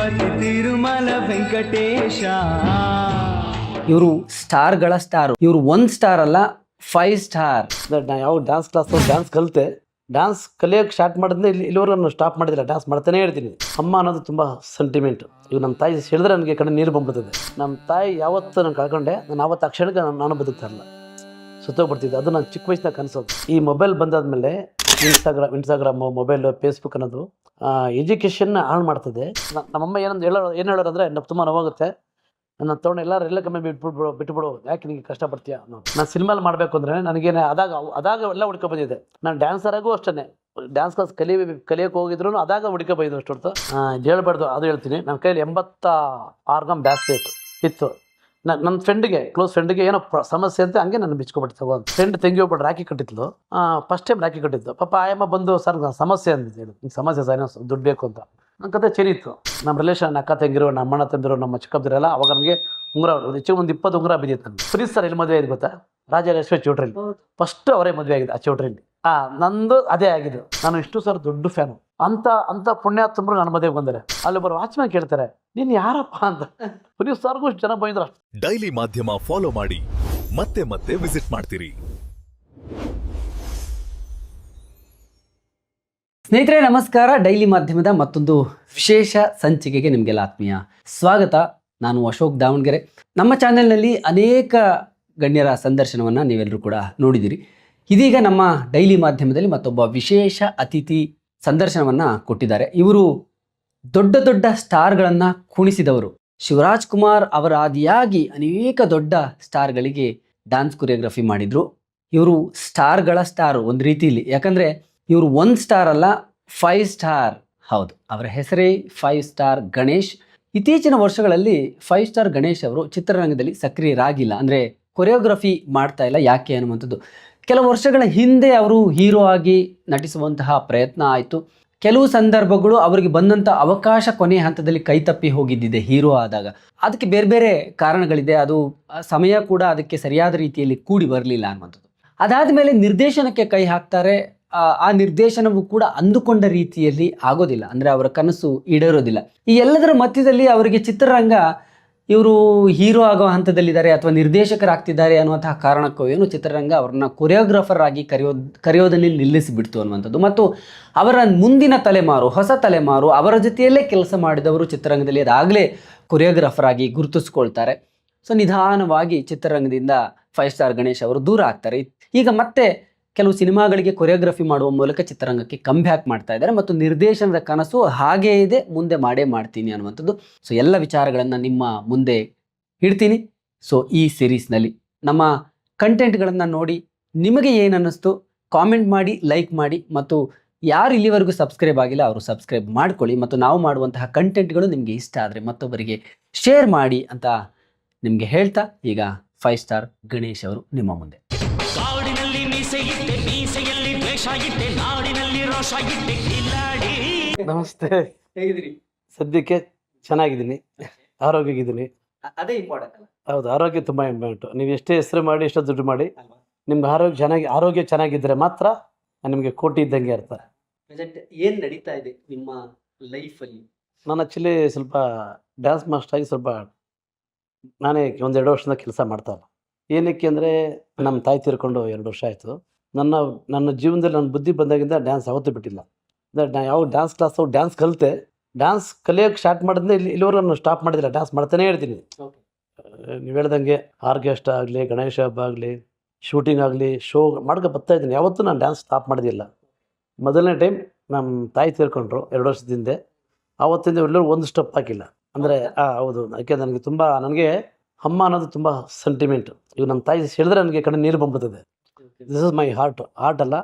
ತಿರುಪತಿ ತಿರುಮಲ ವೆಂಕಟೇಶ. ಇವರು ಸ್ಟಾರ್ಗಳ ಸ್ಟಾರ್. ಇವರು 1 ಸ್ಟಾರ್ ಅಲ್ಲ, 5 ಸ್ಟಾರ್. ನಾ ಯಾವ ಡ್ಯಾನ್ಸ್ ಕ್ಲಾಸ್ ಡ್ಯಾನ್ಸ್ ಕಲಿತೆ, ಡ್ಯಾನ್ಸ್ ಕಲಿಯೋಕೆ ಸ್ಟಾರ್ಟ್ ಮಾಡಿದ್ರೆ ಇಲ್ಲಿವರೆಗೂ ನಾನು ಸ್ಟಾಪ್ ಮಾಡಿದಿಲ್ಲ. ಡ್ಯಾನ್ಸ್ ಮಾಡ್ತಾನೆ ಇರ್ತೀನಿ. ಅಮ್ಮ ಅನ್ನೋದು ತುಂಬ ಸೆಂಟಿಮೆಂಟ್. ಈಗ ನಮ್ಮ ತಾಯಿ ಹೇಳಿದ್ರೆ ನನಗೆ ಕಡೆ ನೀರು ಬಂದ್ಬಿಡ್ತದೆ. ನಮ್ಮ ತಾಯಿ ಯಾವತ್ತು ನಾನು ಕಳ್ಕೊಂಡೆ, ನಾನು ಆವತ್ತು ಆ ಕ್ಷಣಕ್ಕೆ ನಾನು ಬದುಕ್ತಾ ಇರಲ್ಲ, ಸುತ್ತೋಗ್ಬಿಡ್ತಿದ್ದೆ. ಅದು ನಾನು ಚಿಕ್ಕ ವಯಸ್ಸಿನಾಗ ಕನಸೋದು. ಈ ಮೊಬೈಲ್ ಬಂದಾದ್ಮೇಲೆ ಇನ್ಸ್ಟಾಗ್ರಾಮು, ಮೊಬೈಲು, ಫೇಸ್ಬುಕ್ ಅನ್ನೋದು ಎಜುಕೇಷನ್ನ ಹಾಳು ಮಾಡ್ತದೆ. ನಮ್ಮಮ್ಮ ಏನು ಹೇಳೋರು ಅಂದರೆ ತುಂಬ ನೋವಾಗುತ್ತೆ. ನನ್ನ ತೊಗೊಂಡು ಎಲ್ಲ ಕಮ್ಮಿ ಬಿಟ್ಬಿಡು, ಯಾಕೆ ನಿಮಗೆ ಕಷ್ಟಪಡ್ತೀಯ ಅನ್ನೋ. ನಾನು ಸಿನಿಮಾಲ್ ಮಾಡಬೇಕು ಅಂದರೆ ನನಗೇನೆ ಅದಾಗ ಎಲ್ಲ ಹುಡ್ಕೊ ಬಂದಿದೆ. ನಾನು ಡ್ಯಾನ್ಸರಾಗೂ ಅಷ್ಟೇ, ಡ್ಯಾನ್ಸ್ ಕ್ಲಾಸ್ ಕಲಿಯೋಕೆ ಹೋಗಿದ್ರು ಅದಾಗ ಹುಡ್ಕೊ ಬಂದಿದ್ದು. ಅಷ್ಟು ಹೊರತು ಹೇಳ್ಬಾರ್ದು, ಅದು ಹೇಳ್ತೀನಿ. ನನ್ನ ಕೈಯಲ್ಲಿ 86 ಗ್ರಾಮ್ ಬ್ಯಾಸ್ ಇತ್ತು. ನನ್ನ ಕ್ಲೋಸ್ ಫ್ರೆಂಡ್ಗೆ ಏನೋ ಸಮಸ್ಯೆ ಅಂತ ಹಂಗೆ ನಾನು ಬಿಚ್ಕೊಬಿಟ್ಟು ಒಂದು ಫ್ರೆಂಡ್ ತಂಗಿ ಒಬ್ಬಳು ರಾಖಿ ಕಟ್ಟಿದ್ಲು. ಫಸ್ಟ್ ಟೈಮ್ ರಾಖಿ ಕಟ್ಟಿದ್ದು. ಪಾಪ ಆಯಮ್ಮ ಬಂದು ಸರ್ ಸಮಸ್ಯೆ ಅಂದಿದ್ದು, ನಿಮ್ಗೆ ಸಮಸ್ಯೆ ಸರ್ ಏನೋ ದುಡ್ಡು ಬೇಕು ಅಂತ. ನನ್ನ ಕತೆ ಚೆರಿತ್ತು. ನಮ್ಮ ರಿಲೇಷನ್ ಅಕ್ಕ ತಂಗಿರು, ನಮ್ಮ ಅಣ್ಣ ತಂದಿರು, ನಮ್ಮ ಚಿಕ್ಕಪ್ಪದಿರೆಲ್ಲ ಅವಾಗ ನನಗೆ ಉಂಗುರ ಹೆಚ್ಚಿಗೆ ಒಂದು 20 ಉಂಗುರ ಬಿದ್ದಿತ್ತು. ನನಗೆ ಪ್ರೀತ್ ಸರ್ ಎಲ್ಲಿ ಮದುವೆ ಆಗಿದೆ ಗೊತ್ತಾ? ರಾಜರಾಜೇಶ್ವರಿ ಚೌಟ್ರಿಲಿ ಫಸ್ಟ್ ಅವರೇ ಮದುವೆ ಆಗಿದೆ, ಆ ಚೌಟ್ರಿಲಿ. ನಂದು ಅದೇ ಆಗಿದ್ದು. ನಾನು ಇಷ್ಟು ಸರ್ ದೊಡ್ಡ ಫ್ಯಾನು. ಅಂತ ಪುಣ್ಯಾತ್ಮರು ನನ್ನ ಮದುವೆಗೆ ಬಂದರೆ ಅಲ್ಲಿ ಬರೋ ವಾಚ್ಮ್ಯಾನ್ ಕೇಳ್ತಾರೆ, ನೀನು ಯಾರಪ್ಪ ಅಂತ. ಪ್ರೀತ್ ಸರ್ಗೂ ಇಷ್ಟು ಜನ ಬಂದಿದ್ರು. ಡೈಲಿ ಮಾಧ್ಯಮ ಫಾಲೋ ಮಾಡಿ, ಮತ್ತೆ ಮತ್ತೆ ವಿಸಿಟ್ ಮಾಡ್ತೀರಿ. ಸ್ನೇಹಿತರೆ ನಮಸ್ಕಾರ. ಡೈಲಿ ಮಾಧ್ಯಮದ ಮತ್ತೊಂದು ವಿಶೇಷ ಸಂಚಿಕೆಗೆ ನಿಮಗೆಲ್ಲ ಆತ್ಮೀಯ ಸ್ವಾಗತ. ನಾನು ಅಶೋಕ್ ದಾವಣಗೆರೆ. ನಮ್ಮ ಚಾನೆಲ್ನಲ್ಲಿ ಅನೇಕ ಗಣ್ಯರ ಸಂದರ್ಶನವನ್ನು ನೀವೆಲ್ಲರೂ ಕೂಡ ನೋಡಿದ್ದೀರಿ. ಇದೀಗ ನಮ್ಮ ಡೈಲಿ ಮಾಧ್ಯಮದಲ್ಲಿ ಮತ್ತೊಬ್ಬ ವಿಶೇಷ ಅತಿಥಿ ಸಂದರ್ಶನವನ್ನು ಕೊಟ್ಟಿದ್ದಾರೆ. ಇವರು ದೊಡ್ಡ ದೊಡ್ಡ ಸ್ಟಾರ್ಗಳನ್ನು ಕುಣಿಸಿದವರು. ಶಿವರಾಜ್ ಕುಮಾರ್ ಅವರ ಆದಿಯಾಗಿ ಅನೇಕ ದೊಡ್ಡ ಸ್ಟಾರ್ಗಳಿಗೆ ಡ್ಯಾನ್ಸ್ ಕೊರಿಯೋಗ್ರಫಿ ಮಾಡಿದರು. ಇವರು ಸ್ಟಾರ್ಗಳ ಸ್ಟಾರು ಒಂದು ರೀತಿಯಲ್ಲಿ. ಯಾಕಂದರೆ ಇವರು 1 ಸ್ಟಾರ್ ಅಲ್ಲ, 5 ಸ್ಟಾರ್. ಹೌದು, ಅವರ ಹೆಸರೇ 5 ಸ್ಟಾರ್ ಗಣೇಶ್. ಇತ್ತೀಚಿನ ವರ್ಷಗಳಲ್ಲಿ 5 ಸ್ಟಾರ್ ಗಣೇಶ್ ಅವರು ಚಿತ್ರರಂಗದಲ್ಲಿ ಸಕ್ರಿಯರಾಗಿಲ್ಲ. ಅಂದರೆ ಕೊರಿಯೋಗ್ರಫಿ ಮಾಡ್ತಾ ಇಲ್ಲ. ಯಾಕೆ ಅನ್ನುವಂಥದ್ದು, ಕೆಲವು ವರ್ಷಗಳ ಹಿಂದೆ ಅವರು ಹೀರೋ ಆಗಿ ನಟಿಸುವಂತಹ ಪ್ರಯತ್ನ ಆಯಿತು. ಕೆಲವು ಸಂದರ್ಭಗಳು ಅವರಿಗೆ ಬಂದಂಥ ಅವಕಾಶ ಕೊನೆಯ ಹಂತದಲ್ಲಿ ಕೈತಪ್ಪಿ ಹೋಗಿದ್ದಿದೆ ಹೀರೋ ಆದಾಗ. ಅದಕ್ಕೆ ಬೇರೆ ಬೇರೆ ಕಾರಣಗಳಿದೆ. ಅದು ಸಮಯ ಕೂಡ ಅದಕ್ಕೆ ಸರಿಯಾದ ರೀತಿಯಲ್ಲಿ ಕೂಡಿ ಬರಲಿಲ್ಲ ಅನ್ನುವಂಥದ್ದು. ಅದಾದ ಮೇಲೆ ನಿರ್ದೇಶನಕ್ಕೆ ಕೈ ಹಾಕ್ತಾರೆ. ಆ ನಿರ್ದೇಶನವು ಕೂಡ ಅಂದುಕೊಂಡ ರೀತಿಯಲ್ಲಿ ಆಗೋದಿಲ್ಲ. ಅಂದರೆ ಅವರ ಕನಸು ಈಡೇರೋದಿಲ್ಲ. ಈ ಎಲ್ಲದರ ಮಧ್ಯದಲ್ಲಿ ಅವರಿಗೆ ಚಿತ್ರರಂಗ ಇವರು ಹೀರೋ ಆಗೋ ಹಂತದಲ್ಲಿದ್ದಾರೆ ಅಥವಾ ನಿರ್ದೇಶಕರಾಗ್ತಿದ್ದಾರೆ ಅನ್ನುವಂತಹ ಕಾರಣಕ್ಕೂ ಏನು ಚಿತ್ರರಂಗ ಅವ್ರನ್ನ ಕೊರಿಯೋಗ್ರಾಫರ್ ಆಗಿ ಕರೆಯೋದಲ್ಲಿ ನಿಲ್ಲಿಸಿಬಿಡ್ತು ಅನ್ನುವಂಥದ್ದು. ಮತ್ತು ಅವರ ಮುಂದಿನ ತಲೆಮಾರು, ಹೊಸ ತಲೆಮಾರು ಅವರ ಜೊತೆಯಲ್ಲೇ ಕೆಲಸ ಮಾಡಿದವರು ಚಿತ್ರರಂಗದಲ್ಲಿ ಅದಾಗಲೇ ಕೊರಿಯೋಗ್ರಾಫರ್ ಆಗಿ ಗುರುತಿಸ್ಕೊಳ್ತಾರೆ. ಸೊ ನಿಧಾನವಾಗಿ ಚಿತ್ರರಂಗದಿಂದ 5 ಸ್ಟಾರ್ ಗಣೇಶ್ ಅವರು ದೂರ ಆಗ್ತಾರೆ. ಈಗ ಮತ್ತೆ ಕೆಲವು ಸಿನಿಮಾಗಳಿಗೆ ಕೊರಿಯೋಗ್ರಫಿ ಮಾಡುವ ಮೂಲಕ ಚಿತ್ರರಂಗಕ್ಕೆ ಕಂಬ್ಯಾಕ್ ಮಾಡ್ತಾ ಇದ್ದಾರೆ. ಮತ್ತು ನಿರ್ದೇಶನದ ಕನಸು ಹಾಗೇ ಇದೆ, ಮುಂದೆ ಮಾಡೇ ಮಾಡ್ತೀನಿ ಅನ್ನುವಂಥದ್ದು. ಸೊ ಎಲ್ಲ ವಿಚಾರಗಳನ್ನು ನಿಮ್ಮ ಮುಂದೆ ಇಡ್ತೀನಿ. ಸೊ ಈ ಸೀರೀಸ್ನಲ್ಲಿ ನಮ್ಮ ಕಂಟೆಂಟ್ಗಳನ್ನು ನೋಡಿ ನಿಮಗೆ ಏನು ಅನ್ನಿಸ್ತು ಕಾಮೆಂಟ್ ಮಾಡಿ, ಲೈಕ್ ಮಾಡಿ. ಮತ್ತು ಯಾರು ಇಲ್ಲಿವರೆಗೂ ಸಬ್ಸ್ಕ್ರೈಬ್ ಆಗಿಲ್ಲ ಅವರು ಸಬ್ಸ್ಕ್ರೈಬ್ ಮಾಡ್ಕೊಳ್ಳಿ. ಮತ್ತು ನಾವು ಮಾಡುವಂತಹ ಕಂಟೆಂಟ್ಗಳು ನಿಮಗೆ ಇಷ್ಟ ಆದರೆ ಮತ್ತೊಬ್ಬರಿಗೆ ಶೇರ್ ಮಾಡಿ ಅಂತ ನಿಮಗೆ ಹೇಳ್ತಾ, ಈಗ 5 ಸ್ಟಾರ್ ಗಣೇಶ್ ಅವರು ನಿಮ್ಮ ಮುಂದೆ. ನಮಸ್ತೆ, ಹೇಗಿದ್ದೀರಿ? ಸದ್ಯಕ್ಕೆ ಚೆನ್ನಾಗಿದ್ದೀನಿ, ಆರೋಗ್ಯವಾಗಿದ್ದೀನಿ. ಅದೇ ಇಂಪಾರ್ಟೆಂಟ್ ಅಲ್ಲ? ಹೌದು, ಆರೋಗ್ಯ ತುಂಬ ಇಂಪಾರ್ಟೆಂಟ್. ನೀವು ಎಷ್ಟೇ ಹೆಸರು ಮಾಡಿ, ಎಷ್ಟೋ ದುಡ್ಡು ಮಾಡಿ, ನಿಮ್ಗೆ ಆರೋಗ್ಯ ಚೆನ್ನಾಗಿದ್ದರೆ ಮಾತ್ರ ನಿಮಗೆ ಕೋಟಿ ಇದ್ದಂಗೆ ಅರ್ಥ. ಪ್ರೆಸೆಂಟ್ ಏನು ನಡೀತಾ ಇದೆ ನಿಮ್ಮ ಲೈಫಲ್ಲಿ? ನಾನು ಆ್ಯಕ್ಚುಲಿ ಸ್ವಲ್ಪ ಡ್ಯಾನ್ಸ್ ಮಾಸ್ಟರ್ ಆಗಿ ಸ್ವಲ್ಪ ನಾನೇ 1-2 ವರ್ಷದಿಂದ ಕೆಲಸ ಮಾಡ್ತಾಯಿಲ್ಲ. ಏನಕ್ಕೆ ಅಂದರೆ ನಮ್ಮ ತಾಯಿ ತೀರ್ಕೊಂಡು 2 ವರ್ಷ ಆಯಿತು. ನನ್ನ ಜೀವನದಲ್ಲಿ ನನ್ನ ಬುದ್ಧಿ ಬಂದಾಗಿಂದ ಡ್ಯಾನ್ಸ್ ಯಾವತ್ತೂ ಬಿಟ್ಟಿಲ್ಲ. ನಾ ಯಾವ ಡ್ಯಾನ್ಸ್ ಕ್ಲಾಸ್ ಡ್ಯಾನ್ಸ್ ಕಲಿತೆ, ಡ್ಯಾನ್ಸ್ ಕಲಿಯೋಕೆ ಸ್ಟಾರ್ಟ್ ಮಾಡಿದ್ರೆ ಇಲ್ಲಿವರೆಗೂ ನಾನು ಸ್ಟಾಪ್ ಮಾಡಿದಿಲ್ಲ. ಡ್ಯಾನ್ಸ್ ಮಾಡ್ತಾನೆ ಇರ್ತೀನಿ. ನೀವು ಹೇಳ್ದಂಗೆ ಆರ್ಕೆಸ್ಟ್ರಾ ಆಗಲಿ, ಗಣೇಶ ಹಬ್ಬ ಆಗಲಿ, ಶೂಟಿಂಗ್ ಆಗಲಿ, ಶೋ ಮಾಡ್ಕೊ ಬರ್ತಾ ಇದ್ದೀನಿ. ಯಾವತ್ತೂ ನಾನು ಡ್ಯಾನ್ಸ್ ಸ್ಟಾಪ್ ಮಾಡೋದಿಲ್ಲ. ಮೊದಲನೇ ಟೈಮ್ ನಮ್ಮ ತಾಯಿ ತೀರ್ಕೊಂಡ್ರು 2 ವರ್ಷದ ಹಿಂದೆ. ಆವತ್ತಿಂದ ಎಲ್ಲರೂ ಒಂದು ಸ್ಟೆಪ್ ಹಾಕಿಲ್ಲ. ಅಂದರೆ ಹೌದು, ಯಾಕೆ ನನಗೆ ಅಮ್ಮ ಅನ್ನೋದು ತುಂಬ ಸೆಂಟಿಮೆಂಟ್. ಈಗ ನಮ್ಮ ತಾಯಿ ಹೇಳಿದ್ರೆ ನನಗೆ ಕಡೆ ನೀರು ಬಂದ್ಬಿಡ್ತದೆ. ದಿಸ್ ಇಸ್ ಮೈ ಹಾರ್ಟ್ ಅಲ್ಲ.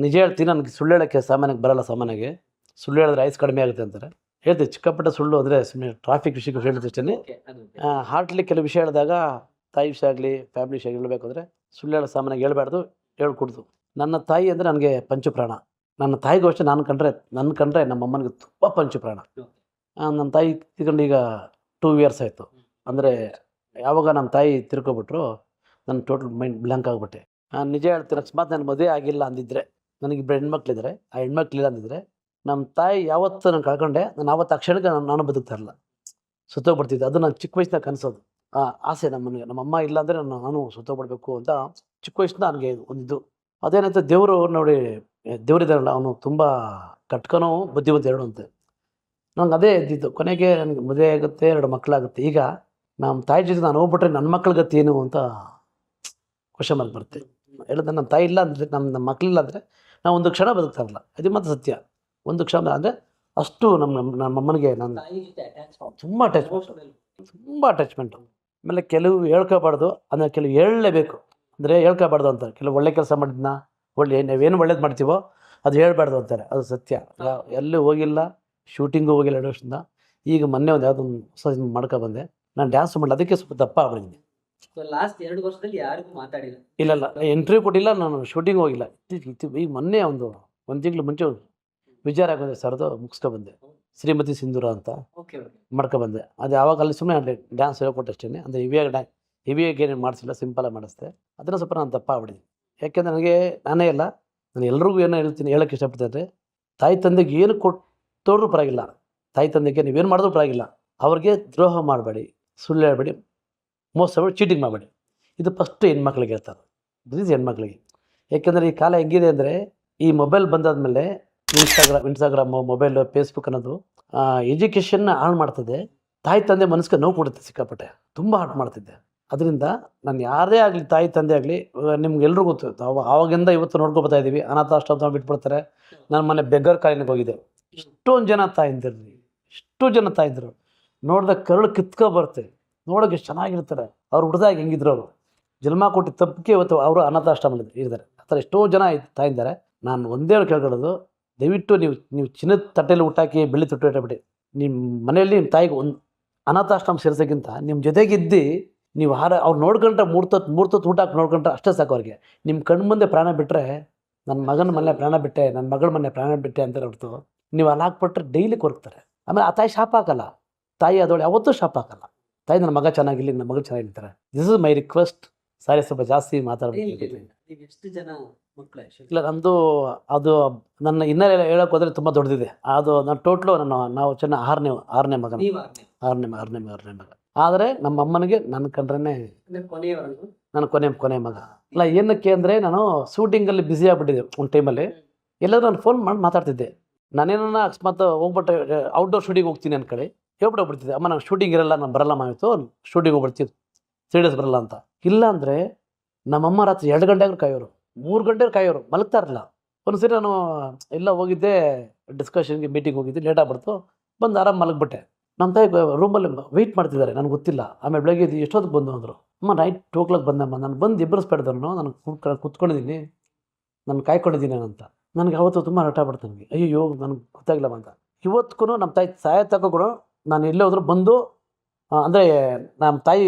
ನಿಜ ಹೇಳ್ತೀನಿ, ನನಗೆ ಸುಳ್ಳು ಹೇಳೋಕ್ಕೆ ಸಾಮಾನ್ಯಕ್ಕೆ ಬರಲ್ಲ. ಸಾಮಾನ್ಯಗೆ ಸುಳ್ಳು ಹೇಳಿದ್ರೆ ಆಯ್ಸ್ ಕಡಿಮೆ ಆಗುತ್ತೆ ಅಂತಾರೆ. ಹೇಳ್ತೀವಿ, ಚಿಕ್ಕಪಟ್ಟ ಸುಳ್ಳು ಅಂದರೆ ಸುಮ್ಮನೆ ಟ್ರಾಫಿಕ್ ವಿಷಯಕ್ಕೆ ಹೇಳಿದ್ರೆ ಅಷ್ಟೇ. ಹಾರ್ಟ್ಲಿ ಕೆಲವು ವಿಷಯ ಹೇಳಿದಾಗ, ತಾಯಿ ವಿಷಯ ಆಗಲಿ, ಫ್ಯಾಮಿಲಿ ವಿಷಯ ಹೇಳಬೇಕು ಅಂದರೆ ಸುಳ್ಳು ಹೇಳೋ ಸಾಮಾನ್ಯಕ್ಕೆ ಹೇಳ್ಬಾರ್ದು, ಹೇಳ್ಕೊಡ್ದು. ನನ್ನ ತಾಯಿ ಅಂದರೆ ನನಗೆ ಪಂಚಪ್ರಾಣ. ನನ್ನ ತಾಯಿಗೂ ಅಷ್ಟೇ ನನ್ನ ಕಂಡ್ರೆ ನಮ್ಮ ಅಮ್ಮನಿಗೆ ತುಂಬ ಪಂಚಪ್ರಾಣ. ನಮ್ಮ ತಾಯಿ ತಿರ್ಕೊಂಡು ಈಗ 2 ಇಯರ್ಸ್ ಆಯಿತು. ಅಂದರೆ ಯಾವಾಗ ನಮ್ಮ ತಾಯಿ ತಿರ್ಕೊಬಿಟ್ರು ನನ್ನ ಟೋಟಲ್ ಮೈಂಡ್ ಬ್ಲ್ಯಾಂಕ್ ಆಗಿಬಿಟ್ಟೆ. ನಿಜ ಹೇಳ್ತೀನಿ, ಅಕಸ್ಮಾತ್ ನನ್ನ ಮದುವೆ ಆಗಿಲ್ಲ ಅಂದಿದ್ರೆ, ನನಗೆ 2 ಹೆಣ್ಮಕ್ಳಿದ್ದಾರೆ, ಆ ಹೆಣ್ಮಕ್ಳಿಲ್ಲ ಅಂದಿದ್ರೆ ನಮ್ಮ ತಾಯಿ ಯಾವತ್ತು ನಾನು ಕಳ್ಕೊಂಡೆ, ನಾನು ಆವತ್ತು ಆ ಕ್ಷಣಕ್ಕೆ ನಾನು ಬದುಕ್ತಾ ಇರಲ್ಲ, ಸುತ್ತೋಗ್ಬಿಡ್ತಿದ್ದೆ. ಅದು ನಾನು ಚಿಕ್ಕ ವಯಸ್ಸಿನಾಗ ಕನಸೋದು, ಆ ಆಸೆ ನಮ್ಮನಿಗೆ. ನಮ್ಮ ಅಮ್ಮ ಇಲ್ಲ ಅಂದರೆ ನಾನು ಸುತ್ತೋಗ್ಬಿಡ್ಬೇಕು ಅಂತ ಚಿಕ್ಕ ವಯಸ್ಸಿಂದ ನನಗೆ ಒಂದಿದ್ದು. ಅದೇನಂತ ದೇವರು ನೋಡಿ, ದೇವರಿದ್ದಾರಲ್ಲ ಅವನು ತುಂಬ ಕಟ್ಕನೋ ಬುದ್ಧಿವಂತ ಎರಡು ಅಂತೆ. ನಂಗೆ ಅದೇ ಇದ್ದಿದ್ದು. ಕೊನೆಗೆ ನನಗೆ ಮದುವೆ ಆಗುತ್ತೆ, 2 ಮಕ್ಕಳಾಗುತ್ತೆ. ಈಗ ನಮ್ಮ ತಾಯಿ ಜೊತೆ ನಾನು ಹೋಗ್ಬಿಟ್ರೆ ನನ್ನ ಮಕ್ಳ ಗತಿ ಏನು ಅಂತ ಕ್ವಶನ್ ಮಾರ್ಕ್ ಬರುತ್ತೆ. ಹೇಳಿದ್ರೆ ನಮ್ಮ ತಾಯಿ ಇಲ್ಲ ಅಂದರೆ, ನಮ್ಮ ಮಕ್ಕಳಿಲ್ಲ ಅಂದರೆ ನಾವು ಒಂದು ಕ್ಷಣ ಬದುಕ್ತಾ ಇರಲ್ಲ. ಅದು ಮಾತ್ರ ಸತ್ಯ. ಒಂದು ಕ್ಷಣ ಅಂದರೆ ಅಷ್ಟು ನಮ್ಮ ಅಮ್ಮನಿಗೆ ನಾನು ತುಂಬ ಅಟ್ಯಾಚ್ಮೆಂಟು. ಆಮೇಲೆ ಕೆಲವು ಹೇಳ್ಕೋಬಾರ್ದು, ಅಂದರೆ ಕೆಲವು ಹೇಳಲೇಬೇಕು. ಅಂದರೆ ಹೇಳ್ಕೋಬಾರ್ದು ಅಂತಾರೆ. ಕೆಲವು ಒಳ್ಳೆ ಕೆಲಸ ಮಾಡಿದ್ನ, ನಾವೇನು ಒಳ್ಳೇದು ಮಾಡ್ತೀವೋ ಅದು ಹೇಳ್ಬಾರ್ದು ಅಂತಾರೆ. ಅದು ಸತ್ಯ. ಎಲ್ಲೂ ಹೋಗಿಲ್ಲ, ಶೂಟಿಂಗು ಹೋಗಿಲ್ಲ 2 ವರ್ಷದಿಂದ. ಈಗ ಮೊನ್ನೆ ಒಂದು ಯಾವುದೋ ಒಂದು ಹೊಸ ಮಾಡ್ಕೊ ಬಂದೆ. ನಾನು ಡ್ಯಾನ್ಸ್ ಮಾಡಲಿ, ಅದಕ್ಕೆ ಸ್ವಲ್ಪ ದಪ್ಪ ಆಗ್ಬಿಟ್ಟಿದ್ದೀನಿ. ಲಾಸ್ಟ್ 2 ವರ್ಷದಲ್ಲಿ ಯಾರಿಗೂ ಮಾತಾಡಿಲ್ಲ. ಇಲ್ಲ ಇಂಟರ್ವ್ಯೂ ಕೊಟ್ಟಿಲ್ಲ, ನಾನು ಶೂಟಿಂಗ್ ಹೋಗಿಲ್ಲ. ಈಗ ಮೊನ್ನೆ ಒಂದು ತಿಂಗಳು ಮುಂಚೆ ವಿಜಯ ರಾಘವೇಂದ್ರ ಸರ್ದು ಮುಗಿಸ್ಕೊಬಂದೆ, ಶ್ರೀಮತಿ ಸಿಂಧೂರ ಅಂತ ಮಾಡ್ಕೊಬಂದೆ. ಅದು ಯಾವಾಗ ಅಲ್ಲಿ ಸುಮ್ಮನೆ ಅಲ್ಲಿ ಡ್ಯಾನ್ಸ್ ಹೇಳ್ಕೊಟ್ಟು ಅಷ್ಟೇ. ಅಂದರೆ ಹೆವಿಯಾಗಿ ಏನೇನು ಮಾಡಿಸಿಲ್ಲ, ಸಿಂಪಲಾಗಿ ಮಾಡಿಸ್ದೆ. ಅದನ್ನು ಸ್ವಲ್ಪ ನಾನು ದಪ್ಪ ಆಗ್ಬಿಟ್ಟಿದ್ದೀನಿ. ಯಾಕೆಂದರೆ ನನಗೆ ನಾನೇ ಇಲ್ಲ, ನಾನು ಎಲ್ರಿಗೂ ಏನೋ ಹೇಳೋಕ್ಕೆ ಇಷ್ಟಪಡ್ತೀನಿ ಅಂದರೆ, ತಾಯಿ ತಂದೆಗೆ ಏನು ಕೊಟ್ಟೋದ್ರೂ ಪರವಾಗಿಲ್ಲ, ತಾಯಿ ತಂದೆಗೆ ನೀವೇನು ಮಾಡಿದ್ರೂ ಪರವಾಗಿಲ್ಲ, ಅವ್ರಿಗೆ ದ್ರೋಹ ಮಾಡಬೇಡಿ, ಸುಳ್ಳು ಹೇಳ್ಬೇಡಿ, ಮೋಸ ಮಾಡಿ, ಚೀಟಿಂಗ್ ಮಾಡಬೇಡಿ. ಇದು ಫಸ್ಟು ಹೆಣ್ಮಕ್ಳಿಗೆ ಹೇಳ್ತಾರೆ. ಇದು ಹೆಣ್ಮಕ್ಳಿಗೆ. ಯಾಕೆಂದರೆ ಈ ಕಾಲ ಹೆಂಗಿದೆ ಅಂದರೆ, ಈ ಮೊಬೈಲ್ ಬಂದಾದಮೇಲೆ ಇನ್ಸ್ಟಾಗ್ರಾಮು, ಮೊಬೈಲು, ಫೇಸ್ಬುಕ್ ಅನ್ನೋದು ಎಜುಕೇಷನ್ನ ಹಾಳು ಮಾಡ್ತದೆ. ತಾಯಿ ತಂದೆ ಮನಸ್ಸಿಗೆ ನೋವು ಕೊಡುತ್ತೆ ಸಿಕ್ಕಾಪಟ್ಟೆ, ತುಂಬ ಹಾಳು ಮಾಡ್ತಿದ್ದೆ. ಅದರಿಂದ ನಾನು ಯಾರೇ ಆಗಲಿ, ತಾಯಿ ತಂದೆ ಆಗಲಿ, ನಿಮ್ಗೆಲ್ರಿಗೂ ಗೊತ್ತು, ಆವಾಗಿಂದ ಇವತ್ತು ನೋಡ್ಕೊಳ್ತಾ ಇದ್ದೀವಿ. ಅನಾಥಾಶ್ರಮ ಬಿಟ್ಬಿಡ್ತಾರೆ. ನಾನು ಮೊನ್ನೆ ಬೆಗ್ಗರ್ ಕಾಲಿನಿಗೆ ಹೋಗಿದ್ದೆ. ಎಷ್ಟೊಂದು ಜನ ತಾಯಿಂದರು ನೋಡಿದಾಗ ಕರುಳು ಕಿತ್ಕೊಬರುತ್ತೆ. ನೋಡೋಕೆ ಎಷ್ಟು ಚೆನ್ನಾಗಿರ್ತಾರೆ. ಅವ್ರು ಹುಡ್ದಾಗ ಹೆಂಗಿದ್ರು, ಅವರು ಜನ್ಮ ಕೊಟ್ಟು ತಪ್ಪಿಗೆ ಇವತ್ತು ಅವರು ಅನಾಥಾಶ್ರಮದಲ್ಲಿ ಇರ್ತಾರೆ. ಆ ಥರ ಎಷ್ಟೋ ಜನ ತಾಯಿಂದಾರೆ. ನಾನು ಒಂದೇ ಕೇಳ್ಕೊಳ್ಳೋದು, ದಯವಿಟ್ಟು ನೀವು ಚಿನ್ನದ ತಟ್ಟೆಯಲ್ಲಿ ಊಟಾಕಿ ಬೆಳ್ಳಿ ತೊಟ್ಟು ಇಟ್ಟಬಿಡಿ. ನಿಮ್ಮ ಮನೆಯಲ್ಲಿ ನಿಮ್ಮ ತಾಯಿಗೆ ಒಂದು ಅನಾಥಾಶ್ರಮ ಸೇರಿಸೋಕ್ಕಿಂತ ನಿಮ್ಮ ಜೊತೆಗಿದ್ದು ನೀವು ಅವ್ರು ನೋಡ್ಕೊಂಡ್ರೆ ಮೂರ್ತೊತ್ತು ಊಟ ಹಾಕಿ ನೋಡ್ಕೊಂಡ್ರೆ ಅಷ್ಟೇ ಸಾಕು ಅವ್ರಿಗೆ. ನಿಮ್ಮ ಕಣ್ಣು ಮುಂದೆ ಪ್ರಾಣ ಬಿಟ್ಟರೆ, ನನ್ನ ಮಗನ ಮನೆ ಪ್ರಾಣ ಬಿಟ್ಟೆ, ನನ್ನ ಮಗಳ ಮನೆ ಪ್ರಾಣ ಬಿಟ್ಟೆ ಅಂತ ಹೊರತು ನೀವು ಅಲ್ಲಿ ಹಾಕ್ಬಿಟ್ರೆ ಡೈಲಿ ಕೊರಗ್ತಾರೆ. ಆಮೇಲೆ ಆ ತಾಯಿ ಶಾಪ ಹಾಕಲ್ಲ, ತಾಯಿ ಅದೊಳು ಯಾವತ್ತೂ ಶಾಪ ಹಾಕಲ್ಲ. ತಾಯಿ ನನ್ನ ಮಗ ಚೆನ್ನಾಗಿಲ್ಲ, ನನ್ನ ಮಗಳು ಚೆನ್ನಾಗಿರ್ತಾರೆ. This is my request. Sorry, ಸ್ವಲ್ಪ ಜಾಸ್ತಿ ಮಾತಾಡ್ಬೇಕು. ಎಷ್ಟು ಜನ ಮಕ್ಕಳು? ಇಲ್ಲ, ನಮ್ಮದು ಅದು ನನ್ನ ಇನ್ನೂ ಹೇಳೋಕೆ ಹೋದರೆ ತುಂಬ ದೊಡ್ಡದಿದೆ. ಅದು ನಾನು ಟೋಟ್ಲು ನಾವು ಆರನೇ ಮಗ. ಆದರೆ ನಮ್ಮ ಅಮ್ಮನಿಗೆ ನನ್ನ ಕಂಡ್ರೆ ನಾನು ಕೊನೆ ಮಗ. ಇಲ್ಲ, ಏನಕ್ಕೆ ಅಂದರೆ ನಾನು ಶೂಟಿಂಗಲ್ಲಿ ಬ್ಯುಸಿ ಆಗಿಬಿಟ್ಟಿದ್ದೆ ಒಂದು ಟೈಮಲ್ಲಿ. ಎಲ್ಲಾದರೂ ನಾನು ಫೋನ್ ಮಾಡಿ ಮಾತಾಡ್ತಿದ್ದೆ. ನಾನೇನ ಅಕಸ್ಮಾತ್ ಹೋಗ್ಬಿಟ್ಟೆ, ಔಟ್ಡೋರ್ ಶೂಟಿಂಗ್ ಹೋಗ್ತೀನಿ ನನ್ನ ಕಡೆ ಹೇಳ್ಬಿಟ್ಟೋಗ್ಬಿಡ್ತಿದ್ದೆ, ಅಮ್ಮ ನಾನು ಶೂಟಿಂಗ್ ಇರಲ್ಲ, ನಾನು ಬರಲ್ಲ ಮಾವಿತ್ತು, ಶೂಟಿಂಗ್ ಹೋಗ್ಬಿಡ್ತಿದ್ದು 3 ಡೇಸ್ ಬರಲ್ಲ ಅಂತ. ಇಲ್ಲ ಅಂದರೆ ನಮ್ಮಮ್ಮ ರಾತ್ರಿ 2 ಗಂಟೆಗೆ ಕಾಯೋರು, 3 ಗಂಟೆಗೆ ಕಾಯೋರು, ಮಲಗ್ತಾ ಇರಲಿಲ್ಲ. ಒಂದು ಸರಿ ನಾನು ಎಲ್ಲ ಹೋಗಿದ್ದೆ, ಡಿಸ್ಕಷನ್ಗೆ ಮೀಟಿಂಗ್ ಹೋಗಿದ್ದೆ, ಲೇಟ್ ಆಗ್ಬಿಡ್ತು, ಬಂದು ಆರಾಮ್ ಮಲಗಿಬಿಟ್ಟೆ. ನಮ್ಮ ತಾಯಿ ರೂಮಲ್ಲಿ ವೆಯ್ಟ್ ಮಾಡ್ತಿದ್ದಾರೆ, ನನಗೆ ಗೊತ್ತಿಲ್ಲ. ಆಮೇಲೆ ಬೆಳಗ್ಗೆ ಎಷ್ಟೊತ್ತಿಗೆ ಬಂದು ಅಂದರು, ಅಮ್ಮ ನೈಟ್ 2 o'clock ಬಂದಮ್ಮ, ನಾನು ಬಂದು ಎಬ್ಬರಿಸ್ಬೇಡ್ದನು, ನಾನು ಕುತ್ಕೊಂಡಿದ್ದೀನಿ, ನಾನು ಕಾಯ್ಕೊಂಡಿದ್ದೀನಿ ಅಂತ. ನನಗೆ ಅವತ್ತು ತುಂಬ ಹಠ ಬಿಡ್ತು ನನಗೆ. ಅಯ್ಯೋ ನನಗೆ ಗೊತ್ತಾಗಿಲ್ಲಮ್ಮ ಅಂತ. ಇವತ್ತಿಗೂ ನಮ್ಮ ತಾಯಿ ಸಾಯ ತಗೋ ಕೂಡ ನಾನು ಎಲ್ಲೇ ಹೋದ್ರು ಬಂದು, ಅಂದರೆ ನಮ್ಮ ತಾಯಿ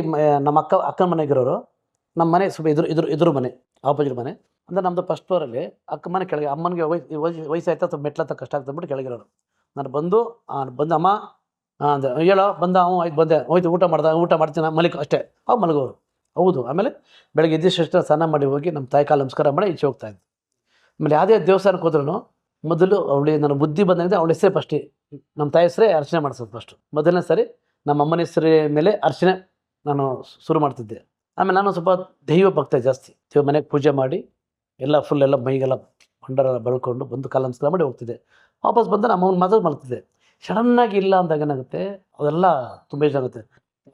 ನಮ್ಮ ಅಕ್ಕನ ಮನೆಗಿರೋರು, ನಮ್ಮ ಮನೆ ಸ್ವಲ್ಪ ಎದುರು ಮನೆ, ಆಪೋಸಿಟ್ ಮನೆ. ಅಂದರೆ ನಮ್ಮದು ಫಸ್ಟ್ ಫ್ಲೋರಲ್ಲಿ, ಅಕ್ಕ ಮನೆ ಕೆಳಗೆ. ಅಮ್ಮನಿಗೆ ವಯಸ್ಸಾಯ್ತಾ ಸ್ವಲ್ಪ ಮೆಟ್ಲತ್ತ ಕಷ್ಟ ಆಗ್ತದೆ ಅಂದ್ಬಿಟ್ಟು ಕೆಳಗಿರೋರು. ನಾನು ಬಂದು ಅಮ್ಮ ಅಂದರೆ ಹೇಳೋ ಬಂದ, ಆಯ್ತು ಬಂದೆ, ಹೋಯ್ತು ಊಟ ಮಾಡ್ತೀನಿ ಮಲಿಕ ಅಷ್ಟೇ, ಅವು ಮಲಗೋರು. ಹೌದು. ಆಮೇಲೆ ಬೆಳಗ್ಗೆ ಎದ್ದಿಷ್ಟು ಸ್ನಾನ ಮಾಡಿ ಹೋಗಿ ನಮ್ಮ ತಾಯಿ ಕಾಲು ನಮಸ್ಕಾರ ಮಾಡಿ ಈಚೆ ಹೋಗ್ತಾಯಿದ್ದೆ. ಆಮೇಲೆ ಯಾವುದೇ ದೇವಸ್ಥಾನಕ್ಕೆ ಹೋದ್ರೂ ಮೊದಲು ಅವಳಿಗೆ ನನ್ನ ಬುದ್ಧಿ ಬಂದಾಗಿದೆ ಅವಳ ಹೆಸರೇ ಫಸ್ಟೇ, ನಮ್ಮ ತಾಯಿ ಹೆಸರೇ ಅರ್ಚನೆ ಮಾಡಿಸೋದು ಫಸ್ಟು. ಮೊದಲನೇ ಸರಿ ನಮ್ಮ ಅಮ್ಮನ ಹೆಸರೇ ಮೇಲೆ ಅರ್ಚನೆ ನಾನು ಶುರು ಮಾಡ್ತಿದ್ದೆ. ಆಮೇಲೆ ನಾನು ಸ್ವಲ್ಪ ದೈವ ಭಕ್ತ ಜಾಸ್ತಿ. ದೇವ ಮನೆಗೆ ಪೂಜೆ ಮಾಡಿ ಎಲ್ಲ ಫುಲ್ ಎಲ್ಲ ಮೈಗೆಲ್ಲ ಭಂಡಾರೆಲ್ಲ ಬಳ್ಕೊಂಡು ಬಂದು ಕಾಲ ನಮಸ್ಕಾರ ಮಾಡಿ ಹೋಗ್ತಿದ್ದೆ. ವಾಪಸ್ ಬಂದು ನಮ್ಮ ಅಮ್ಮನ ಮಾತ್ರ ಮಲಗ್ತಿದ್ದೆ. ಸಡನ್ನಾಗಿ ಇಲ್ಲ ಅಂದಾಗ ಏನಾಗುತ್ತೆ, ಅದೆಲ್ಲ ತುಂಬ ಇಷ್ಟ.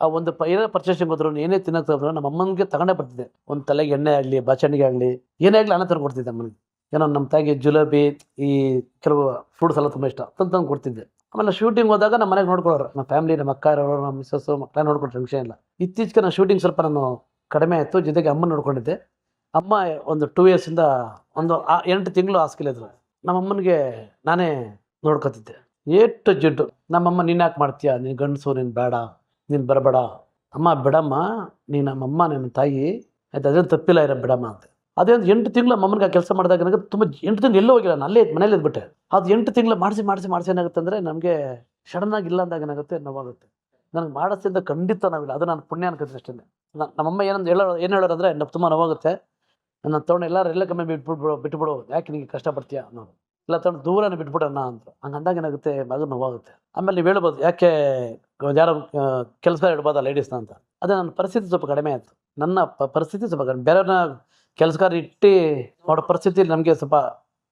ಆ ಒಂದು ಏನೇ ಪರ್ಚೇಸಿಂಗ್ ಹೋದ್ರು, ಏನೇ ತಿನ್ನೋಕೆ ಹೋದ್ರು ನಮ್ಮ ಅಮ್ಮನಿಗೆ ತಗೊಂಡೇ ಬರ್ತಿದ್ದೆ. ಒಂದು ತಲೆಗೆ ಎಣ್ಣೆ ಆಗಲಿ, ಬಾಚಣಿಗೆ ಆಗಲಿ, ಏನೇ ಆಗಲಿ ಅನ್ನ ತಂದು ಕೊಡ್ತಿದ್ದೆ ಅಮ್ಮನಿಗೆ. ಏನೋ ನಮ್ಮ ತಾಯಿಗೆ ಜಿಲೇಬಿ, ಈ ಕೆಲವು ಫ್ರೂಟ್ಸ್ ಎಲ್ಲ ತುಂಬ ಇಷ್ಟ, ತಂದು ಕೊಡ್ತಿದ್ದೆ. ಆಮೇಲೆ ಶೂಟಿಂಗ್ ಹೋದಾಗ ನಮ್ಮ ಮನೆಗೆ ನೋಡ್ಕೊಳ್ಳೋರು, ನಮ್ಮ ಫ್ಯಾಮಿಲಿ, ನಮ್ಮ ಅಕ್ಕ ಇರೋರು, ನಮ್ಮ ಮಿಸ್ಸಸ್ಸು ಮಕ್ಕಳ ನೋಡ್ಕೊಳ್ತಾರೆ, ವಿಷಯ ಇಲ್ಲ. ಇತ್ತೀಚೆಗೆ ನಾನು ಶೂಟಿಂಗ್ ಸ್ವಲ್ಪ ನಾನು ಕಡಿಮೆ ಆಯಿತು, ಜೊತೆಗೆ ಅಮ್ಮ ನೋಡ್ಕೊಂಡಿದ್ದೆ. ಅಮ್ಮ ಒಂದು 2 yearsಯಿಂದ ಒಂದು 8 ತಿಂಗಳು ಹಾಸ್ಪಿಟಲ್. ನಮ್ಮಮ್ಮನಿಗೆ ನಾನೇ ನೋಡ್ಕೊತಿದ್ದೆ ಏಟು ಜಿಡ್ಡು. ನಮ್ಮಮ್ಮ ನೀನು ಯಾಕೆ ಮಾಡ್ತೀಯ, ನೀನು ಗಂಡಸು, ನೀನು ಬೇಡ, ನೀನು ಬರಬೇಡ. ಅಮ್ಮ ಬಿಡಮ್ಮ, ನೀನು ನಮ್ಮಮ್ಮ, ನನ್ನ ತಾಯಿ ಆಯ್ತು, ಅದೇನು ತಪ್ಪಿಲ್ಲ ಇರೋ ಬಿಡಮ್ಮ ಅಂತ. ಅದೇ ಒಂದು 8 ತಿಂಗಳು ಅಮ್ಮನಿಗೆ ಆ ಕೆಲಸ ಮಾಡಿದಾಗ ನನಗೆ ತುಂಬ 8 ತಿಂಗಳು ಎಲ್ಲೂ ಹೋಗಿಲ್ಲ, ನಾನು ಅಲ್ಲೇ ಮನೇಲಿ ಇದ್ಬಿಟ್ಟೆ. ಅದು 8 ತಿಂಗಳು ಮಾಡಿಸಿ ಏನಾಗುತ್ತೆ ಅಂದರೆ, ನಮಗೆ ಸಡನ್ನಾಗಿ ಇಲ್ಲ ಅಂದಾಗ ಏನಾಗುತ್ತೆ, ನೋವಾಗುತ್ತೆ. ನನಗೆ ಮಾಡಿಸಿಂದ ಖಂಡಿತ ನಾವಿಲ್ಲ, ಅದು ನಾನು ಪುಣ್ಯ ಅನ್ಕೋತೀನಿ ಅಷ್ಟೇ. ನಮ್ಮಮ್ಮ ಏನು ಹೇಳೋರು ಅಂದರೆ ತುಂಬ ನೋವಾಗುತ್ತೆ. ನನ್ನ ತೊಗೊಂಡು ಎಲ್ಲರೂ ಕಮ್ಮಿ ಬಿಟ್ಬಿಡು, ಯಾಕೆ ನಿನಗೆ ಕಷ್ಟಪಡ್ತೀಯ ಅನ್ನೋದು. ಇಲ್ಲ ತಗೊಂಡು ದೂರನೇ ಬಿಟ್ಬಿಡೋಣ ಅಂತ. ಹಂಗೆ ಅಂದಾಗ ಏನಾಗುತ್ತೆ, ಮಗ ನೋವಾಗುತ್ತೆ. ಆಮೇಲೆ ನೀವು ಹೇಳ್ಬೋದು ಯಾಕೆ ಯಾರೋ ಕೆಲಸ ಇಡ್ಬೋದಾ ಲೇಡೀಸ್ನ ಅಂತ. ಅದೇ ನನ್ನ ಪರಿಸ್ಥಿತಿ ಸ್ವಲ್ಪ ಕಡಿಮೆ ಆಯಿತು. ನನ್ನ ಪರಿಸ್ಥಿತಿ ಸ್ವಲ್ಪ ಕಡಿಮೆ, ಬೇರೆಯವ್ರನ್ನ ಕೆಲಸಗಾರ ಇಟ್ಟು ಮಾಡೋ ಪರಿಸ್ಥಿತಿ ನಮಗೆ ಸ್ವಲ್ಪ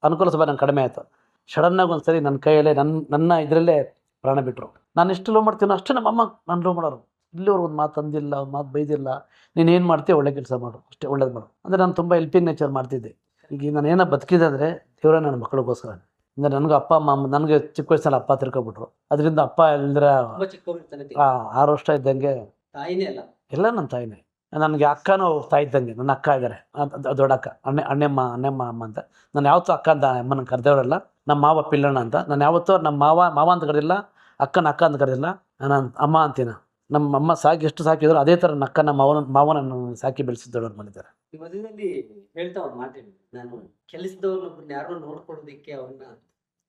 ಅನುಕೂಲ ಸ್ವಲ್ಪ ನಂಗೆ ಕಡಿಮೆ ಆಯಿತು. ಸಡನ್ನಾಗಿ ಒಂದು ಸರಿ ನನ್ನ ಕೈಯಲ್ಲೇ ನನ್ನ ಇದರಲ್ಲೇ ಪ್ರಾಣ ಬಿಟ್ಟರು. ನಾನು ಎಷ್ಟು ಲೋ ಮಾಡ್ತೀನೋ ಅಷ್ಟೇ ನಮ್ಮಮ್ಮ ನಾನು ಲೋ ಮಾಡೋರು. ಇಲ್ಲಿವ್ರು ಒಂದು ಮಾತು ಅಂದಿಲ್ಲ, ಒಂದು ಮಾತು ಬೈದಿಲ್ಲ, ನೀನು ಏನು ಮಾಡ್ತೀಯ ಒಳ್ಳೆ ಕೆಲಸ ಮಾಡು, ಅಷ್ಟೇ ಒಳ್ಳೇದು ಮಾಡು ಅಂದರೆ ನಾನು ತುಂಬ ಹೆಲ್ಪಿಂಗ್ ನೇಚರ್ ಮಾಡ್ತಿದ್ದೆ. ಈಗ ನಾನು ಏನೋ ಬದುಕಿದೆ ಅಂದರೆ ದೇವರೇ ನನ್ನ ಮಕ್ಕಳಿಗೋಸ್ಕರ. ಅಂದರೆ ನನಗೆ ಅಪ್ಪ ಅಮ್ಮ, ನನಗೆ ಚಿಕ್ಕ ವಯಸ್ಸಲ್ಲಿ ಅಪ್ಪ ತಿರ್ಕೊಬಿಟ್ರು. ಅದರಿಂದ ಅಪ್ಪ ಇಲ್ದಿರ 6 ವರ್ಷ ಇದ್ದಂಗೆ ತಾಯಿನೇ ಅಲ್ಲ, ಎಲ್ಲ ನನ್ನ ತಾಯಿನೇ. ನನಗೆ ಅಕ್ಕನೂ ತಾಯಿ ಇದ್ದಂಗೆ. ನನ್ನ ಅಕ್ಕ ಇದ್ದಾರೆ, ದೊಡ್ಡ ಅಕ್ಕ, ಅಣ್ಣಮ್ಮ ಅಮ್ಮ ಅಂತ. ನಾನು ಯಾವತ್ತೂ ಅಕ್ಕ ಅಂತ ಅಮ್ಮನ ಕರೆದವರಲ್ಲ. ನಮ್ಮ ಮಾವ ಪಿಲ್ಲಣ್ಣ ಅಂತ. ನಾನು ಯಾವತ್ತೂ ನಮ್ಮ ಮಾವ ಅಂತ ಕರೆದಿಲ್ಲ, ಅಕ್ಕ ಅಂತ ಕರೆದಿಲ್ಲ, ನಾನು ಅಮ್ಮ ಅಂತೀನಿ. ನಮ್ಮ ಅಮ್ಮ ಎಷ್ಟು ಸಾಕಿದ್ರು ಅದೇ ಥರ ನನ್ನ ಅಕ್ಕ ನಮ್ಮ ಮಾವನನ್ನು ಸಾಕಿ ಬೆಳೆಸಿ ದೊಡ್ಡವ್ರು ಮಾಡಿದ್ದಾರೆ. ಈ ಮದುವೆಯಲ್ಲಿ ಹೇಳ್ತಾ ಒಂದು ಮಾತೇಳಿ, ನಾನು ಕೆಲಸದವ್ರನ್ನ ಯಾರೋ ನೋಡ್ಕೊಳ್ಳೋದಿಕ್ಕೆ ಅವ್ರನ್ನ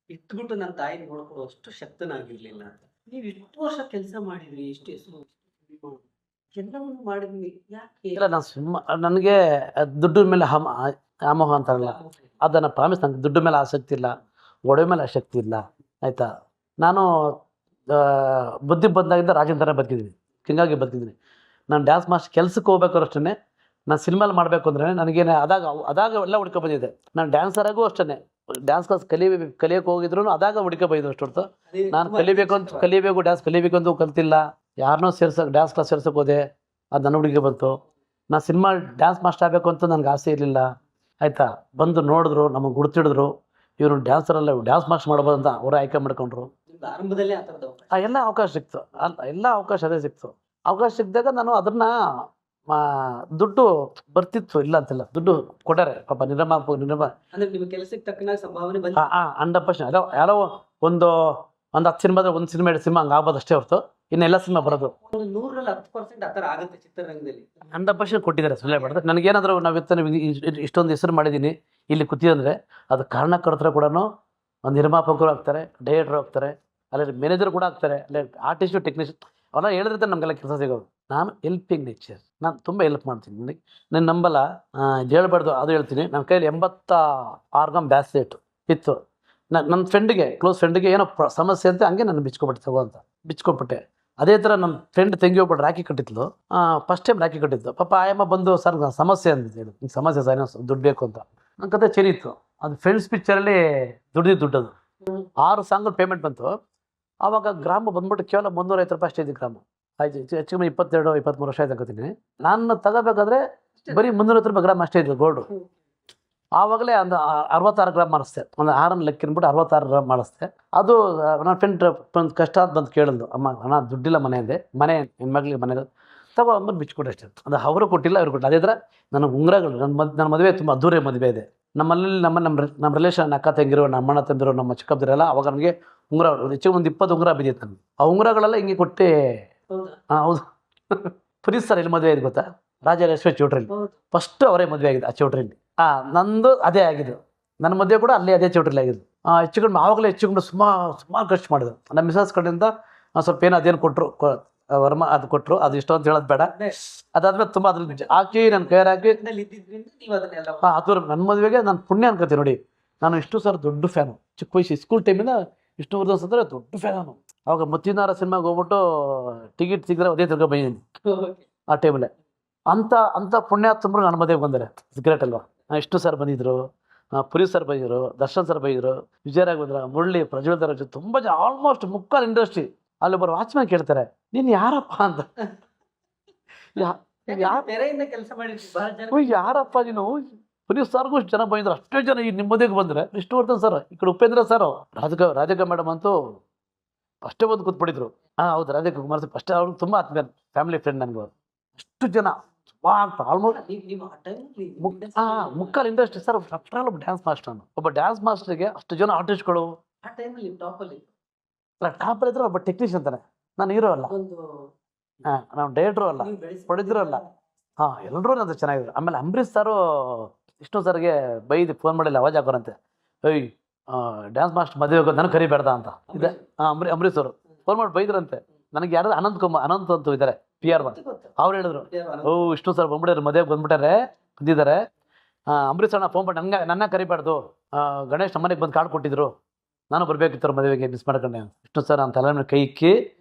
ಇಟ್ಬಿಟ್ಟು ನನ್ನ ತಾಯಿ ನೋಡ್ಕೊಳ್ಳೋ ಅಷ್ಟು ಶಕ್ತನಾಗಿರ್ಲಿಲ್ಲ ಅಂತ. ನೀವು ಇಷ್ಟು ವರ್ಷ ಕೆಲಸ ಮಾಡಿದ್ರಿ, ಇಷ್ಟು ಹೆಸರು ಎಲ್ಲವನ್ನು ಮಾಡಿದ್ವಿ, ಯಾಕೆ? ಇಲ್ಲ, ನಾನು ನನಗೆ ದುಡ್ಡು ಮೇಲೆ ವ್ಯಾಮೋಹ ಅಂತಾರಲ್ಲ, ಅದನ್ನು ಪ್ರಾಮಿಸ್. ನನಗೆ ದುಡ್ಡು ಮೇಲೆ ಆಸಕ್ತಿ ಇಲ್ಲ, ಒಡವೆ ಮೇಲೆ ಆಸಕ್ತಿ ಇಲ್ಲ, ಆಯಿತಾ. ನಾನು ಬುದ್ಧಿ ಬಂದಾಗಿಂದ ರಾಜನ ಥರ ಬದುಕಿದ್ದೀನಿ, ಹಿಂಗಾಗಿ ಬದುಕಿದ್ದೀನಿ. ನಾನು ಡ್ಯಾನ್ಸ್ ಮಾಸ್ಟರ್ ಕೆಲಸಕ್ಕೆ ಹೋಗ್ಬೇಕಾದ್ರೆ ಅಷ್ಟೇ, ನಾನು ಸಿನಿಮಾಲಿ ಮಾಡಬೇಕು ಅಂದರೆ ನನಗೇನೆ ಅದಾಗ ಎಲ್ಲ ಹುಡ್ಕೊ ಬಂದಿದೆ. ನಾನು ಡ್ಯಾನ್ಸರಾಗೂ ಅಷ್ಟೇ, ಡ್ಯಾನ್ಸ್ ಕ್ಲಾಸ್ ಕಲಿಯೋಕೆ ಹೋಗಿದ್ರು ಅದಾಗ ಹುಡ್ಕೊ ಬಂದಿದ್ದು. ಅಷ್ಟು ಹೊರತು ನಾನು ಕಲಿಬೇಕು ಡ್ಯಾನ್ಸ್ ಕಲಿಬೇಕು ಅಂತ ಕಲ್ತಿಲ್ಲ. ಯಾರನ್ನೋ ಡ್ಯಾನ್ಸ್ ಕ್ಲಾಸ್ ಸೇರ್ಸೋಕೆ ಹೋದೆ, ಅದು ನನ್ನ ಹುಡುಗಿಗೆ ಬಂತು. ನಾನು ಸಿನಿಮಾ ಡ್ಯಾನ್ಸ್ ಮಾಸ್ಟರ್ ಆಗಬೇಕು ಅಂತ ನನಗೆ ಆಸೆ ಇರಲಿಲ್ಲ, ಆಯಿತಾ. ಬಂದು ನೋಡಿದ್ರು, ನಮಗೆ ಗುರ್ತಿಡಿದ್ರು, ಇವರು ಡ್ಯಾನ್ಸರಲ್ಲ, ಡ್ಯಾನ್ಸ್ ಮಾಸ್ಟರ್ ಮಾಡ್ಬೋದು ಅಂತ ಅವರೇ ಆಯ್ಕೆ ಮಾಡ್ಕೊಂಡ್ರು. ಆರಂಭದಲ್ಲೇ ಎಲ್ಲ ಅವಕಾಶ ಸಿಕ್ತು, ಎಲ್ಲ ಅವಕಾಶ ಅದೇ ಸಿಕ್ತು. ಅವಕಾಶ ಸಿಕ್ಕಿದಾಗ ನಾನು ಅದನ್ನು ದುಡ್ಡು ಬರ್ತಿತ್ತು, ಇಲ್ಲ ಅಂತಿಲ್ಲ, ದುಡ್ಡು ಕೊಟ್ಟಾರೆ ಪಾಪ ನಿರ್ಮಾಪಕ. ಅಂದ್ರೆ ನಿಮ್ಮ ಕೆಲಸಕ್ಕೆ ತಕ್ಕನಾಗಿ ಸಂಭಾವನೆ ಬಂತು. 100%. ಯಾರೋ ಒಂದು 10 ಸಿನಿಮಾದ್ರೆ 1 ಸಿನಿಮಾ 2 ಸಿನಿಮಾ ಹಂಗೆ ಆಗ್ಬೋದು ಅಷ್ಟೇ ಹೊರತು ಇನ್ನೆಲ್ಲ ಸಿನಿಮಾ ಬರೋದು. 100ರಲ್ಲಿ 10% ಆ ಥರ ಆಗುತ್ತೆ ಚಿತ್ರರಂಗದಲ್ಲಿ. 100% ಕೊಟ್ಟಿದ್ದಾರೆ, ಸುಳ್ಳೆ ಮಾಡಿದ್ರೆ. ನನಗೇನಾದರೂ ಇಷ್ಟೊಂದು ಹೆಸರು ಮಾಡಿದ್ದೀನಿ ಇಲ್ಲಿ ಕೂತಿದ್ರೆ ಅದು ಕಾರಣಕರ್ತರ ಕೂಡ ಒಂದು ನಿರ್ಮಾಪಕರು ಆಗ್ತಾರೆ, ಡೈರೆಕ್ಟರ್ ಆಗ್ತಾರೆ, ಅಲ್ಲಿ ಮ್ಯಾನೇಜರ್ ಕೂಡ ಆಗ್ತಾರೆ, ಅಲ್ಲಿ ಆರ್ಟಿಸ್ಟು ಟೆಕ್ನಿಷಿಯನ್ ಅವನ್ನ ಹೇಳಿದ್ರೆ ನಮಗೆಲ್ಲ ಕೆಲಸ ಸಿಗೋದು. ನಾನು ಹೆಲ್ಪಿಂಗ್ ನೇಚರ್, ನಾನು ತುಂಬ ಹೆಲ್ಪ್ ಮಾಡ್ತೀನಿ. ನಾನು ನಂಬಲ್ಲ, ಇದು ಹೇಳ್ಬಾರ್ದು, ಅದು ಹೇಳ್ತೀನಿ. ನನ್ನ ಕೈಯಲ್ಲಿ 86 ಗ್ರಾಮ್ ಬ್ಯಾಸ್ಲೆಟ್ ಇತ್ತು. ನನ್ನ ಫ್ರೆಂಡಿಗೆ, ಕ್ಲೋಸ್ ಫ್ರೆಂಡಿಗೆ ಏನೋ ಸಮಸ್ಯೆ ಅಂತ ಹಂಗೆ ನಾನು ಬಿಚ್ಕೊಬಿಟ್ಟೆ, ತಗೋ ಅಂತ ಬಿಚ್ಕೊಬಿಟ್ಟೆ. ಅದೇ ಥರ ನನ್ನ ಫ್ರೆಂಡ್ ತಂಗಿ ಒಬ್ಬಳು ರಾಖಿ ಕಟ್ಟಿದ್ಲು, ಫಸ್ಟ್ ಟೈಮ್ ರಾಖಿ ಕಟ್ಟಿದ್ದು. ಪಾಪ ಆಯಮ್ಮ ಬಂದು, ಸರ್ ಸಮಸ್ಯೆ ಅಂತ ಹೇಳಿ, ಈಗ ಸಮಸ್ಯೆ ಸರ್ ಏನೋ ದುಡ್ಡು ಬೇಕು ಅಂತ. ನನ್ನ ಕತೆ ಚೆರಿತ್ತು. ಅದು ಫ್ರೆಂಡ್ಸ್ ಪಿಕ್ಚರಲ್ಲಿ ದುಡ್ಡದು 6 ಸಾಂಗ್ಗಳು ಪೇಮೆಂಟ್ ಬಂತು. ಆವಾಗ ಗ್ರಾಮ ಬಂದ್ಬಿಟ್ಟು ಕೇವಲ 350 ರೂಪಾಯಿ ಅಷ್ಟೇ ಇದ್ದು ಗ್ರಾಮ. ಆಯ್ತು, ಹೆಚ್ಚು ಕಮ್ಮಿ 22-23 ವರ್ಷ ಆಯ್ತು ಅನ್ಕೋತೀನಿ. ನಾನು ತಗೋಬೇಕಾದ್ರೆ ಬರೀ 350 ರೂಪಾಯಿ ಗ್ರಾಮ್ ಅಷ್ಟೇ ಇದ್ದು ಗೋಲ್ಡು. ಆವಾಗಲೇ ಒಂದು 66 ಗ್ರಾಮ್ ಮಾಡಿಸ್ದೆ. ಒಂದು 6 ಲೆಕ್ಕಿನ್ಬಿಟ್ಟು 66 ಗ್ರಾಮ್ ಮಾಡಿಸ್ದೆ. ಅದು ನನ್ನ ಫ್ರೆಂಡ್ ಒಂದು ಕಷ್ಟ ಅಂತ ಬಂದು ಕೇಳಿದ್ಲು, ಅಮ್ಮ ದುಡ್ಡಿಲ್ಲ ಮನೆಯಿಂದ, ಮನೆ ಹೆಣ್ಮಕ್ಳಿಗೆ ಮನೆ ತಗೋ ಅಂದ್ಬಿಟ್ಟು ಬಿಚ್ಕೊಟ್ಟೆ ಅಷ್ಟೇ. ಅದು ಅವರು ಕೊಟ್ಟಿಲ್ಲ, ಅವ್ರು ಕೊಟ್ಟಿಲ್ಲ. ಅದೇ ಥರ ನನಗೆ ಉಂಗುರಗಳು, ನನ್ನ ಮದುವೆ ತುಂಬ ಅದ್ದೂರಿ ಮದುವೆ ಇದೆ. ನಮ್ಮಲ್ಲಿ ನಮ್ಮ ರಿಲೇಷನ್, ಅಕ್ಕ ತಂಗಿರೋ, ನಮ್ಮ ಅಣ್ಣ ತಂದಿರೋ, ನಮ್ಮ ಚಿಕ್ಕಪ್ಪದಿರಲ್ಲ, ಅವಾಗ ನನಗೆ ಉಂಗುರ ಹೆಚ್ಚು ಒಂದು 20 ಉಂಗುರ ಬಿದ್ದಿತ್ತು ನನಗೆ. ಆ ಉಂಗುರಗಳೆಲ್ಲ ಹಿಂಗೆ ಕೊಟ್ಟು, ಹೌದು ಪುರೀಸ್ ಸರ್ ಇಲ್ಲಿ ಮದುವೆ ಆಗಿದೆ ಗೊತ್ತಾ, ರಾಜರಾಜೇಶ್ವರಿ ಚೌಟ್ರಿಲಿ ಫಸ್ಟ್ ಅವರೇ ಮದುವೆ ಆಗಿದೆ ಆ ಚೌಟ್ರಿಲಿ. ನಂದು ಅದೇ ಆಗಿದ್ದು, ನನ್ನ ಮದುವೆ ಕೂಡ ಅಲ್ಲೇ ಅದೇ ಚೌಟ್ರಿಲಿ ಆಗಿದ್ದು. ಹೆಚ್ಚುಕೊಂಡು ಆವಾಗಲೇ ಹೆಚ್ಚುಕೊಂಡು ಸುಮಾರು ಖರ್ಚು ಮಾಡಿದ್ರು. ನಮ್ಮ ಮಿಸಸ್ ಕಡೆಯಿಂದ ಸ್ವಲ್ಪ ಏನೋ ಅದೇನು ಕೊಟ್ಟರು, ವರ್ಮ ಅದು ಕೊಟ್ಟರು. ಅದು ಇಷ್ಟ ಅಂತ ಹೇಳೋದು ಬೇಡ. ಅದಾದ್ಮೇಲೆ ತುಂಬ ಅದ್ರಲ್ಲಿ ಹಾಕಿ ನನ್ನ ಕೈಯಾರ ಹಾಕಿ ಅದು ನನ್ನ ಮದುವೆಗೆ ನಾನು ಪುಣ್ಯ ಅನ್ಕೋತೀನಿ ನೋಡಿ. ನಾನು ಇಷ್ಟು ಸರ್ ದೊಡ್ಡ ಫ್ಯಾನು, ಚಿಕ್ಕ ವಯಸ್ಸು ಸ್ಕೂಲ್ ಟೈಮಿಂದ ವಿಷ್ಣುವರ್ಧನ್ ಅಂದರೆ ದೊಡ್ಡ ಫ್ಯಾನ್ ನಾನು. ಅವಾಗ ಮುತ್ತಿನಾರ ಸಿನಿಮಾಗೆ ಹೋಗ್ಬಿಟ್ಟು ಟಿಕೆಟ್ ಸಿಗದ್ರೆ ಅದೇ ತಿರ್ಗೊ ಬಂದಿದ್ದೀನಿ ಆ ಟೈಮಲ್ಲೇ. ಅಂಥ ಪುಣ್ಯಾತ್ಮರು ನನ್ನ ಮದುವೆಗೆ ಬಂದರೆ ಗ್ರೇಟ್ ಅಲ್ವಾ. ಇಷ್ಟು ಸರ್ ಬಂದಿದ್ರು, ಪುರಿ ಸರ್ ಬಂದಿದ್ರು, ದರ್ಶನ್ ಸರ್ ಬಂದಿದ್ರು, ವಿಜಯರಾಘವೇಂದ್ರ, ಮುರಳಿ, ಪ್ರಜ್ವಲ್ ರಾಜು, ತುಂಬ ಜನ, ಆಲ್ಮೋಸ್ಟ್ ಮುಕ್ಕಾಲು ಇಂಡಸ್ಟ್ರಿ. ಅಲ್ಲಿ ಒಬ್ಬರು ವಾಚ್ಮ್ಯಾನ್ ಕೇಳ್ತಾರೆ, ನೀನು ಯಾರಪ್ಪ ಅಂತ. ಕೆಲಸ ಮಾಡಿ ಯಾರಪ್ಪ ನೀನು? ಪುರಿ ಸರ್ಗೂ ಜನ ಬಂದಿದ್ರು, ಅಷ್ಟೇ ಜನ ಈ ನಿಮ್ಮ ಮದುವೆಗೆ ಬಂದರೆ. ವಿಷ್ಣುವರ್ಧನ್ ಸರ್, ಈ ಕಡೆ ಉಪೇಂದ್ರ ಸರ್, ರಾಧಿಕಾ ಮೇಡಮ್ ಅಂತೂ ಅಷ್ಟೇ ಬಂದು ಕೂತ್ಬಿಟ್ಟಿದ್ರು. ಹೌದು, ರಾಧಿಕಾ ಕುಮಾರ್ ಸರ್ ಅಷ್ಟೇ. ಅವ್ರು ತುಂಬ ಆತ್ಮೀಯ ಫ್ಯಾಮಿಲಿ ಫ್ರೆಂಡ್ ನನಗೆ. ಅಷ್ಟು ಜನ ಆಲ್ಮೋಸ್ಟ್ ಮುಕ್ಕಾಲು ಇಂಡಸ್ಟ್ರಿ ಸರ್. ಆಫ್ಟರ್ ಆಲ್ ಒಬ್ಬ ಡ್ಯಾನ್ಸ್ ಮಾಸ್ಟರ್ ನಾನು. ಒಬ್ಬ ಡ್ಯಾನ್ಸ್ ಮಾಸ್ಟರ್ಗೆ ಅಷ್ಟು ಜನ ಆರ್ಟಿಸ್ಟ್ಗಳು. ಟಾಪಲ್ಲಿ ಇದ್ರೆ ಒಬ್ಬ ಟೆಕ್ನಿಷಿಯನ್ ಅಂತಾನೆ. ನಾನು ಹೀರೋ ಅಲ್ಲ, ನಾವು ಡೈರೆಕ್ಟ್ರು ಅಲ್ಲ, ಪ್ರೊಡ್ಯೂಸರು ಅಲ್ಲ. ಎಲ್ಲರೂ ನಂದು ಚೆನ್ನಾಗಿದ್ರು. ಆಮೇಲೆ ಅಂಬರೀಷ್ ಸಾರು ವಿಷ್ಣು ಸರ್ಗೆ ಬೈದು ಫೋನ್ ಮಾಡಿಲ್ಲ, ಅವಾಜ್ ಹಾಕೋರಂತೆ, ಏಯ್ ಡ್ಯಾನ್ಸ್ ಮಾಸ್ಟರ್ ಮದುವೆ ನನಗೆ ಕರಿಬೇಡ್ದ ಅಂತ ಇದೆ. ಅಂಬರೀಷ್ ಅವರು ಫೋನ್ ಮಾಡಿ ಬೈದ್ರಂತೆ. ನನಗೆ ಯಾರು ಅನಂತ್ ಅಂತೂ ಇದ್ದಾರೆ PR1, ಅವ್ರು ಹೇಳಿದ್ರು, ವಿಷ್ಣು ಸರ್ ಬಂದ್ಬಿಟ್ಟಾರೆ, ಮದುವೆಗೆ ಬಂದಿದ್ದಾರೆ, ಅಂಬರೀಷ್ ಅಣ್ಣ ಫೋನ್ ಮಾಡಿ ನನ್ನ ಕರಿಬಾರ್ದು, ಗಣೇಶ್ ನಮ್ಮನೆಗೆ ಬಂದು ಕಾರ್ಡ್ ಕೊಟ್ಟಿದ್ರು, ನಾನು ಬರಬೇಕಿತ್ತು ಅವ್ರ ಮದುವೆಗೆ, ಮಿಸ್ ಮಾಡ್ಕೊಂಡೆ ಅಂತ. ವಿಷ್ಣು ಸರ್ ಅಂತ ತಲೆ ಕೈ ಇಕ್ಕಿ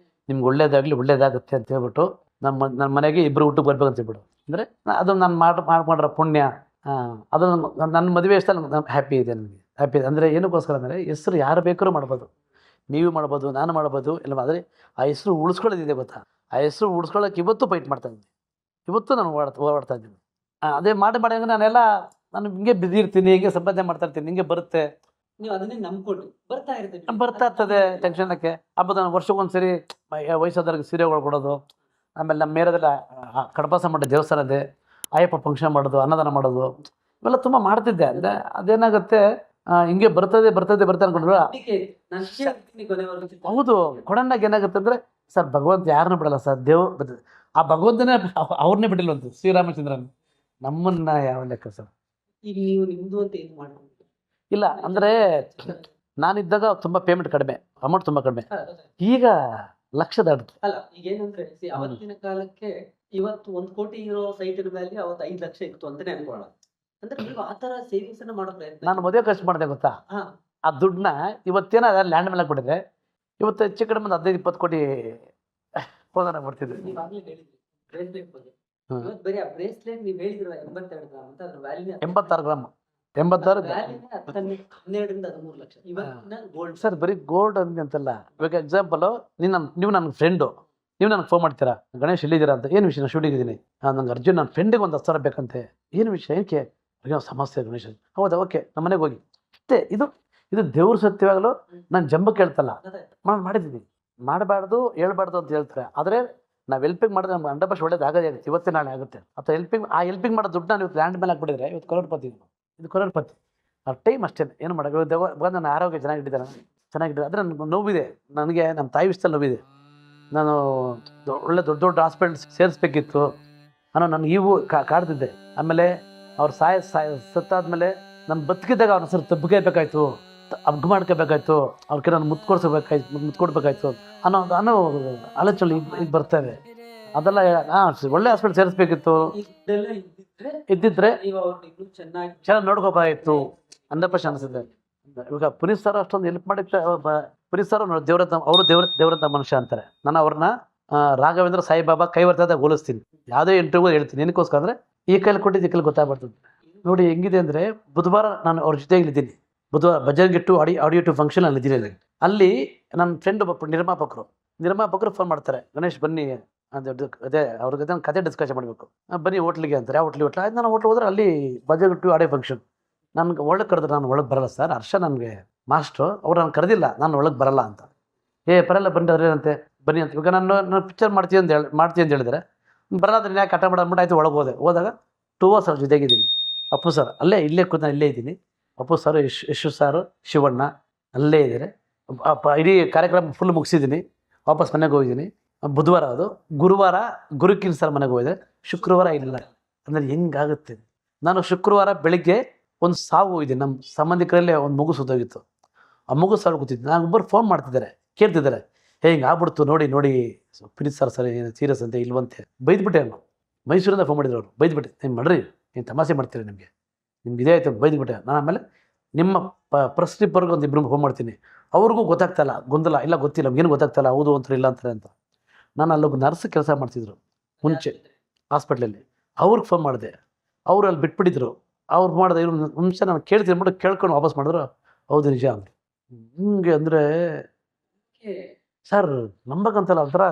ನಿಮ್ಗೆ ಒಳ್ಳೇದಾಗಲಿ ಒಳ್ಳೇದಾಗುತ್ತೆ ಅಂತ ಹೇಳ್ಬಿಟ್ಟು ನನ್ನ ಮನೆಗೆ ಇಬ್ಬರು ಊಟಕ್ಕೆ ಬರ್ಬೇಕಂತ ಹೇಳ್ಬಿಡು. ಅಂದರೆ ಅದನ್ನು ನಾನು ಮಾಡಿರೋ ಪುಣ್ಯ. ಅದನ್ನು ನನ್ನ ಮದುವೆ ಇಷ್ಟಲ್ಲಿ ನಾನು ಹ್ಯಾಪಿ ಇದೆ, ನನಗೆ ಹ್ಯಾಪಿ ಇದೆ. ಅಂದರೆ ಏನಕ್ಕೋಸ್ಕರ ಅಂದರೆ ಹೆಸರು ಯಾರು ಬೇಕಾದ್ರೂ ಮಾಡ್ಬೋದು, ನೀವು ಮಾಡ್ಬೋದು, ನಾನು ಮಾಡ್ಬೋದು ಇಲ್ಲ. ಆದರೆ ಆ ಹೆಸರು ಉಳಿಸ್ಕೊಳ್ಳೋದಿದೆ ಗೊತ್ತಾ, ಆ ಹೆಸರು ಉಳಿಸ್ಕೊಳ್ಳೋಕೆ ಇವತ್ತು ಫೈಟ್ ಮಾಡ್ತಾಯಿದ್ದೀನಿ, ಇವತ್ತು ನಾನು ಓಡಾಡ್ತಾ ಇದ್ದೀನಿ. ಅದೇ ಮಾಡಿ ನಾನೆಲ್ಲ ನಾನು ಹಿಂಗೆ ಬಿಸಿ ಇರ್ತೀನಿ, ಹಿಂಗೆ ಸಂಪಾದನೆ ಮಾಡ್ತಾ ಇರ್ತೀನಿ, ಹಿಂಗೆ ಬರುತ್ತೆ, ನೀವು ಅದನ್ನೇ ನಂಬ್ಕೊಂಡು ಬರ್ತಾ ಇರ್ತದೆ. ಟೆನ್ಷನಕ್ಕೆ ಹಬ್ಬದ ವರ್ಷಕ್ಕೊಂದ್ಸರಿ ವಯಸ್ಸಾದವ್ರಿಗೆ ಸೀರೆಗಳು ಕೊಡೋದು, ಆಮೇಲೆ ನಮ್ಮ ಮೇರದೆಲ್ಲ ಕಡಪಾಸ ಮಾಡೋ ದೇವಸ್ಥಾನ ಇದೆ, ಅಯ್ಯಪ್ಪ ಫಂಕ್ಷನ್ ಮಾಡೋದು, ಅನ್ನದಾನ ಮಾಡೋದು, ಇವೆಲ್ಲ ತುಂಬ ಮಾಡ್ತಿದ್ದೆ. ಅಂದರೆ ಅದೇನಾಗುತ್ತೆ, ಹಿಂಗೆ ಬರ್ತದೆ ಅನ್ಕೊಂಡ್ರೆ ಹೌದು. ಕೊಡನ್ನಾಗ ಏನಾಗುತ್ತೆ ಅಂದರೆ ಸರ್ ಭಗವಂತ ಯಾರನ್ನೂ ಬಿಡಲ್ಲ ಸರ್, ಆ ಭಗವಂತನೇ ಅವ್ರನ್ನೇ ಬಿಟ್ಟಿಲ್ವಂತೆ, ಶ್ರೀರಾಮಚಂದ್ರನ್. ನಮ್ಮನ್ನ ಯಾವ ಲೆಕ್ಕ ಸರ್? ಈಗ ನೀವು ನಿಮ್ಮದು ಅಂತ ಏನು ಮಾಡ್ಕೊಂಡು ಇಲ್ಲ ಅಂದರೆ ನಾನಿದ್ದಾಗ ತುಂಬ ಪೇಮೆಂಟ್ ಕಡಿಮೆ, ಅಮೌಂಟ್ ತುಂಬ ಕಡಿಮೆ, ಈಗ ಲಕ್ಷ ದಾಡುತ್ತೆ. ಅಲ್ಲ ಈಗ ಏನಂದ್ರೆ ಅವತ್ತಿನ ಕಾಲಕ್ಕೆ ಇವತ್ತು 1 ಕೋಟಿ ಇರೋ ಸೈಟಿನ ವ್ಯಾಲ್ಯೂ ಅವತ್ತು 5 ಲಕ್ಷ ಇತ್ತು ಅಂತಾನೆ ಅನ್ಕೊಳ್ಳೋಣ. ಅಂದ್ರೆ ನೀವು ಆ ತರ ಸೇವಿಂಗ್ಸ್ ಅನ್ನ ಮಾಡೋ ಪ್ರಯತ್ನ. ನಾನು ಮದುವೆ ಖರ್ಚು ಮಾಡಿದೆ ಗೊತ್ತಾ, ಆ ದುಡ್ಡನ್ನ ಇವತ್ತೇನ ಲ್ಯಾಂಡ್ ಮೇಲೆ ಹಾಕ್ಬಿಟ್ಟಿದ್ರೆ ಇವತ್ತು ಹೆಚ್ಚು ಕಡಿಮೆ 15-20 ಕೋಟಿ ಹೋದಾನ ಬರ್ತಿದ್ದೆ. ನೀವು ಆಗ್ಲೇ ಹೇಳಿದ್ರಿ ಬ್ರೇಸ್ಲೆಟ್ ಬಗ್ಗೆ, ಇವತ್ತು ಬರೀ ಆ ಬ್ರೇಸ್ಲೆಟ್ ನೀವು ಹೇಳಿದ್ರಲ್ಲ 82 ಗ್ರಾಮ್ ಅಂತ, ಅದ್ರ ವ್ಯಾಲ್ಯೂ 86 ಗ್ರಾಮ್, 86 12ರಿಂದ 13 ಲಕ್ಷ ಇವತ್ತಿನ ಗೋಲ್ಡ್. ಸರ್ ಬರೀ ಗೋಲ್ಡ್ ಅಂತಲ್ಲ. ಇವಾಗ ಎಕ್ಸಾಂಪಲ್, ನೀವು ನನ್ನ ಫ್ರೆಂಡು, ನೀವು ನನಗೆ ಫೋನ್ ಮಾಡ್ತೀರಾ, ಗಣೇಶ್ ಎಲ್ಲಿದ್ದೀರಾ ಅಂತ, ಏನು ವಿಷಯ, ನಾನು ಶೂಟಿಂಗ್ ಇದ್ದೀನಿ, ನಂಗೆ ಅರ್ಜುನ್ ನನ್ನ ಫ್ರೆಂಡಿಗೆ ಒಂದು 10,000 ಬೇಕಂತೆ, ಏನು ವಿಷಯ, ಏನಕ್ಕೆ, ಸಮಸ್ಯೆ ಗಣೇಶ್, ಹೌದಾ ಓಕೆ ನಮ್ಮ ಮನೆಗೆ ಹೋಗಿ ಅಷ್ಟೇ. ಇದು ದೇವ್ರ ಸತ್ಯವಾಗಲು ನಾನು ಜಂಬಕ್ಕೆ ಹೇಳ್ತಲ್ಲ, ನಾನು ಮಾಡಿದ್ದೀನಿ. ಮಾಡಬಾರ್ದು ಹೇಳ್ಬಾರ್ದು ಅಂತ ಹೇಳ್ತಾರೆ, ಆದರೆ ನಾವು ಹೆಲ್ಪಿಂಗ್ ಮಾಡಿದ್ರೆ ನಮ್ಗೆ 100% ಒಳ್ಳೇದಾಗದೇ ಆಗುತ್ತೆ, ಇವತ್ತೇ ನಾಳೆ ಆಗುತ್ತೆ. ಅಥವಾ ಹೆಲ್ಪಿಂಗ್ ಮಾಡೋ ದುಡ್ಡು ನಾನು ಇವತ್ತು ಲ್ಯಾಂಡ್ ಮೇಲೆ ಹಾಕ್ಬಿಟ್ಟಿದ್ರೆ ಇವತ್ತು ಕರೋಡ್ಪತಿ, ಇದು ಕರೋಡ್ಪತಿ. ಆ ಟೈಮ್ ಅಷ್ಟೇ, ಏನು ಮಾಡೋದು. ನನ್ನ ಆರೋಗ್ಯ ಚೆನ್ನಾಗಿಟ್ಟಿದ್ದಾರೆ, ಆದರೆ ನನಗೆ ನೋವಿದೆ, ನನಗೆ ನಮ್ಮ ತಾಯಿ ವಿಷಯದಲ್ಲಿ ನೋವಿದೆ. ನಾನು ಒಳ್ಳೆ ದೊಡ್ಡ ಹಾಸ್ಪಿಟಲ್ ಸೇರಿಸ್ಬೇಕಿತ್ತು ಅನ್ನೋ ನನಗೆ ಇವು ಕಾಡ್ತಿದ್ದೆ. ಆಮೇಲೆ ಅವ್ರು ಸತ್ತಾದ್ಮೇಲೆ ನಾನು ಬದುಕಿದ್ದಾಗ ಅವ್ರನ್ನ ಸರ್ ತಬ್ಬೇಕಾಯ್ತು, ಹಗ್ಗ ಮಾಡ್ಕೋಬೇಕಾಯ್ತು, ಅವ್ರಿಗೆ ನಾನು ಮುತ್ತು ಕೊಡ್ಬೇಕಾಯ್ತು ಅನ್ನೋ ಆಲೋಚನೆ ಈಗ ಬರ್ತವೆ. ಅದೆಲ್ಲ ಒಳ್ಳೆ ಹಾಸ್ಪಿಟಲ್ ಸೇರಿಸ್ಬೇಕಿತ್ತು, ಇದ್ದಿದ್ರೆ ಚೆನ್ನಾಗಿ ನೋಡ್ಕೋಬೇಕಾಗಿತ್ತು, 100% ಅನಿಸುತ್ತೆ. ಇವಾಗ ಪುನೀತ್ ಸರ್ ಅಷ್ಟೊಂದು ಹೆಲ್ಪ್ ಮಾಡಿದ್ದೆ. ಪುನೀತ್ ಸರ್ ಅವರು ದೇವರಂತ ಮನುಷ್ಯ ಅಂತಾರೆ. ನಾನು ಅವ್ರನ್ನ ರಾಘವೇಂದ್ರ ಸಾಯಿಬಾಬಾ ಕೈವರ್ತದಾಗ ಹೋಲಿಸ್ತೀನಿ, ಯಾವುದೇ ಇಂಟರ್ವ್ಯೂ ಹೇಳ್ತೀನಿ. ಏನಕ್ಕೋಸ್ಕರ ಅಂದರೆ ಈ ಕೈಲಿ ಕೊಟ್ಟಿದ್ದು ಈ ಕೈಲಿ ಗೊತ್ತಾಗ್ಬರ್ತದೆ. ನೋಡಿ ಹೆಂಗಿದೆ ಅಂದರೆ, ಬುಧವಾರ ನಾನು ಅವ್ರ ಜೊತೆಗಿದ್ದೀನಿ, ಬುಧವಾರ ಬಜಾರ್ಗಿಟ್ಟು ಆಡಿಯೋ ಟು ಫಂಕ್ಷನ್ ಅಲ್ಲಿ ಇದ್ದೀನಿ. ಅಲ್ಲಿ ನನ್ನ ಫ್ರೆಂಡ್ ನಿರ್ಮಾಪಕರು ಫೋನ್ ಮಾಡ್ತಾರೆ, ಗಣೇಶ್ ಬನ್ನಿ ಅದೇ ಅವ್ರಿಗೆ ನಾನು ಕತೆ ಡಿಸ್ಕಷನ್ ಮಾಡಬೇಕು, ಬನ್ನಿ ಹೋಟ್ಲಿಗೆ ಅಂತಾರೆ. ಯಾವ ಹೋಟ್ಲಿಗೆ ಆಯ್ತು, ನಾನು ಹೋಟ್ಲಿಗೆ ಹೋದ್ರೆ ಅಲ್ಲಿ ಬಜಾರ್ಗಿಟ್ಟು ಆಡಿಯೋ ಫಂಕ್ಷನ್. ನನಗೆ ಒಳಗೆ ಕರೆದ್ರೆ ನಾನು ಒಳಗೆ ಬರಲ್ಲ ಸರ್, ಹರ್ಷ ನನಗೆ ಮಾಸ್ಟ್ರು, ಅವ್ರು ನಾನು ಕರೆದಿಲ್ಲ, ನಾನು ಒಳಗೆ ಬರಲ್ಲ ಅಂತ. ಬರಲ್ಲ ಬನ್ನಿ ಅದ್ರೇನಂತೆ, ಬನ್ನಿ ಅಂತ. ಇವಾಗ ನಾನು ಪಿಕ್ಚರ್ ಮಾಡ್ತೀನಿ ಅಂತ ಹೇಳಿದ್ರೆ ಬರಲ್ಲ ಅಂದ್ರೆ ಯಾಕೆ ಕಟ ಮಾಡ್ಬಿಟ್ಟು ಆಯ್ತು. ಒಳಗೆ ಹೋದಾಗ 2 hours ಅವ್ರ ಜೊತೆಗಿದ್ದೀನಿ. ಅಪ್ಪು ಸರ್ ಇಲ್ಲೇ ಕೂತು ನಾನು ಇಲ್ಲೇ ಇದ್ದೀನಿ. ಅಪ್ಪು ಸರ್, ಯಶು ಸಾರು, ಶಿವಣ್ಣ ಅಲ್ಲೇ ಇದ್ದಾರೆ. ಇಡೀ ಕಾರ್ಯಕ್ರಮ ಫುಲ್ ಮುಗಿಸಿದ್ದೀನಿ, ವಾಪಸ್ ಮನೆಗೆ ಹೋಗಿದ್ದೀನಿ. ಬುಧವಾರ ಅದು, ಗುರುವಾರ ಗುರುಕಿನ್ ಸರ್ ಮನೆಗೆ ಹೋಗಿದೆ, ಶುಕ್ರವಾರ ಇಲ್ಲ. ಅಂದರೆ ಹೆಂಗಾಗುತ್ತೆ. ನಾನು ಶುಕ್ರವಾರ ಬೆಳಿಗ್ಗೆ ಒಂದು ಸಾವು ಇದೆ, ನಮ್ಮ ಸಂಬಂಧಿಕರಲ್ಲೇ ಒಂದು ಮಗು ಸುತ್ತೋಗಿತ್ತು. ಆ ಮಗು ಸಾವು ಕೂತಿದ್ದು, ನಾನು ಒಬ್ಬರು ಫೋನ್ ಮಾಡ್ತಿದ್ದಾರೆ, ಕೇಳ್ತಿದ್ದಾರೆ, ಹಿಂಗೆ ಆಗ್ಬಿಡ್ತು ನೋಡಿ ಪುನೀತ್ ಸರ್ ಏನು ಸೀರಿಯಸ್ ಅಂತೆ ಇಲ್ವಂತೆ. ಬೈದ್ಬಿಟ್ಟೆ ನಾನು, ಮೈಸೂರಿಂದ ಫೋನ್ ಮಾಡಿದ್ರು ಅವರು, ಬೈದ್ಬಿಟ್ಟೆ, ನೀವು ಮಾಡ್ರಿ, ಏನು ತಮಾಷೆ ಮಾಡ್ತೀರಿ, ನಿಮಗೆ ಇದೇ ಆಯಿತು, ಬೈದ್ಬಿಟ್ಟೆ. ನಾನು ಆಮೇಲೆ ನಿಮ್ಮ ಪ್ರೆಸ್ ರಿಪ್ಪರ್ಗೆ ಒಂದು 2 ಫೋನ್ ಮಾಡ್ತೀನಿ, ಅವ್ರಿಗೂ ಗೊತ್ತಾಗ್ತಾಯಿಲ್ಲ, ಗೊಂದಲ ಇಲ್ಲ, ಗೊತ್ತಿಲ್ಲ, ಏನು ಗೊತ್ತಾಗ್ತಾಯಿಲ್ಲ, ಹೌದು ಅಂತಾರೆ ಇಲ್ಲ ಅಂತಾರೆ ಅಂತ. ನಾನು ಅಲ್ಲೊಬ್ಬ ನರ್ಸ್ ಕೆಲಸ ಮಾಡ್ತಿದ್ರು ಮುಂಚೆ ಹಾಸ್ಪಿಟ್ಲಲ್ಲಿ, ಅವ್ರಿಗೆ ಫೋನ್ ಮಾಡಿದೆ, ಅವರು ಅಲ್ಲಿ ಬಿಟ್ಬಿಟ್ಟಿದ್ರು. ಅವ್ರು ಮಾಡಿದೆ, ಇವ್ರು ಮುಂಚೆ ನಾನು ಕೇಳ್ತೀನಿ ಕೇಳ್ಕೊಂಡು ವಾಪಸ್ ಮಾಡಿದ್ರು, ಹೌದು ನಿಜ ಅಂದರು. ಹಿಂಗೆ ಅಂದರೆ ಸರ್ ನಂಬಕ್ಕಂತಲ್ಲ. ಒಂಥರ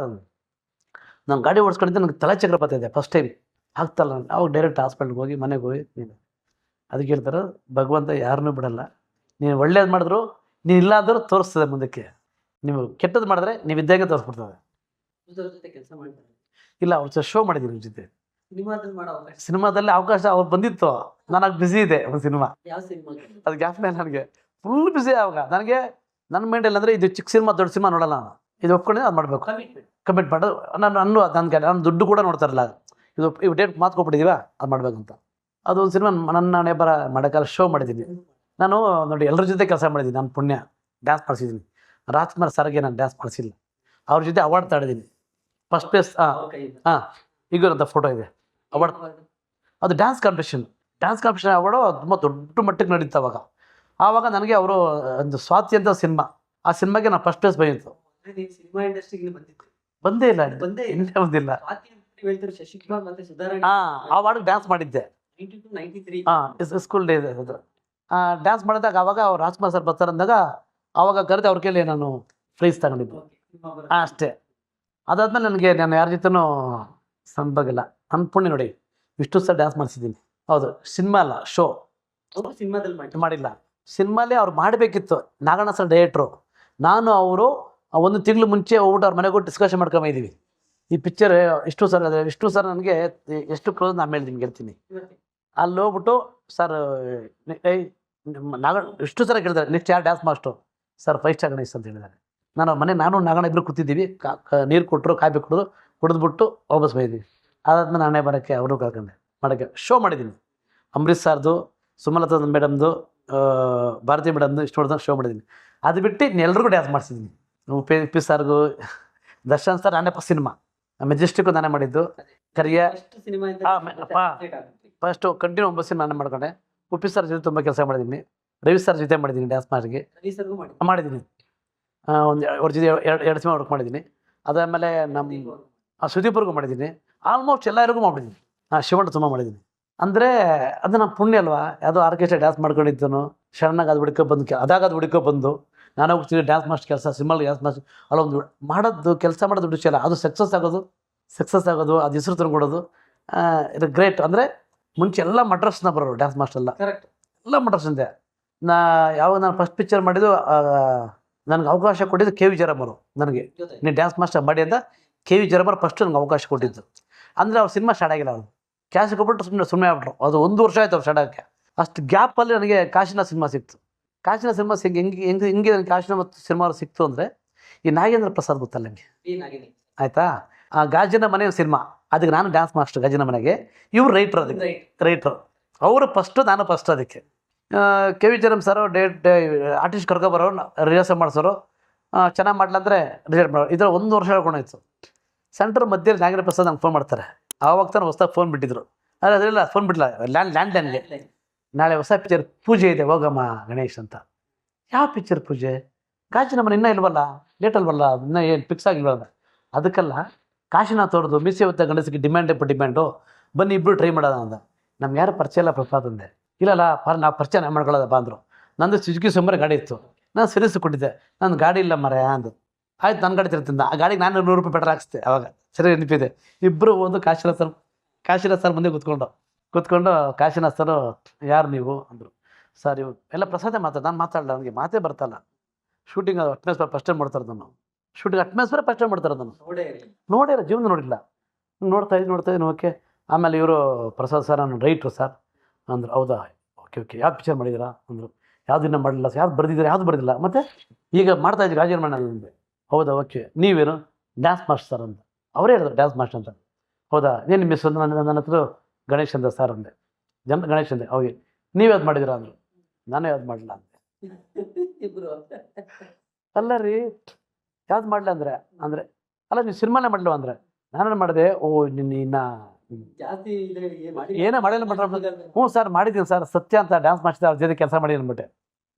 ನಾನು ಗಾಡಿ ಓಡಿಸ್ಕೊಂಡಿದ್ದೆ, ನನಗೆ ತಲೆ ಚಕ್ರ ಬರ್ತಾಯಿದೆ ಫಸ್ಟ್ ಟೈಮ್, ಆಗ್ತಲ್ಲ. ಅವಾಗ ಡೈರೆಕ್ಟ್ ಹಾಸ್ಪಿಟ್ಲ್ಗೆ ಹೋಗಿ ಮನೆಗೆ ಹೋಗಿ ನೀನು ಅದಕ್ಕೆ ಹೇಳ್ತಾರೆ, ಭಗವಂತ ಯಾರನ್ನೂ ಬಿಡಲ್ಲ. ನೀನು ಒಳ್ಳೇದು ಮಾಡಿದ್ರು, ನೀನು ಇಲ್ಲ ಅಂದರೂ ತೋರಿಸ್ತದೆ ಮುಂದಕ್ಕೆ, ನೀವು ಕೆಟ್ಟದ್ದು ಮಾಡಿದ್ರೆ ನೀವು ಇದ್ದಾಗೆ ತೋರಿಸ್ಬಿಡ್ತದೆ. ಕೆಲಸ ಮಾಡ್ತಾರೆ ಇಲ್ಲ, ಅವ್ರ ಜೊತೆ ಶೋ ಮಾಡಿದ್ದೀನಿ, ನಿಮ್ಮ ಜೊತೆ ಸಿನಿಮಾದಲ್ಲಿ ಅವಕಾಶ ಅವ್ರು ಬಂದಿತ್ತು. ನಾನು ಬ್ಯುಸಿ ಇದೆ, ಒಂದು ಸಿನಿಮಾ, ಯಾವ ಸಿನಿಮಾ ಅದು ಗ್ಯಾಪ್ನೇ ನನಗೆ ಫುಲ್ ಬ್ಯುಸಿ. ಆವಾಗ ನನಗೆ ನನ್ನ ಮೈಂಡಲ್ಲಿ ಅಂದರೆ ಇದು ಚಿಕ್ಕ ಸಿನಿಮಾ ದೊಡ್ಡ ಸಿನಿಮಾ ನೋಡಲ್ಲ ನಾನು, ಇದು ಒಪ್ಕೊಂಡೆ ಅದು ಮಾಡಬೇಕು, ಕಮಿಟ್ ಮಾಡೋದು. ನಾನು ದುಡ್ಡು ಕೂಡ ನೋಡ್ತಾರಲ್ಲ, ಇದು ಡೇಟ್ ಮಾತ್ಕೊಬಿಟ್ಟಿದ್ದೀವ ಅದು ಮಾಡಬೇಕಂತ. ಅದು ಒಂದು ಸಿನಿಮಾ ನನ್ನ ಹಣೆ ಬರ ಮಾಡೋಕ್ಕಾಲ ಶೋ ಮಾಡಿದ್ದೀನಿ ನಾನು. ನೋಡಿ ಎಲ್ಲರ ಜೊತೆ ಕೆಲಸ ಮಾಡಿದ್ದೀನಿ, ನಾನು ಪುಣ್ಯ ಡ್ಯಾನ್ಸ್ ಮಾಡಿಸಿದ್ದೀನಿ. ರಾಜ್ಕುಮಾರ್ ಸರ್ಗೆ ನಾನು ಡ್ಯಾನ್ಸ್ ಮಾಡಿಸಿಲ್ಲ, ಅವ್ರ ಜೊತೆ ಅವಾರ್ಡ್ ತಗೊಂಡಿದ್ದೀನಿ, ಫಸ್ಟ್ ಪ್ಲೇಸ್. ಈಗಿರೋಂಥ ಫೋಟೋ ಇದೆ, ಅವಾರ್ಡ್. ಅದು dance competition, dance competition award ತುಂಬ ದೊಡ್ಡ ಮಟ್ಟಕ್ಕೆ ನಡೀತು ಅವಾಗ. ಆವಾಗ ನನಗೆ ಅವರು ಒಂದು ಸ್ವಾತಿ ಅಂತ ಸಿನಿಮಾ, ಆ ಸಿನಿಮಾಗೆ ನಾನು ಫಸ್ಟ್ ಪ್ಲೇಸ್ ಬಂದಿತ್ತು. ಸಿನಿಮಾ ಇಂಡಸ್ಟ್ರಿಗೆ ಬಂದೇ ಇಲ್ಲ, ಬಂದೇ ಇನ್ನೇ ಬಂದಿಲ್ಲ. ಶಶಿಕುಮಾರ್ ಮತ್ತೆ ಸುಧಾರಣೆ ಆ ವಾರ್ಡ್ ಡ್ಯಾನ್ಸ್ ಮಾಡಿದ್ದೆ. 93 ಸ್ಕೂಲ್ ಡೇ ಡ್ಯಾನ್ಸ್ ಮಾಡಿದಾಗ ಅವಾಗ ಅವ್ರು ರಾಜ್ಕುಮಾರ್ ಸರ್ ಬರ್ತಾರೆ ಅಂದಾಗ ಅವಾಗ ಕರೆದು ಅವ್ರ ಕೈಲಿ ನಾನು ಪ್ರೈಸ್ ತಗೊಂಡಿದ್ದು ಅಷ್ಟೇ. ಅದಾದ್ಮೇಲೆ ನಾನು ಯಾರ ಜೊತೆನೂ ಸಂಭಾಗಿಲ್ಲ. ನನ್ನ ಪುಣ್ಯ ನೋಡಿ, ಇಷ್ಟು ಸಲ ಡ್ಯಾನ್ಸ್ ಮಾಡಿಸಿದ್ದೀನಿ. ಹೌದು, ಸಿನಿಮಾ ಅಲ್ಲ, ಶೋ ಸಿನಿಮಾದಲ್ಲಿ ಮಾಡಿಲ್ಲ. ಸಿನಿಮಾಲೇ ಅವ್ರು ಮಾಡಬೇಕಿತ್ತು. ನಾಗಣ್ಣ ಸರ್ ಡೈರೆಕ್ಟ್ರು, ನಾನು ಅವರು 1 ತಿಂಗಳು ಮುಂಚೆ ಹೋಗ್ಬಿಟ್ಟು ಅವ್ರ ಮನೆಗೆ ಹೋಗಿ ಡಿಸ್ಕಷನ್ ಮಾಡ್ಕೊಂಬಂದಿದ್ದೀವಿ. ಈ ಪಿಕ್ಚರ್ ಇಷ್ಟು ಸರ್ ನನಗೆ ಎಷ್ಟು ಕ್ಲೋಸ್ ನಾನು ಮೇಲೆ ನಿಮ್ಗೆ ಹೇಳ್ತೀನಿ. ಅಲ್ಲಿ ಹೋಗ್ಬಿಟ್ಟು ಸರ್ ಇಷ್ಟು ಸಲ ಕೇಳಿದ್ದಾರೆ, ನೆಕ್ಸ್ಟ್ ಯಾರು dance master sir 5 star Ganesh ಅಂತ ಹೇಳಿದ್ದಾರೆ. ನಾನು ನಾಗಣ್ಣ ಇಬ್ಬರು ಕೂತಿದ್ದೀವಿ, ನೀರು ಕೊಟ್ಟರು, ಕಾಫಿ ಕೊಡೋದು, ಕುಡಿದ್ಬಿಟ್ಟು ವಾಪಸ್ ಬಂದಿದ್ದೀವಿ. ಅದಾದ್ಮೇಲೆ ನಾನೇ ಬರೋಕ್ಕೆ ಅವರು ಕಳ್ಕೊಂಡೆ. ಮಾಡೋಕ್ಕೆ ಶೋ ಮಾಡಿದ್ದೀನಿ. ಅಂಬರೀಷ್ ಸರ್ದು, ಸುಮಲತಾ ಮೇಡಮ್ದು, ಭಾರತಿ ಮೇಡಮ್ದು ಇಷ್ಟು ನೋಡಿದಾಗ ಶೋ ಮಾಡಿದ್ದೀನಿ. ಅದು ಬಿಟ್ಟು ಇನ್ನೆಲ್ರಿಗೂ ಡ್ಯಾನ್ಸ್ ಮಾಡಿಸಿದ್ದೀನಿ. ಉಪ್ಪಿ ಸರ್ಗೂ, ದರ್ಶನ್ ಸರ್ ನಾನೇ ಫಸ್ಟ್ ಸಿನಿಮಾ ಮೆಜೆಸ್ಟಿಕ್ಕು ನಾನೇ ಮಾಡಿದ್ದು. ಕರಿಯ ಫಸ್ಟು ಕಂಟಿನ್ಯೂ 9 ಸಿನಿಮಾ ನಾನೇ ಮಾಡ್ಕೊಂಡೆ. ಉಪ್ಪಿ ಸರ್ ಜೊತೆ ತುಂಬ ಕೆಲಸ ಮಾಡಿದ್ದೀನಿ. ರವಿ ಸರ್ ಜೊತೆ ಮಾಡಿದ್ದೀನಿ ಡ್ಯಾನ್ಸ್ ಮಾಡಿಗೆ ಮಾಡಿದ್ದೀನಿ. ಅವ್ರ ಜೊತೆ ಎರಡು ಸಿನಿಮಾ ವರ್ಕ್ ಮಾಡಿದ್ದೀನಿ. ಅದಾದಮೇಲೆ ನಮ್ಮ ಸುದೀಪ್ರಿಗೂ ಮಾಡಿದ್ದೀನಿ. ಆಲ್ಮೋಸ್ಟ್ ಎಲ್ಲರಿಗೂ ಮಾಡಿದ್ದೀನಿ. ಶಿವಣ್ಣ ತುಂಬ ಮಾಡಿದ್ದೀನಿ. ಅಂದರೆ ಅದು ನಮ್ಮ ಪುಣ್ಯ ಅಲ್ವಾ. ಯಾವುದೋ ಆರ್ಕೆಸ್ಟ್ರಾ ಡ್ಯಾನ್ಸ್ ಮಾಡ್ಕೊಂಡಿದ್ದನು, ಶರಣಾಗ ಅದು ಹುಡುಕೊ ಬಂದು ನಾನು ಹೋಗ್ತೀನಿ ಡ್ಯಾನ್ಸ್ ಮಾಸ್ಟರ್ ಕೆಲಸ, ಸಿನಿಮಾಲ್ ಡ್ಯಾನ್ಸ್ ಮಾಸ್ಟರ್ ಅಲ್ಲೊಂದು ಕೆಲಸ ಮಾಡೋದು ದುಡ್ಡು ಅಲ್ಲ, ಅದು ಸಕ್ಸಸ್ ಆಗೋದು, ಅದು ಹೆಸರು ತಂದ್ಕೊಡೋದು, ಇದು ಗ್ರೇಟ್. ಅಂದರೆ ಮುಂಚೆ ಎಲ್ಲ ಮಡ್ರಸ್ನ ಬರೋರು ಡ್ಯಾನ್ಸ್ ಮಾಸ್ಟರ್ ಎಲ್ಲ, ಎಲ್ಲ ಮಡ್ರಸ್ಸಿಂದೆ. ನಾನು ಫಸ್ಟ್ ಪಿಕ್ಚರ್ ಮಾಡಿದ್ದು ನನಗೆ ಅವಕಾಶ ಕೊಟ್ಟಿದ್ದು ಕೆ ವಿ ಜಯರಾಮರು. ನನಗೆ ನೀನು ಡ್ಯಾನ್ಸ್ ಮಾಸ್ಟರ್ ಮಾಡಿ ಅಂತ ಕೆ ವಿ ಜಯರಾಮರು ಫಸ್ಟ್ ನನಗೆ ಅವಕಾಶ ಕೊಟ್ಟಿದ್ದು. ಅಂದರೆ ಅವ್ರು ಸಿನಿಮಾ ಸ್ಟಾರ್ಟ್ ಆಗಿಲ್ಲ, ಅವರು ಕ್ಯಾಶ್ ಕೊಟ್ಬಿಟ್ಟು ಸುಮ್ಮನೆ ಆಗ್ಬಿಟ್ರು. ಅದು 1 ವರ್ಷ ಆಯ್ತು ಅವ್ರು ಸ್ಟಾರ್ಟ್ ಆಗೋಕ್ಕೆ. ಅಷ್ಟು ಗ್ಯಾಪಲ್ಲಿ ನನಗೆ ಕಾಶಿನ ಸಿನಿಮಾ ಸಿಕ್ತು. ಕಾಶಿನ ಸಿನಿಮಾ ಹೆಂಗೆ ನನಗೆ ಕಾಶಿನ ಮತ್ತು ಸಿನಿಮಾ ಸಿಕ್ತು ಅಂದರೆ, ಈ ನಾಗೇಂದ್ರ ಪ್ರಸಾದ್ ಗೊತ್ತಲ್ಲ ನಿಮಗೆ, ಆಯಿತಾ, ಆ ಗಾಜಿನ ಮನೆ ಸಿನಿಮಾ, ಅದಕ್ಕೆ ನಾನು ಡ್ಯಾನ್ಸ್ ಮಾಸ್ಟರ್ ಗಾಜಿನ ಮನೆಗೆ. ಇವ್ರು ರೈಟ್ರು ಅವರು ಫಸ್ಟು, ನಾನು ಫಸ್ಟ್. ಅದಕ್ಕೆ ಕೆ ವಿ ಜಯರಾಮ್ ಸರು ಆರ್ಟಿಸ್ಟ್ ಕರ್ಕೊಬರೋರು, ರಿಹರ್ಸಲ್ ಮಾಡಿಸೋರು, ಚೆನ್ನಾಗಿ ಮಾಡಲಂದ್ರೆ ರಿಸಲ್ಟ್ ಮಾಡೋರು. ಇದರ 1 ವರ್ಷ ಹೇಳ್ಕೊಂಡೋಯ್ತು. ಸೆಂಟ್ರ್ ಮಧ್ಯೆ ನಾಗೇಂದ್ರ ಪ್ರಸಾದ್ ನಂಗೆ ಫೋನ್ ಮಾಡ್ತಾರೆ. ಆವಾಗ ತಾನು ಹೊಸ್ದಾಗಿ ಫೋನ್ ಬಿಟ್ಟಿದ್ರು. ಅದೆಲ್ಲ ಫೋನ್ ಬಿಟ್ಟಿಲ್ಲ, ಲ್ಯಾಂಡ್ಲೈನ್ಗೆ ನಾಳೆ ಹೊಸ ಪಿಕ್ಚರ್ ಪೂಜೆ ಇದೆ, ಹೋಗಮ್ಮ ಗಣೇಶ್ ಅಂತ. ಯಾವ ಪಿಕ್ಚರ್ ಪೂಜೆ? ಗಾಜಿನ ಮನೆ ಇನ್ನೂ ಇಲ್ವಲ್ಲ, ಲೇಟ್ ಅಲ್ವಲ್ಲ, ಇನ್ನೂ ಏನು ಫಿಕ್ಸ್ ಆಗಿಲ್ವಲ್ಲ. ಅದಕ್ಕೆಲ್ಲ ಕಾಶಿನಾಥ್ ಅವ್ರದ್ದು ಮೀಸೆ ಹೊತ್ತ ಗಣೇಶಕ್ಕೆ ಡಿಮ್ಯಾಂಡು, ಬನ್ನಿ ಇಬ್ಬರು ಟ್ರೈ ಮಾಡೋಣ ಅಂದ. ನಮ್ಗೆ ಯಾರು ಪರಿಚಯ ಇಲ್ಲ ಪ್ರಸಾದ್ ಅಂದೆ. ಇಲ್ಲಲ್ಲ ನಾವು ಪರಿಚಯ ಮಾಡ್ಕೊಳ್ಳೋದಪ್ಪ ಅಂದರು. ನಂದು ಸುಜುಕಿ ಸುಮಾರು ಗಾಡಿ ಇತ್ತು, ನಾನು ಸಿರಿಸ್ ಕೊಟ್ಟಿದ್ದೆ. ನನ್ನ ಗಾಡಿ ಇಲ್ಲ ಮರ ಅಂದು. ಆಯ್ತು, ನನ್ನ ಗಾಡಿ ತಿರ್ತಿದ್ದ. ಆ ಗಾಡಿಗೆ ನಾನು 100 ರೂಪಾಯಿ ಪೆಟ್ರೋಲ್ ಹಾಕ್ಸ್ದೆ. ಅವಾಗ ಸರಿ ನೆನಪಿದೆ. ಇಬ್ಬರು ಒಂದು ಕಾಶಿನಾಥ್ ಸರ್ ಮುಂದೆ ಕೂತ್ಕೊಂಡು ಕಾಶಿನಾಥ್ ಸರು, ಯಾರು ನೀವು ಅಂದರು. ಸರ್ ಇವು ಎಲ್ಲ ಪ್ರಸಾದೇ ನಾನು ಮಾತಾಡಲ್ಲ, ನನಗೆ ಮಾತೇ ಬರ್ತಲ್ಲ. ಶೂಟಿಂಗ್ ಅದು ಅಟ್ಮಾಸ್ಫಿಯರ್ ಫಸ್ಟ್ ಟೈಮ್ ಮಾಡ್ತಾರೆ ನಾನು. ಶೂಟಿಂಗ್ ಅಟ್ಮಾಸ್ಫಿಯರ್ ಫಸ್ಟ್ ಟೈಮ್ ಮಾಡ್ತಾರೆ ನಾನು. ನೋಡಿಲ್ಲ, ಜೀವನ ನೋಡಿಲ್ಲ. ನೋಡ್ತಾ ಇದ್ದೀನಿ ಓಕೆ. ಆಮೇಲೆ ಇವರು ಪ್ರಸಾದ್ ಸರ್, ನಾನು ರೈಟ್ರು ಸರ್ ಅಂದರು. ಹೌದಾ, ಓಕೆ ಯಾವ ಪಿಕ್ಚರ್ ಮಾಡಿದ್ದೀರಾ ಅಂದರು. ಯಾವುದನ್ನ ಮಾಡಲಿಲ್ಲ ಸರ್, ಯಾವ್ದು ಬರೆದಿಲ್ಲ. ಮತ್ತು ಈಗ ಮಾಡ್ತಾಯಿದ್ದೀವಿ ಗಾಜಿನ ಮನೆ ಅಂದೆ. ಹೌದಾ, ಓಕೆ. ನೀವೇನು? ಡ್ಯಾನ್ಸ್ ಮಾಸ್ಟರ್ ಸರ್ ಅಂತ. ಅವರೇ ಹೇಳಿದ್ರು ಡ್ಯಾನ್ಸ್ ಮಾಸ್ಟರ್ ಅಂತ. ಹೌದಾ, ಏನು ಮಿಸ್ ಅಂತ ನನ್ನ ಹತ್ರ ಗಣೇಶ್ ಅಂತ ಸರ್ ಅಂದೆ. ಗಣೇಶ್ ಅಂದೆ. ಹೋಗಿ ನೀವು ಯಾವ್ದು ಮಾಡಿದ್ದೀರಾ ಅಂದರು. ನಾನು ಯಾವ್ದು ಮಾಡಲಿಲ್ಲ ಅಂದೆ. ಅಲ್ಲ ರೀ, ಯಾವ್ದು ಮಾಡಲಿಲ್ಲ ಅಂದರೆ ಅಲ್ಲ ನೀವು ಸಿನಿಮಾನೇ ಮಾಡಲಿಲ್ಲ ಅಂದರೆ ನಾನೇನು ಮಾಡಿದೆ. ಓ ಇನ್ನು ಏನೇ ಮಾಡಿಲ್ಲ ಹ್ಞೂ ಸರ್ ಮಾಡಿದ್ದೀನಿ ಸರ್, ಸತ್ಯ ಅಂತ ಡ್ಯಾನ್ಸ್ ಮಾಸ್ಟರ್ ಅವ್ರ ಜೊತೆ ಕೆಲಸ ಮಾಡಿ ಅಂದ್ಬಿಟ್ಟೆ.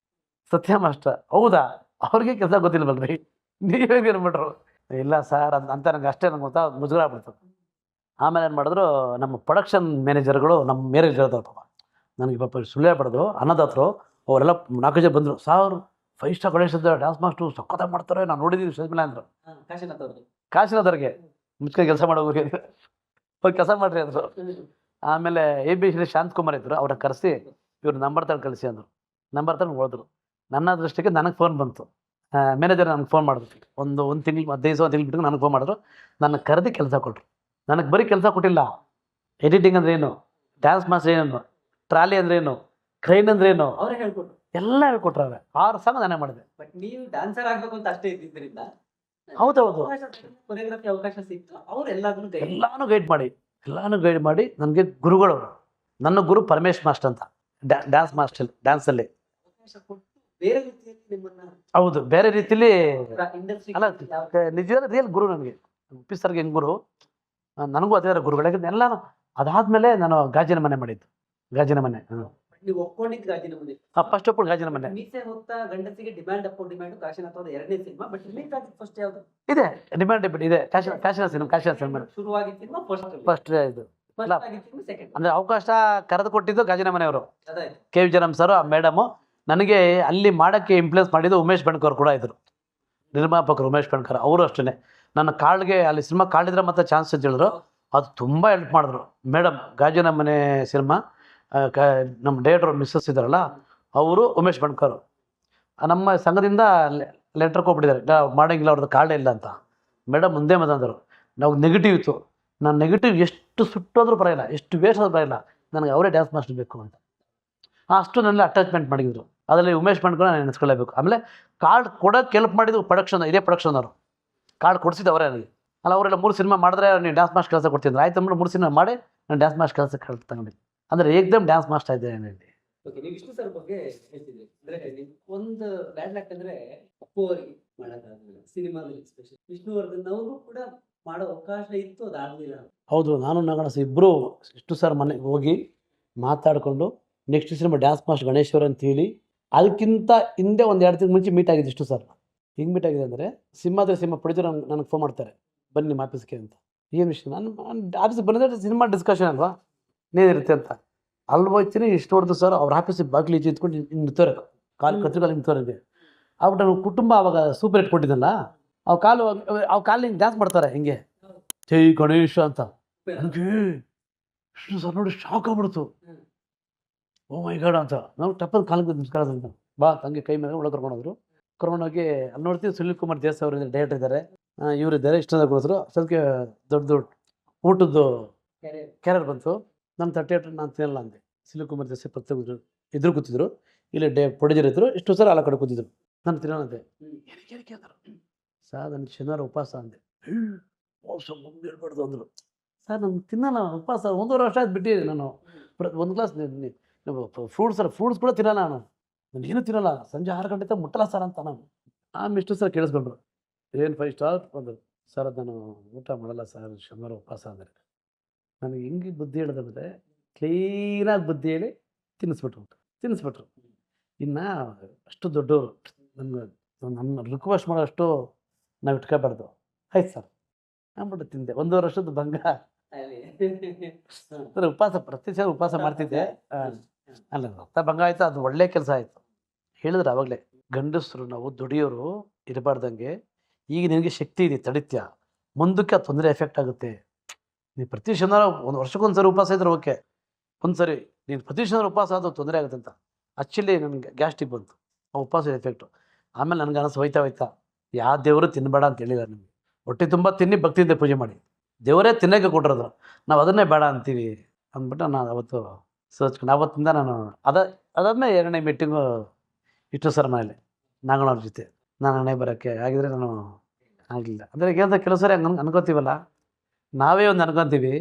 ಸತ್ಯ ಮಾಸ್ಟರ್, ಹೌದಾ, ಅವ್ರಿಗೆ ಕೆಲಸ ಗೊತ್ತಿಲ್ವಲ್ರಿ, ನೀವೇನು ಅಂದ್ಬಿಟ್ರು. ಇಲ್ಲ ಸರ್ ಅಂತ ನಂಗೆ ಅಷ್ಟೇ ನಂಗೆ ಗೊತ್ತಾ, ಮುಜುಗರ ಆಗ್ಬಿಡ್ತು. ಆಮೇಲೆ ಏನು ಮಾಡಿದ್ರು, ನಮ್ಮ ಪ್ರೊಡಕ್ಷನ್ ಮ್ಯಾನೇಜರ್ಗಳು, ನಮ್ಮ ಮ್ಯಾನೇಜರ್ ಹೇಳ್ತಾರೆ ಪಾಪ ನನಗೆ, ಪಾಪ ಸುಳ್ಳು ಹೇಳ್ಬಾರ್ದು, ಅನ್ನದಾತರು ಅವರೆಲ್ಲ 4 ಜನ ಬಂದರು. ಸರ್ 5 ಸ್ಟಾರ್ ಗಣೇಶ್ ಅಂತ ಡ್ಯಾನ್ಸ್ ಮಾಸ್ಟರು ಸಖತ್ತಾಗಿ ಮಾಡ್ತಾರೆ, ನಾನು ನೋಡಿದ್ದೀವಿ ಸ್ಟೇಜ್ ಮೇಲೆ ಅಂದರು. ಕಾಶಿನಾಥವ್ರಿಗೆ ಮುಚ್ಕೊಂಡು ಕೆಲಸ ಮಾಡೋರಿಗೆ ಹೋಗಿ ಕೆಲಸ ಮಾಡಿರಿ ಅಂದರು. ಆಮೇಲೆ ABC ಶಾಂತಕುಮಾರ್ ಇದ್ದರು, ಅವ್ರನ್ನ ಕರೆಸಿ ಇವ್ರು ನಂಬರ್ ತಗೊಂಡು ಕಳಿಸಿ ಅಂದರು. ನಂಬರ್ ತಗೊಂಡು ಹೋದ್ರು. ನನ್ನ ದೃಷ್ಟಿಗೆ ನನಗೆ ಫೋನ್ ಬಂತು. ಮ್ಯಾನೇಜರ್ ನನಗೆ ಫೋನ್ ಮಾಡಿದ್ರು. ಒಂದು ತಿಂಗಳು 15 ದಿವಸ ಬಿಟ್ಟು ನನಗೆ ಫೋನ್ ಮಾಡಿದ್ರು. ನನ್ನ ಕರೆದು ಕೆಲಸ ಕೊಟ್ಟರು. ನನಗೆ ಬರೀ ಕೆಲಸ ಕೊಟ್ಟಿಲ್ಲ, ಎಡಿಟಿಂಗ್ ಅಂದ್ರೆ ಏನು, ಡ್ಯಾನ್ಸ್ ಮಾಸ್ಟರ್ ಏನೇನು, ಟ್ರಾಲಿ ಅಂದ್ರೆ ಏನು, ಕ್ರೈನ್ ಅಂದ್ರೆ ಏನು, ಅವರೇ ಹೇಳ್ಕೊಟ್ರು. ಎಲ್ಲ ಹೇಳ್ಕೊಟ್ರು. 6 ಸಾಂಗ್ ನಾನೇ ಮಾಡಿದೆ. ಬಟ್ ನೀವು ಡ್ಯಾನ್ಸರ್ ಆಗಬೇಕು ಅಂತ ಅಷ್ಟೇ ಇದ್ದಿದ್ದರಿಂದ ಹೌದೌದು, ಕೊರಿಯೋಗ್ರಫಿ ಅವಕಾಶ ಸಿಕ್ತು. ಅವ್ರು ಎಲ್ಲಾನು ಗೈಡ್ ಮಾಡಿ ನನಗೆ ಗುರುಗಳವರು. ನನ್ನ ಗುರು ಪರಮೇಶ್ ಮಾಸ್ಟರ್ ಅಂತ, ಡ್ಯಾನ್ಸ್ ಮಾಸ್ಟರ್, ಡ್ಯಾನ್ಸಲ್ಲಿ. ಬೇರೆ ರೀತಿಯಲ್ಲಿ ನಿಮ್ಮನ್ನ, ಹೌದು, ಬೇರೆ ರೀತಿಲಿ ಇಂಡಸ್ಟ್ರಿ ಅಲ್ಲ, ನಿಜವಾದ ರಿಯಲ್ ಗುರು ನನಗೆ. ಉಪ್ಪಿ ಸರ್ಗೆ ಹೆಂಗೆ ಗುರು, ನನಗೂ ಅದೇ ಗುರುಗಳು. ಯಾಕಂದ್ರೆ ಎಲ್ಲಾನು ಅದಾದಮೇಲೆ ನಾನು ಗಾಜಿನ ಮನೆ ಮಾಡಿದ್ದು. ಗಾಜಿನ ಮನೆ. ನೀವು ಒಪ್ಕೊಂಡಿದ್ದು ಗಾಜಿನ ಮನೆ. ಫಸ್ಟ್ ಒಪ್ಕೊಂಡು ಗಾಜಿನ ಮನೆ ಮೀಸೆ ಹೊತ್ತ ಗಂಡಸಿಗೆ ಡಿಮ್ಯಾಂಡ್ ಅಪ್ಪೋ ಡಿಮ್ಯಾಂಡ್ ಕಾಶಿನಾಥ್ ಎರಡನೇ ಸಿನಿಮಾ. ಬಟ್ ರಿಲೀಸ್ ಆಗಿದ್ದು ಫಸ್ಟ್ ಯಾವುದು ಇದೆ, ಡಿಮ್ಯಾಂಡ್ ಇದೆ. ಕಾಶಿನಾಥ್ ಸಿನಿಮಾ ಶುರುವಾಗಿದ್ದ ಸಿನಿಮಾ ಫಸ್ಟ್ ಇದು. ಸೆಕೆಂಡ್ ಅಂದ್ರೆ ಅವಕಾಶ ಕರೆದು ಕೊಟ್ಟಿದ್ದು ಗಾಜಿನ ಮನೆಯವರು, ಅದಾಯ್ತು. K V Jayaram sir, madam. ನನಗೆ ಅಲ್ಲಿ ಮಾಡೋಕ್ಕೆ ಇನ್ಫ್ಲೂಯೆನ್ಸ್ ಮಾಡಿದ್ದು ಉಮೇಶ್ ಬಣ್ಕರ್ ಕೂಡ ಇದ್ರು, ನಿರ್ಮಾಪಕರು ಉಮೇಶ್ ಬಣ್ಕರ್. ಅವರು ಅಷ್ಟೇ ನನ್ನ ಕಾಲ್ಗೆ ಅಲ್ಲಿ ಸಿನಿಮಾ ಕಾಲಿದ್ರೆ ಮತ್ತೆ ಚಾನ್ಸ್ ಅಂತ ಹೇಳಿದ್ರು. ಅದು ತುಂಬ ಹೆಲ್ಪ್ ಮಾಡಿದ್ರು ಮೇಡಮ್. ಗಾಜಿನ ಮನೆ ಸಿನಿಮಾ ನಮ್ಮ ಡೇಟ್ರು ಮಿಸ್ಸಸ್ ಇದ್ದಾರಲ್ಲ ಅವರು ಉಮೇಶ್ ಬಣ್ಕರ್. ನಮ್ಮ ಸಂಘದಿಂದ ಲೆಟರ್ ಕೊಟ್ಬಿಟ್ಟಿದ್ದಾರೆ, ಮಾಡೋಂಗಿಲ್ಲ ಅವ್ರದ್ದು ಕಾರ್ಡೇ ಇಲ್ಲ ಅಂತ. ಮೇಡಮ್ ಮುಂದೆ ಮಾತಾಡಿದ್ರು. ನಾವು ನೆಗೆಟಿವ್ ಇತ್ತು, ನಾನು ನೆಗೆಟಿವ್ ಎಷ್ಟು ಸುಟ್ಟೋದ್ರೂ ಬರೋಲ್ಲ, ಎಷ್ಟು ವೇಸ್ಟ್ ಆದ್ರೂ ಬರೋಲ್ಲ, ನನಗೆ ಅವರೇ ಡ್ಯಾನ್ಸ್ ಮಾಸ್ಟರ್ ಬೇಕು ಅಂತ ಅಷ್ಟು ನನ್ನ ಅಟ್ಯಾಚ್ಮೆಂಟ್ ಮಾಡಿದ್ರು. ಅದರಲ್ಲಿ ಉಮೇಶ್ ಬಣ್ಕರ್ ನಾನು ನೆನೆಸ್ಕೊಳ್ಳೇಬೇಕು. ಆಮೇಲೆ ಕಾರ್ಡ್ ಕೊಡೋಕ್ಕೆ ಹೆಲ್ಪ್ ಮಾಡಿದ್ದು ಇದೇ ಪ್ರೊಡಕ್ಷನ್ ಅವರು. ಕಾರ್ಡ್ ಕೊಡಿಸಿದ್ದು ಅವರೇ ನನಗೆ. ಅಲ್ಲ ಅವರೆಲ್ಲ 3 ಸಿನಿಮಾ ಮಾಡಿದ್ರೆ ನೀವು ಡ್ಯಾನ್ಸ್ ಮಾಸ್ಟರ್ ಕೆಲಸ ಕೊಡ್ತಿದ್ರು. ಆಯ್ತು ಅಂದ್ಬಿಟ್ಟು 3 ಸಿನಿಮಾ ಮಾಡಿ ನಾನು ಡ್ಯಾನ್ಸ್ ಮಾಸ್ಟರ್ ಕೆಲಸ ತಗೊಂಡಿದ್ದೆ. ಅಂದರೆ ಏಕ್ದಮ್ ಡ್ಯಾನ್ಸ್ ಮಾಸ್ಟರ್ ಇದ್ದೆ ಏನಲ್ಲಿ. ಓಕೆ, ನೀವು ವಿಷ್ಣು ಸರ್ ಬಗ್ಗೆ ಹೇಳ್ತಿದ್ರಿ. ಅಂದ್ರೆ ಒಂದು ಬ್ಯಾಡ್ ಲಕ್ ಅಂದ್ರೆ ಅಪ್ಪು ಅವರಿಗೆ ಮಾಡೋಕ್ಕಾಗಲಿಲ್ಲ ಸಿನಿಮಾದಲ್ಲಿ. ಸ್ಪೆಷಲ್ ವಿಷ್ಣುವರ್ಧನ್ ಅವರು ಕೂಡ ಮಾಡೋ ಅವಕಾಶ ಇತ್ತು, ಅದಾಗಲಿಲ್ಲ. ಹೌದು, ನಾನು ನಗಣಸ ಇಬ್ಬರು ವಿಷ್ಣು ಸರ್ ಮನೆಗೆ ಹೋಗಿ ಮಾತಾಡಿಕೊಂಡು ನೆಕ್ಸ್ಟ್ ಸಿನಿಮಾ ಡ್ಯಾನ್ಸ್ ಮಾಸ್ಟರ್ ಗಣೇಶ್ವರ್ ಅಂತ ಹೇಳಿ ಅದಕ್ಕಿಂತ ಹಿಂದೆ 1-2 ತಿಂಗಳು ಮುಂಚೆ ಮೀಟ್ ಆಗಿದ್ದು ವಿಷ್ಣು ಸರ್. ಹಿಂಗೆ ಮೀಟ್ ಆಗಿದೆ ಅಂದರೆ ಸಿನಿಮಾ ಪ್ರೊಡ್ಯೂಸರ್ ನನಗೆ ಫೋನ್ ಮಾಡ್ತಾರೆ, ಬನ್ನಿ ನಿಮ್ಮ ಆಫೀಸ್ಗೆ ಅಂತ. ಏನು ವಿಷಯ? ನಾನು ಆಫೀಸಿಗೆ ಬಂದರೆ ಸಿನಿಮಾ ಡಿಸ್ಕಷನ್ ಅಲ್ವಾ, ಇನ್ನೇನಿರುತ್ತೆ ಅಂತ. ಅಲ್ಲಿ ಹೋಗ್ತೀನಿ. ಇಷ್ಟು ಹೊಡೆದು ಸರ್ ಅವ್ರ ಆಫೀಸಿಗೆ ಬಾಗಿಲು ಈಚೆ ಇಟ್ಕೊಂಡು ನಿಂತವ್ರೆ, ಕಾಲು ಕತ್ರಿಕಾಲು ನಿಂತವ್ರಿಗೆ. ಆಗ್ಬಿಟ್ಟು ನಾನು ಕುಟುಂಬ ಅವಾಗ ಸೂಪರ್ ಹಿಟ್ ಕೊಟ್ಟಿದ್ದಲ್ಲ, ಅವು ಕಾಲು ಹಿಂಗೆ ಡ್ಯಾನ್ಸ್ ಮಾಡ್ತಾರೆ ಹಿಂಗೆ, ಜೈ ಗಣೇಶ ಅಂತ. ನನಗೆ ವಿಷ್ಣು ಸರ್ ನೋಡಿ ಶಾಕ್ ಆಗ್ಬಿಡ್ತು. ಓ ಮೈ ಗಾಡ್ ಅಂತ. ನಾವು ಟಪ್ಪದ ಕಾಲಿಗೆ ನಮಸ್ಕಾರ ಅಂತ, ಬಾ ತಂಗಿ ಕೈ ಮೇಲೆ ಒಳಗೆ ಕರ್ಕೊಂಡೋಗಿ ಅಲ್ಲಿ ನೋಡ್ತೀವಿ. ಸುನಿಲ್ ಕುಮಾರ್ ದೇಸಾಯಿ ಅವರು ಡೈರೆಕ್ಟರ್ ಇದ್ದಾರೆ, ಇವರಿದ್ದಾರೆ. ಇಷ್ಟೊಂದು ಕೊಡಿದ್ರು. ಅಷ್ಟೊತ್ತಿಗೆ ದೊಡ್ಡ ಊಟದ್ದು ಕ್ಯಾರಿಯರ್ ಬಂತು. ನಮ್ಮ 38 ನಾನು ತಿನ್ನಲ್ಲ ಅಂದೆ. ಸುನಿಲ್ ಕುಮಾರ್ ದೇಸಾಯಿ ಪ್ರತ್ಯೇಕ ಎದುರು ಕೂತಿದ್ರು, ಇಲ್ಲಿ ಪ್ರೊಡ್ಯೂಸರ್ ಇದ್ರು. ಇಷ್ಟು ಸರ್ ಆ ಕಡೆ ಕೂತಿದ್ರು. ನಾನು ತಿನ್ನೋಣಂತೆ. ಏನಕ್ಕೆ ಅಂದರು ಸರ್, ನನಗೆ ಶನಿವಾರ ಉಪವಾಸ ಅಂದೆ. ಮುಂದೆ ಹೇಳ್ಬಾರ್ದು ಅಂದರು. ಸರ್ ನಾನು ತಿನ್ನಲ್ಲ, ಉಪವಾಸ 1.5 ವರ್ಷ ಆಯ್ತು ಬಿಟ್ಟಿದ್ದೀನಿ ನಾನು. ಒಂದು ಗ್ಲಾಸ್ ಫ್ರೂಟ್ಸ್ ಕೂಡ ತಿನ್ನಲ್ಲ ನಾನು ಏನು ತಿನ್ನಲ್ಲ. ಸಂಜೆ 6 ಗಂಟೆ ತನಕ ಮುಟ್ಟಲ್ಲ ಸರ್ ಅಂತ ನಾನು. ಇಷ್ಟು ಸರ್ ಕೇಳಿಸ್ಕೊಂಡ್ರು. ಏನು 5 ಸ್ಟಾರ್ ಬಂದರು. ಸರ್ ಅದು ನಾನು ಊಟ ಮಾಡಲ್ಲ ಸರ್, ಶನಿವಾರ ಉಪವಾಸ ಅಂದರೆ. ನನಗೆ ಹೆಂಗೆ ಬುದ್ಧಿ ಹೇಳಿದಂದರೆ ಕ್ಲೀನಾಗಿ ಬುದ್ಧಿ ಹೇಳಿ ತಿನ್ನಿಸ್ಬಿಟ್ರು. ಇನ್ನು ಅಷ್ಟು ದೊಡ್ಡವರು ನನ್ನ ರಿಕ್ವೆಸ್ಟ್ ಮಾಡೋಷ್ಟು ನಾವು ಇಟ್ಕೋಬಾರ್ದು. ಆಯ್ತು ಸರ್ ಅಂದ್ಬಿಟ್ಟು ತಿಂದೆ. 1.5 ವರ್ಷದ ಭಂಗ. ಸರ್ ಉಪವಾಸ ಪ್ರತಿ ಸಲ ಉಪವಾಸ ಮಾಡ್ತಿದ್ದೆ. ಅಲ್ಲ ರಕ್ತ ಭಂಗ ಆಯಿತು, ಅದು ಒಳ್ಳೆ ಕೆಲಸ ಆಯಿತು. ಹೇಳಿದ್ರೆ ಆವಾಗಲೇ ಗಂಡಸರು ನಾವು ದುಡಿಯೋರು ಇರಬಾರ್ದಂಗೆ. ಈಗ ನಿನಗೆ ಶಕ್ತಿ ಇದೆ, ತಡಿತ್ಯ, ಮುಂದಕ್ಕೆ ಅದು ತೊಂದರೆ ಎಫೆಕ್ಟ್ ಆಗುತ್ತೆ. ನೀನು ಪ್ರತಿ ಶನಿವಾರ 1 ವರ್ಷಕ್ಕೊಂದು ಸರಿ ಉಪವಾಸ ಇದ್ರೆ ಓಕೆ, ಒಂದು ಸರಿ ನೀನು ಪ್ರತಿ ಶನಿವಾರ ಉಪವಾಸ ಆದರೂ ತೊಂದರೆ ಆಗುತ್ತೆ ಅಂತ. ಆ್ಯಕ್ಚುಲಿ ನನಗೆ ಗ್ಯಾಸ್ಟ್ರಿಕ್ ಬಂತು ಆ ಉಪವಾಸದ ಎಫೆಕ್ಟು. ಆಮೇಲೆ ನನಗೆ ಅನಿಸ್ ಹೋಯ್ತಾ ಯಾವ ದೇವರು ತಿನ್ನಬೇಡ ಅಂತ ಹೇಳಿಲ್ಲ ನಿಮಗೆ. ಹೊಟ್ಟೆ ತುಂಬ ತಿನ್ನಿ ಭಕ್ತಿಯಿಂದ ಪೂಜೆ ಮಾಡಿ, ದೇವರೇ ತಿನ್ನೋಕ್ಕೆ ಕೊಟ್ಟಿರೋದು, ನಾವು ಅದನ್ನೇ ಬೇಡ ಅಂತೀವಿ ಅಂದ್ಬಿಟ್ಟು ನಾನು ಅವತ್ತು ಸೋಚ್ಕೊಂಡು ಆವತ್ತಿಂದ ನಾನು ಅದಾದ್ಮೇಲೆ 2ನೇ ಮೀಟಿಂಗು ಇಷ್ಟು ಸರ್ ಮನೇಲಿ ನಾಗಣ್ಣವ್ರ ಜೊತೆ ನಾನು ಹಣೆ ಬರೋಕ್ಕೆ ಆಗಿದ್ರೆ ನಾನು ಆಗಲಿಲ್ಲ. ಅಂದರೆ ಈಗ ಕೆಲವು ಸರಿ ಹಂಗೆ ಅನ್ಕೋತೀವಲ್ಲ, ನಾವೇ ಒಂದು ಅನ್ಕೊತೀವಿ,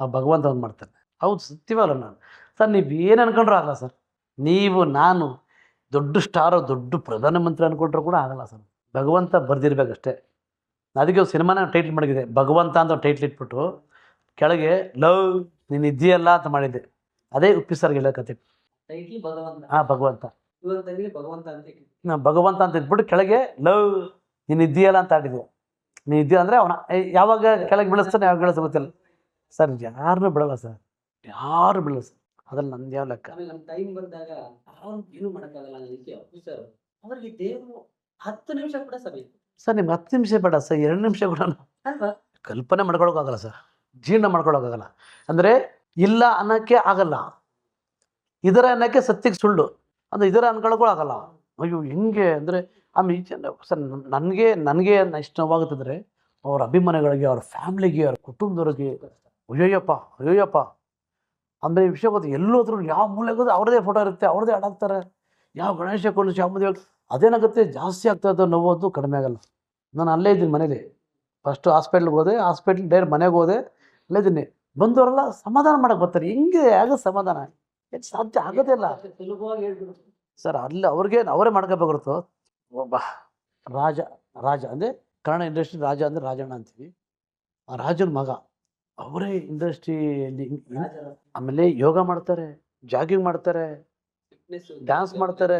ಆ ಭಗವಂತ ಒಂದು ಮಾಡ್ತಾನೆ. ಹೌದು ಸತ್ಯವಲ್ಲ. ನಾನು ಸರ್ ನೀವು ಏನು ಅನ್ಕೊಂಡ್ರೂ ಆಗಲ್ಲ ಸರ್. ನೀವು ನಾನು ದೊಡ್ಡ ಸ್ಟಾರು, ದೊಡ್ಡ ಪ್ರಧಾನಮಂತ್ರಿ ಅಂದ್ಕೊಂಡ್ರೂ ಕೂಡ ಆಗಲ್ಲ ಸರ್. ಭಗವಂತ ಬರ್ದಿರ್ಬೇಕಷ್ಟೇ. ಅದಕ್ಕೆ ಸಿನಿಮಾನ ಟೈಟ್ಲ್ ಮಾಡಿದೆ ಭಗವಂತ ಅಂತ ಟೈಟ್ಲ್ ಇಟ್ಬಿಟ್ಟು ಕೆಳಗೆ ಲವ್ ನೀನು ಇದೆಯಲ್ಲ ಅಂತ ಮಾಡಿದ್ದೆ. ಅದೇ ಉಪ್ಪಿ ಸರ್ಗೆ ಹೇಳೋ ಕತೆ. ಭಗವಂತ ಭಗವಂತ ಅಂತ ಇಟ್ಬಿಟ್ಟು ಕೆಳಗೆ ಲವ್ ನೀನು ಇದೆಯಲ್ಲ ಅಂತ ಆಡಿದ್ವಿ. ನೀನು ಇದೆಯಾ ಅಂದರೆ ಅವನ ಯಾವಾಗ ಕೆಳಗೆ ಬೆಳೆಸ್ತಾನೆ, ಯಾವಾಗ ಬೆಳೆಸ ಗೊತ್ತಿಲ್ಲ ಸರ್. ಯಾರನ್ನೂ ಬಿಡಲ್ಲ ಸರ್, ಯಾರು ಬಿಡಲ್ಲ ಸರ್. ಅದ್ರಲ್ಲಿ ನಂದು ಯಾವ ಲೆಕ್ಕ. ನಮ್ಮ ಟೈಮ್ ಬಂದಾಗ ಏನು ಮಾಡೋಕ್ಕಾಗಲ್ಲ ಸರ್. ಅವರಿಗೆ ದೇವರು 10 ನಿಮಿಷ ಕೂಡ ಸಭೆ ಸರ್. ನಿಮ್ಗೆ 10 ನಿಮಿಷ ಬೇಡ ಸರ್, 2 ನಿಮಿಷ ಕೂಡ ಕಲ್ಪನೆ ಮಾಡ್ಕೊಳಕ್ಕಾಗಲ್ಲ ಸರ್, ಜೀರ್ಣ ಮಾಡ್ಕೊಳಕ್ಕಾಗಲ್ಲ. ಅಂದರೆ ಇಲ್ಲ ಅನ್ನೋಕ್ಕೆ ಆಗಲ್ಲ, ಇದರ ಅನ್ನೋಕ್ಕೆ ಸತ್ಯಕ್ಕೆ ಸುಳ್ಳು ಅಂದರೆ ಇದರ ಅನ್ಕೊಳಕ್ಕೂ ಆಗಲ್ಲ. ಅಯ್ಯೋ ಹೆಂಗೆ ಅಂದರೆ ಆಮೇಲೆ ಸರ್ ನನಗೆ ಎಷ್ಟು ನೋವಾಗುತ್ತಂದರೆ ಅವ್ರ ಅಭಿಮಾನಿಗಳಿಗೆ, ಅವ್ರ ಫ್ಯಾಮ್ಲಿಗೆ, ಅವ್ರ ಕುಟುಂಬದವ್ರಿಗೆ ಅಯ್ಯೋಯ್ಯಪ್ಪ ಅಂದರೆ ಈ ವಿಷಯ ಗೊತ್ತು. ಎಲ್ಲೋದ್ರೂ ಯಾವ ಮೂಲೆಗೆ ಹೋದ್ರೆ ಅವ್ರದ್ದೇ ಫೋಟೋ ಇರುತ್ತೆ, ಅವ್ರದ್ದೇ ಹಾಡಾಕ್ತಾರೆ. ಯಾವ ಗಣೇಶ ಕೊಂಡು ಯಾವ ಮದುವೆ ಅದೇನಾಗುತ್ತೆ, ಜಾಸ್ತಿ ಆಗ್ತಾಯಿದ್ದು ನೋವೋದು ಕಡಿಮೆ ಆಗಲ್ಲ. ನಾನು ಅಲ್ಲೇ ಇದ್ದೀನಿ ಮನೇಲಿ. ಫಸ್ಟು ಹಾಸ್ಪಿಟ್ಲಿಗೆ ಹೋದೆ, ಡೈರೆಕ್ಟ್ ಮನೆಗೆ ಹೋದೆ, ಅಲ್ಲೇ ಇದ್ದೀನಿ. ಬಂದವರೆಲ್ಲ ಸಮಾಧಾನ ಮಾಡೋಕ್ಕೆ ಬರ್ತಾರೆ. ಹೆಂಗೆ ಆಗೋದು ಸಮಾಧಾನ? ಏನು ಸಾಧ್ಯ ಆಗೋದೇ ಇಲ್ಲ ಸರ್. ಅಲ್ಲಿ ಅವರೇ ಮಾಡ್ಕೋಬೇಕು. ಒಬ್ಬ ರಾಜ ಅಂದರೆ ಕನ್ನಡ ಇಂಡಸ್ಟ್ರಿ ರಾಜ ಅಂದರೆ ರಾಜಣ್ಣ ಅಂತೀವಿ. ಆ ರಾಜನ ಮಗ ಅವರೇ ಇಂಡಸ್ಟ್ರಿಯಲ್ಲಿ. ಆಮೇಲೆ ಯೋಗ ಮಾಡ್ತಾರೆ, ಜಾಗಿಂಗ್ ಮಾಡ್ತಾರೆ, ಡ್ಯಾನ್ಸ್ ಮಾಡ್ತಾರೆ,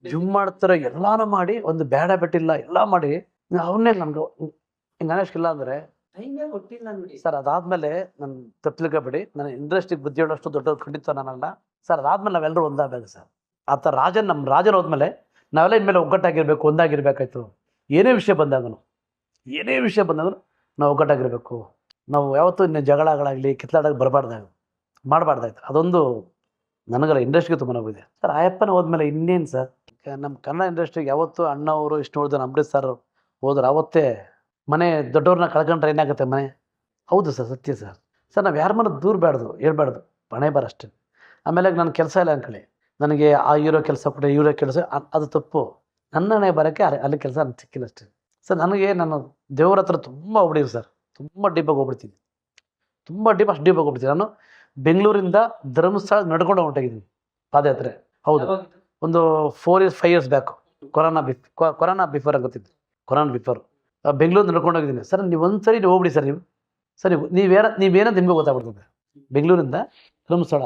ಜಿಮ್ ಮಾಡ್ತಾರೆ, ಎಲ್ಲಾನು ಮಾಡಿ ಒಂದು ಬ್ಯಾಡ್ ಹ್ಯಾಬಿಟ್ ಇಲ್ಲ, ಎಲ್ಲ ಮಾಡಿ ಅವನ್ನೇ ನನ್ಗೆ ಗಣೇಶ್ ಇಲ್ಲ ಅಂದರೆ ಸರ್. ಅದಾದ್ಮೇಲೆ ನನ್ನ ತಪ್ಪಲಿಕ್ಕೆ ನನ್ನ ಇಂಡಸ್ಟ್ರಿಗೆ ಬುದ್ಧಿ ಹೇಳೋಷ್ಟು ದೊಡ್ಡ ಖಂಡಿತ ನಾನಲ್ಲ ಸರ್. ಅದಾದ್ಮೇಲೆ ನಾವೆಲ್ಲರೂ ಒಂದಾಗಬೇಕು ಸರ್. ಆತ ನಮ್ಮ ರಾಜನ ಹೋದ್ಮೇಲೆ ನಾವೆಲ್ಲ ಇನ್ಮೇಲೆ ಒಗ್ಗಟ್ಟಾಗಿರ್ಬೇಕು, ಒಂದಾಗಿರ್ಬೇಕಾಯ್ತು. ಏನೇ ವಿಷಯ ಬಂದಾಗನು ನಾವು ಒಗ್ಗಟ್ಟಾಗಿರ್ಬೇಕು. ನಾವು ಯಾವತ್ತೂ ಇನ್ನು ಜಗಳಗಳಾಗಲಿ ಕಿತ್ತಾಡಕ್ಕೆ ಮಾಡಬಾರ್ದಾಯ್ತು. ಅದೊಂದು ನನಗಲ್ಲ, ಇಂಡಸ್ಟ್ರಿಗೆ ತುಂಬ ನೋವಿದೆ ಸರ್. ಆಯಪ್ಪನ ಹೋದ್ಮೇಲೆ ಇನ್ನೇನು ಸರ್, ನಮ್ಮ ಕನ್ನಡ ಇಂಡಸ್ಟ್ರಿಗೆ ಯಾವತ್ತೂ ಅಣ್ಣವರು ವಿಷ್ಣುವರ್ಧನ್ ಅಂಬರೀಷ್ ಸರ್ ಹೋದ್ರೆ ಅವತ್ತೇ ಮನೆ ದೊಡ್ಡವ್ರನ್ನ ಕಳ್ಕೊಂಡ್ರೆ ಏನಾಗುತ್ತೆ ಮನೆ. ಹೌದು ಸರ್, ಸತ್ಯ ಸರ್. ನಾವು ಯಾರ ಮನೆ ಹೇಳ್ಬಾರ್ದು, ಪಣೆ ಬಾರ ಅಷ್ಟೇ. ಆಮೇಲೆ ನನ್ನ ಕೆಲಸ ಇಲ್ಲ ಅಂದ್ಕೊಳ್ಳಿ, ನನಗೆ ಆ ಹೀರೋ ಕೆಲಸ ಕೊಟ್ಟೆ, ಇವರೇ ಕೆಲಸ, ಅದು ತಪ್ಪು. ನನ್ನ ಹಣೆ ಬರೋಕ್ಕೆ ಅಲ್ಲಿ ಕೆಲಸ ನನಗೆ ಸಿಕ್ಕಿಲ್ಲ ಅಷ್ಟೇ ಸರ್. ನನಗೆ ನಾನು ದೇವ್ರ ಹತ್ರ ತುಂಬ ಹೋಗ್ಬಿಟ್ಟಿದ್ದೀನಿ ಸರ್, ತುಂಬ ಡೀಪಾಗಿ ಹೋಗ್ಬಿಡ್ತೀನಿ, ಅಷ್ಟು ಡೀಪಾಗಿ ಹೋಗ್ಬಿಡ್ತೀನಿ. ನಾನು ಬೆಂಗಳೂರಿಂದ ಧರ್ಮಸ್ಥಳ ನಡ್ಕೊಂಡು ಹೊಂಟೋಗಿದ್ದೀನಿ ಪಾದಯಾತ್ರೆ. ಹೌದು, ಒಂದು 5 years ಬ್ಯಾಕ್, ಕೊರೋನಾ ಬಿಫೋರ್ ಆಗುತ್ತಿದ್ದು, ಕೊರೋನಾ ಬಿಫೋರ್ ಬೆಂಗಳೂರು ನಡ್ಕೊಂಡು ಹೋಗಿದ್ದೀನಿ ಸರ್. ನೀವು ಒಂದ್ಸರಿ ಹೋಗ್ಬಿಡಿ ಸರ್. ಸರಿ, ನೀವೇನೋ ನಿಮಗೆ ಗೊತ್ತಾಗ್ಬಿಡ್ತದೆ. ಬೆಂಗಳೂರಿಂದ ಧರ್ಮಸ್ಥಳ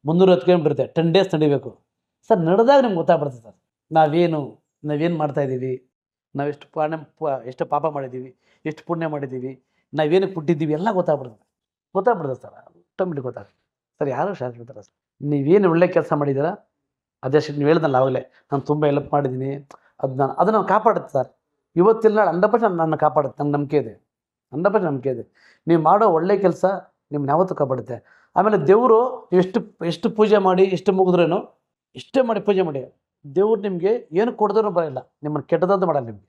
310 km ಬರುತ್ತೆ, 10 days ನಡಿಬೇಕು ಸರ್. ನಡೆದಾಗ ನಿಮ್ಗೆ ಗೊತ್ತಾಗ್ಬಿಡ್ತದೆ ಸರ್, ನಾವೇನು ಮಾಡ್ತಾಯಿದ್ದೀವಿ, ನಾವು ಎಷ್ಟು ಪಾಪ ಮಾಡಿದ್ದೀವಿ, ಎಷ್ಟು ಪುಣ್ಯ ಮಾಡಿದ್ದೀವಿ, ನಾವೇನಕ್ಕೆ ಹುಟ್ಟಿದ್ದೀವಿ, ಎಲ್ಲ ಗೊತ್ತಾಗ್ಬಿಡ್ತದೆ ಸರ್. ಆಟೋಮೆಟಿಕ್ ಗೊತ್ತಾಗ್ತದೆ ಸರ್. ಯಾರು ಶಾಸ್ತ್ರ ಸರ್, ನೀವೇನು ಒಳ್ಳೆ ಕೆಲಸ ಮಾಡಿದ್ದೀರಾ ಅದಷ್ಟು ನೀವು ಹೇಳ್ದಲ್ಲ ಆವಾಗಲೇ, ನಾನು ತುಂಬ ಹೆಲ್ಪ್ ಮಾಡಿದ್ದೀನಿ, ಅದು ನಾನು ಕಾಪಾಡುತ್ತೆ ಸರ್. ಇವತ್ತಿಲ್ಲ 100% ನನ್ನ ಕಾಪಾಡುತ್ತೆ. ನನ್ನ ನಂಬಿಕೆ ಇದೆ, 100% ನಂಬಿಕೆ ಇದೆ. ನೀವು ಮಾಡೋ ಒಳ್ಳೆ ಕೆಲಸ ನಿಮ್ಮನ್ನ ಯಾವತ್ತೂ ಕಾಪಾಡುತ್ತೆ. ಆಮೇಲೆ ದೇವರು ನೀವು ಎಷ್ಟು ಪೂಜೆ ಮಾಡಿ, ಎಷ್ಟು ಮುಗಿದ್ರೇನು, ಇಷ್ಟೇ ಮಾಡಿ ಪೂಜೆ ಮಾಡಿ, ದೇವ್ರು ನಿಮಗೆ ಏನು ಕೊಡ್ದೂ ಬರೋಲ್ಲ, ನಿಮ್ಮನ್ನು ಕೆಟ್ಟದಂತ ಮಾಡಲ್ಲ. ನಿಮಗೆ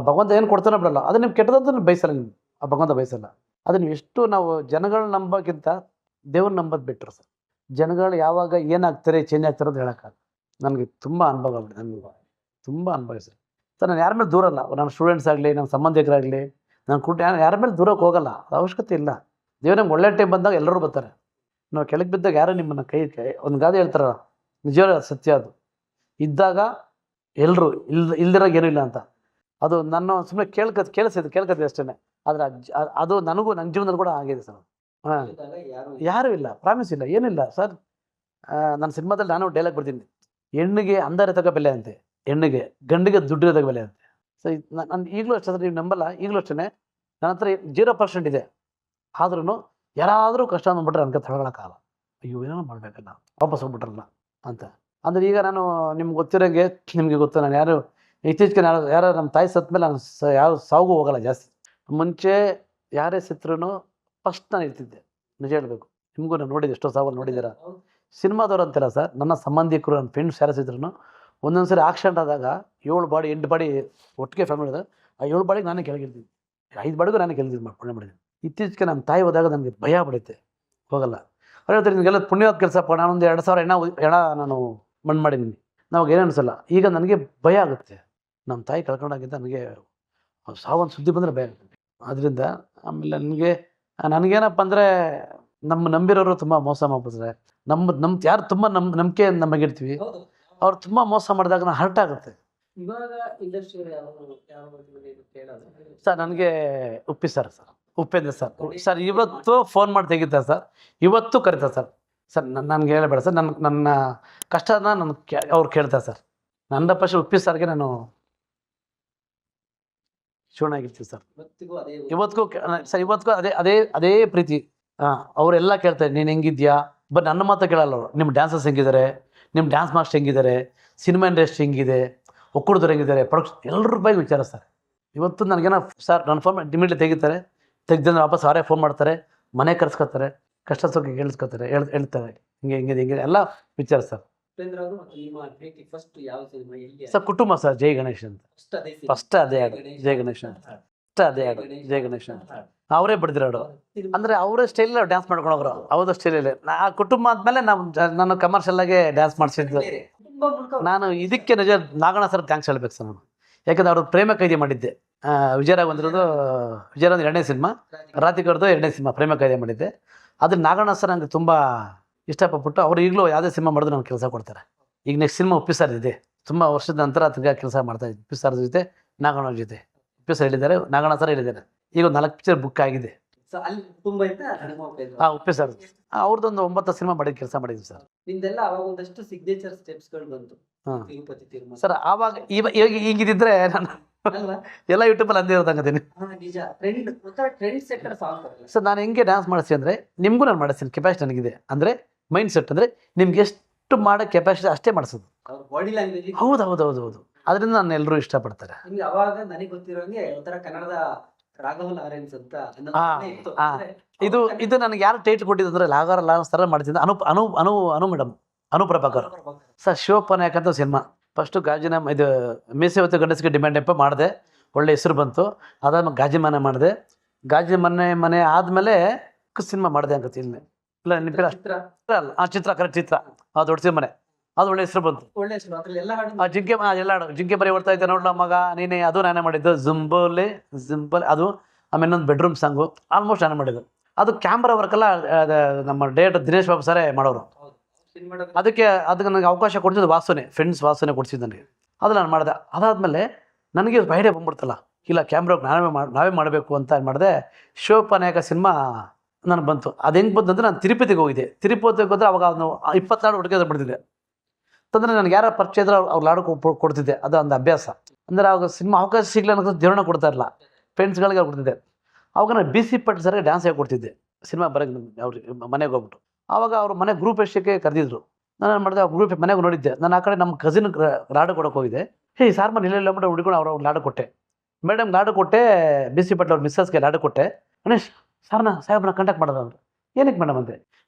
ಭಗವಂತ ಏನು ಕೊಡ್ತಾನೋ ಬಿಡಲ್ಲ, ಅದು ನಿಮ್ಗೆ ಕೆಟ್ಟದಂತ ಬಯಸಲ್ಲ. ನಿಮ್ಗೆ ಆ ಭಗವಂತ ಬಯಸಲ್ಲ. ಅದು ನೀವು ಎಷ್ಟು ನಾವು ಜನಗಳನ್ನ ನಂಬೋಕ್ಕಿಂತ ದೇವ್ರು ನಂಬೋದು ಬಿಟ್ಟರು ಸರ್. ಜನಗಳು ಯಾವಾಗ ಏನಾಗ್ತಾರೆ, ಚೇಂಜ್ ಆಗ್ತಾರೆ ಅಂತ ಹೇಳೋಕ್ಕಾಗಲ್ಲ. ನನಗೆ ತುಂಬ ಅನುಭವ ಆಗ್ಬಿಟ್ಟು, ನನಗೆ ತುಂಬ ಅನುಭವ ಸರ್. ನಾನು ಯಾರ ಮೇಲೆ ದೂರ ಅಲ್ಲ, ನನ್ನ ಸ್ಟೂಡೆಂಟ್ಸ್ ಆಗಲಿ, ನನ್ನ ಸಂಬಂಧಿಕರಾಗಲಿ, ನಾನು ಯಾರ ಮೇಲೆ ದೂರಕ್ಕೆ ಹೋಗಲ್ಲ, ಅದು ಅವಶ್ಯಕತೆ ಇಲ್ಲ. ದೇವ್ರು ನಮ್ಗೆ ಒಳ್ಳೆ ಟೈಮ್ ಬಂದಾಗ ಎಲ್ಲರೂ ಬರ್ತಾರೆ. ನಾವು ಕೆಳಗೆ ಬಿದ್ದಾಗ ಯಾರು ನಿಮ್ಮನ್ನು ಕೈ ಒಂದು ಗಾದೆ ಹೇಳ್ತಾರ, ನಿಜವಾದ ಸತ್ಯ ಅದು. ಇದ್ದಾಗ ಎಲ್ಲರೂ ಇಲ್ದಿರಾಗ ಏನೂ ಇಲ್ಲ ಅಂತ. ಅದು ನನ್ನ ಸುಮ್ಮನೆ ಕೇಳಿಸಿದ್ದು ಅಷ್ಟೇ. ಆದರೆ ಅದು ನನ್ನ ಜೀವನದಲ್ಲಿ ಕೂಡ ಆಗಿದೆ ಸರ್. ಯಾರೂ ಇಲ್ಲ, ಪ್ರಾಮಿಸ್ ಇಲ್ಲ, ಏನಿಲ್ಲ ಸರ್. ನನ್ನ ಸಿನಿಮಾದಲ್ಲಿ ನಾನು ಡೈಲಾಗ್ ಬರ್ತೀನಿ, ಹೆಣ್ಣಿಗೆ ಅಂದಾರೆ ತಗೋ ಬೆಲೆ ಅಂತೆ, ಹೆಣ್ಣಿಗೆ ಗಂಡಿಗೆ ದುಡ್ಡಿರೋ ತಗೋ ಬೆಲೆ ಅಂತೆ. ಸೊ ನಾನು ಈಗಲೂ ಅಷ್ಟೇ ಸರ್, ನೀವು ನಂಬಲ್ಲ, ಈಗಲೂ ಅಷ್ಟೇ ನನ್ನ ಹತ್ರ 0% ಇದೆ. ಆದ್ರೂ ಯಾರಾದರೂ ಕಷ್ಟ ಅಂದ್ಬಿಟ್ರೆ ನನಗೆ ತಗೊಳಕ್ಕಾಗಲ್ಲ. ಅಯ್ಯೋ ಏನೋ ಮಾಡಬೇಕಲ್ಲ, ವಾಪಸ್ ಹೋಗ್ಬಿಟ್ರಲ್ಲ ಅಂತ. ಅಂದರೆ ಈಗ ನಾನು ನಿಮ್ಗೆ ಗೊತ್ತಿರೋಂಗೆ, ನಿಮಗೆ ಗೊತ್ತು, ನಾನು ಇತ್ತೀಚೆಗೆ ಯಾರು ನಮ್ಮ ತಾಯಿ ಸತ್ತ ಮೇಲೆ ನಾನು ಯಾರು ಸಾವು ಹೋಗಲ್ಲ ಜಾಸ್ತಿ. ಮುಂಚೆ ಯಾರೇ ಸತ್ರೂ ಫಸ್ಟ್ ನಾನು ಇರ್ತಿದ್ದೆ, ನಿಜ ಹೇಳಬೇಕು. ನಿಮಗೂ ನಾನು ನೋಡಿದ್ದೆ, ಎಷ್ಟೋ ಸಾವಲ್ಲಿ ನೋಡಿದ್ದೀರಾ. ಸಿನಿಮಾದವ್ರು ಅಂತಿಲ್ಲ ಸರ್, ನನ್ನ ಸಂಬಂಧಿಕರು, ನನ್ನ ಫ್ರೆಂಡ್ಸ್ ಯಾರು ಸಿದ್ರು ಒಂದೊಂದು ಸರಿ ಆಕ್ಸಿಡೆಂಟ್ ಆದಾಗ 7 ಬಾಡಿ 8 ಬಾಡಿ ಒಟ್ಟಿಗೆ ಫ್ಯಾಮಿಲಿ ಇದ್ದಾಗ ಆ 7 ಬಾಡಿಗೆ ನಾನೇ ಕೆಳಗಿರ್ತೀನಿ, 5 ಬಾಡಿಗೂ ನಾನೇ ಕೆಳಗಿದ್ದು ಪುಣ್ಯ ಮಾಡಿದ್ದೀನಿ. ಇತ್ತೀಚೆಗೆ ನಮ್ಮ ತಾಯಿ ಹೋದಾಗ ನನಗೆ ಭಯ ಬಿಡುತ್ತೆ, ಹೋಗಲ್ಲ. ಅವ್ರು ಹೇಳ್ತಾರೆ ನಿಮಗೆಲ್ಲ ಪುಣ್ಯವಾದ ಕೆಲಸ, ನಾನೊಂದು 2,000 ಹೆಣ ನಾನು ಮಣ್ಣು ಮಾಡಿದ್ದೀನಿ, ನಾವಾಗ ಏನು ಅನಿಸಲ್ಲ. ಈಗ ನನಗೆ ಭಯ ಆಗುತ್ತೆ, ನಮ್ಮ ತಾಯಿ ಕಳ್ಕೊಂಡಾಗಿದ್ದ ನನಗೆ ಸಾವೊಂದು ಸುದ್ದಿ ಬಂದರೆ ಭಯ ಆಗುತ್ತೆ. ಅದರಿಂದ ಆಮೇಲೆ ನನಗೇನಪ್ಪ ಅಂದರೆ, ನಮ್ಮ ನಂಬಿರೋರು ತುಂಬ ಮೋಸ ಮಾಡ್ಬಿಡ್ತಾರೆ. ನಮ್ಮ ಯಾರು ತುಂಬ ನಂಬಿಕೆ ನಮಗಿರ್ತೀವಿ, ಅವ್ರು ತುಂಬ ಮೋಸ ಮಾಡಿದಾಗ ನಾನು ಹರ್ಟ್ ಆಗುತ್ತೆ ಸರ್. ನನಗೆ ಉಪೇಂದ್ರ ಸರ್ ಇವತ್ತು ಫೋನ್ ಮಾಡಿ ತೆಗಿತಾರೆ ಸರ್, ಇವತ್ತು ಕರೀತಾರೆ ಸರ್. ನನಗೆ ಹೇಳಬೇಡ ಸರ್, ನನ್ನ ಕಷ್ಟನ ಅವ್ರು ಕೇಳ್ತಾರೆ ಸರ್. 100% ಉಪ್ಪಿ ಸರ್ಗೆ ನಾನು ಶಿವನಾಗಿರ್ತೀವಿ ಸರ್. ಇವತ್ತಿಗೂ ಸರ್, ಇವತ್ತಿಗೂ ಅದೇ ಪ್ರೀತಿ. ಅವರೆಲ್ಲ ಕೇಳ್ತಾರೆ, ನೀನು ಹೆಂಗಿದ್ಯಾ, ಬಟ್ ನನ್ನ ಮಾತ್ರ ಕೇಳಲ್ಲ ಅವರು. ನಿಮ್ಮ ಡ್ಯಾನ್ಸರ್ಸ್ ಹೆಂಗಿದ್ದಾರೆ, ನಿಮ್ಮ ಡ್ಯಾನ್ಸ್ ಮಾಸ್ಟರ್ ಹೆಂಗಿದ್ದಾರೆ, ಸಿನಿಮಾ ಇಂಡಸ್ಟ್ರಿ ಹೆಂಗಿದೆ, ಒಕ್ಕೂಟದವ್ರು ಹೆಂಗಿದ್ದಾರೆ, ಪ್ರೊಡಕ್ಷನ್ ಎಲ್ಲರ ಬಗ್ಗೆ ವಿಚಾರಿಸ್ತಾರೆ. ಇವತ್ತು ನನಗೇನೋ ಸರ್, ನನ್ನ ಫೋನ್ ಇಮಿಡಿಯೇಟ್ಲಿ ತೆಗ್ದಂದ್ರೆ ವಾಪಸ್ ಅವರೇ ಫೋನ್ ಮಾಡ್ತಾರೆ, ಮನೆ ಕರ್ಸ್ಕೊತಾರೆ, ಕಷ್ಟ ಸುಖ ಹೇಳ್ತಾರೆ, ಹಿಂಗೆ ಎಲ್ಲ ವಿಚಾರಿಸ್ತಾರೆ ಸರ್. ಕುಟುಂಬ ಸರ್, ಜೈ ಗಣೇಶ್ ಅಂತ ಫಸ್ಟ್ ಅದೇ ಹಾಡು, ಜೈ ಗಣೇಶ್ ಅಂತ ಅವರೇ ಬಡ್ದಿರೋಡು. ಅಂದರೆ ಅವರೇ ಸ್ಟೈಲಲ್ಲಿ ಡ್ಯಾನ್ಸ್ ಮಾಡ್ಕೊಂಡು ಹೋಗ್ರು, ಅವ್ರ ಸ್ಟೈಲಲ್ಲಿ. ಆ ಕುಟುಂಬ ಆದಮೇಲೆ ನಾನು ಕಮರ್ಷಿಯಲ್ ಆಗಿ ಡ್ಯಾನ್ಸ್ ಮಾಡಿಸಿದ್ದು. ನಾನು ಇದಕ್ಕೆ ನಿಜ ನಾಗಣ್ಣ ಸರ್ ಥ್ಯಾಂಕ್ಸ್ ಹೇಳ್ಬೇಕು ಸರ್ ನಾನು. ಯಾಕಂದ್ರೆ ಅವರು ಪ್ರೇಮ ಕೈದಿ ಮಾಡಿದ್ದೆ, ವಿಜಯರಾಘವೇಂದ್ರದು 2ನೇ ಸಿನಿಮಾ, ರಾಧಿಕರ್ದು 2ನೇ ಸಿನಿಮಾ ಪ್ರೇಮ ಕೈದಿ ಮಾಡಿದ್ದೆ. ಅದ್ರ ನಾಗಣ್ಣ ಸರ್ ನನಗೆ ತುಂಬ ಇಷ್ಟಪಟ್ಟು, ಅವ್ರು ಈಗಲೂ ಯಾವುದೇ ಸಿನಿಮಾ ಮಾಡಿದ್ರು ನನಗೆ ಕೆಲಸ ಕೊಡ್ತಾರೆ. ಈಗ ನೆಕ್ಸ್ಟ್ ಸಿನಿಮಾ ಉಪ್ಪಿ ಸರ್ ಇದೆ, ತುಂಬ ವರ್ಷದ ನಂತರ ಅದಕ್ಕೆ ಕೆಲಸ ಮಾಡ್ತಾಯಿದ್ದೆ. ಉಪ್ಪಿ ಸರ್ ಜೊತೆ ನಾಗಣ್ಣ ಜೊತೆ ಉಪ್ಪಿ ಸರ್ ಹೇಳಿದ್ದಾರೆ, ನಾಗಣ್ಣ ಸರ್ ಹೇಳಿದ್ದಾರೆ. ಈಗ ಒಂದು 4 ಪಿಕ್ಚರ್ ಬುಕ್ ಆಗಿದೆ. ಸೊ ಅಲ್ಲಿ ತುಂಬಾ ಇತ್ತಾ ಹಾಂ ಉಪ್ಪೆ ಸರ್ ಅವ್ರದ್ದೊಂದು 9 ಸಿನಿಮಾ ಮಾಡಿದ ಕೆಲಸ ಮಾಡಿದ್ವಿ ಸರ್. ನಿಮ್ದೆಲ್ಲ ಅವಾಗ ಒಂದಷ್ಟು ಸಿಗ್ನೇಚರ್ ಸ್ಟೆಪ್ಸ್ಗಳು ಬಂತು. ಹಾಂ ತಿರುಪತಿ ತಿರುಮಲ ಸರ್ ಆವಾಗ ಇವಾಗ ಈಗಿದ್ದಿದ್ರೆ ನಾನು ಅಲ್ವಾ? ಎಲ್ಲ ಯೂಟ್ಯೂಬಲ್ಲಿ ಅಂದೇ ಇರೋದಂಗತೀನಿ ನಿಜ. ಟ್ರೆಂಡ್ ಒಂಥರ ಟ್ರೆಂಡ್ ಸೆಟ್ಟರ್ ಸಾಂಗ್. ಸರ್ ನಾನು ಹೆಂಗೆ ಡ್ಯಾನ್ಸ್ ಮಾಡಿಸ್ತೀನಿ ಅಂದರೆ ನಿಮಗೂ ನಾನು ಮಾಡಿಸ್ತೀನಿ, ಕೆಪಾಸಿಟಿ ನನಗಿದೆ. ಅಂದರೆ ಮೈಂಡ್ ಸೆಟ್ ಅಂದರೆ ನಿಮ್ಗೆ ಎಷ್ಟು ಮಾಡೋ ಕೆಪಾಸಿಟಿ ಅಷ್ಟೇ ಮಾಡಿಸೋದು. Body language. ಹೌದು ಹೌದು ಹೌದು ಹೌದು ಅದರಿಂದ ನಾನು ಎಲ್ಲರೂ ಇಷ್ಟಪಡ್ತಾರೆ. ನಿಮ್ಗೆ ಅವಾಗ ನನಗೆ ಗೊತ್ತಿರೋಂಗೆ ಒಂಥರ ಕನ್ನಡದ ರಾಘವ ಲಾರೆನ್ಸ್ ಅಂತ ಇತ್ತು. ಇದು ನನಗೆ ಯಾರು ಟೈಟ್ಲ್ ಕೊಟ್ಟಿದ್ದು ಅಂದರೆ ಲಾಗಾರ ಲಾರೆನ್ಸ್ ಥರ ಮಾಡ್ತಿದ್ದೆ ಅನು ಮೇಡಮ್ ಅನುಪ್ರಭಾಕರ್ ಸರ್. ಶಿವಪ್ಪನಾಯಕ ಅಂತ ಸಿನಿಮಾ ಫಸ್ಟು ಗಾಜಿನ ಇದು ಮೀಸೆ ಹೊತ್ತು ಗಂಡಸಿಗೆ ಡಿಮ್ಯಾಂಡ್ ಎಂಪ ಮಾಡಿದೆ, ಒಳ್ಳೆ ಹೆಸರು ಬಂತು. ಅದಾದ್ಮೇಲೆ ಗಾಜಿ ಮನೆ ಮಾಡಿದೆ, ಗಾಜಿ ಮನೆ ಆದಮೇಲೆ ಸಿನಿಮಾ ಮಾಡಿದೆ ಅಂತ ಇಲ್ಲಿ ಇಲ್ಲ ನಿಂಪಿಲ್ಲ ಅಲ್ಲ ಆ ಚಿತ್ರ ಕರೆಕ್ಟ್ ಚಿತ್ರ ಆ ದೊಡ್ಡ ಸಿನಿಮಾ ಮನೆ ಅದು ಒಳ್ಳೆ ಹೆಸರು ಬಂತು. ಒಳ್ಳೆ ಹೆಸರು. ಅದ್ರಲ್ಲಿ ಎಲ್ಲ ಹಾಡು ಆ ಜಿಂಕೆ ಎಲ್ಲ ಹಾಡು ಜಿಂಕೆ ಬರೀ ಬರ್ತಾ ಇದ್ದೆ ನೋಡ್ಲ ಮಗ ನೀನೆ, ಅದು ನಾನೇ ಮಾಡಿದ್ದು. ಜಿಂಬಲ್ ಅದು ಆಮೇಲೆ ಇನ್ನೊಂದು ಬೆಡ್ರೂಮ್ ಸಾಂಗು ಆಲ್ಮೋಸ್ಟ್ ನಾನೇ ಮಾಡಿದ್ದು. ಅದು ಕ್ಯಾಮ್ರಾ ವರ್ಕೆಲ್ಲ ನಮ್ಮ ಡೇಟ್ ದಿನೇಶ್ ಬಾಬು ಸರೇ ಮಾಡೋರು. ಅದಕ್ಕೆ ನನಗೆ ಅವಕಾಶ ಕೊಡ್ತಿದ್ದು ಫ್ರೆಂಡ್ಸ್ ವಾಸುನೆ ಕೊಡ್ಸಿದ್ದು ನನಗೆ. ಅದು ನಾನು ಮಾಡಿದೆ. ಅದಾದಮೇಲೆ ನನಗೆ ಐಡಿಯಾ ಬಂದ್ಬಿಡ್ತಲ್ಲ, ಇಲ್ಲ ಕ್ಯಾಮ್ರಾಗೆ ನಾವೇ ಮಾಡಬೇಕು ಅಂತ ಮಾಡಿದೆ. ಶಿವಪ್ಪನಾಯಕ ಸಿನಿಮಾ ನನಗೆ ಬಂತು. ಅದು ಹೆಂಗೆ ಬಂತು ಅಂದರೆ ನಾನು ತಿರುಪತಿಗೆ ಹೋಗಿದ್ದೆ. ತಿರುಪತಿಗೆ ಹೋದ್ರೆ ಅವಾಗ ಅವನು 24 ಹುಡುಗಿದ್ರು ಬಿಡ್ತಿದ್ದೆ ಅಂತಂದರೆ ನನಗೆ ಯಾರು ಪರಿಚಯ ಇದ್ರೆ ಅವ್ರು ಲಾಡು ಕೊಡ್ತಿದ್ದೆ. ಅದು ಒಂದು ಅಭ್ಯಾಸ. ಅಂದರೆ ಅವಾಗ ಸಿನಿಮಾ ಅವಕಾಶ ಸಿಗಲಿ ಅನ್ನೋದು ದೇವರನ್ನ ಕೊಡ್ತಾ ಇರಲ್ಲ, ಫ್ರೆಂಡ್ಸ್ಗಳಿಗೆ ಕೊಡ್ತಿದ್ದೆ. ಅವಾಗ ನಾನು BC ಪಟ್ ಸರಿಗೆ ಡ್ಯಾನ್ಸ್ ಹೇಳ್ಕೊಡ್ತಿದ್ದೆ ಸಿನಿಮಾ ಬರೋಕ್ಕೆ ಅವ್ರಿಗೆ ಮನೆಗೆ ಹೋಗ್ಬಿಟ್ಟು. ಆವಾಗ ಅವ್ರ ಮನೆ ಗ್ರೂಪ್ ಎಷ್ಟಕ್ಕೆ ಕರೆದಿದ್ರು. ನಾನು ಏನು ಮಾಡಿದೆ, ಆ ಗ್ರೂಪ್ ಮನೆಗೆ ನೋಡಿದ್ದೆ. ನಾನು ಆ ಕಡೆ ನಮ್ಮ ಕಸಿನ್ ಲಾಡು ಕೊಡೋಕೆ ಹೋಗಿದ್ದೆ. ಸಾರ್ ಮನೆ ಇಲ್ಲ ಬಿಟ್ಟು ಹುಡ್ಕೊಂಡು ಅವ್ರು ಲಾಡು ಕೊಟ್ಟೆ. ಮೇಡಮ್ ಲಾಡು ಕೊಟ್ಟೆ, BC ಪಟ್ ಅವ್ರ ಮಿಸ್ಸಸ್ಗೆ ಲಾಡು ಕೊಟ್ಟೆ. ಗಣೇಶ್ ಸಾಹೇಬ್ನ ಕಾಂಟ್ಯಾಕ್ಟ್ ಮಾಡೋದು ಅಂದರು. ಏನಕ್ಕೆ ಮೇಡಮ್ ಅಂದೆ.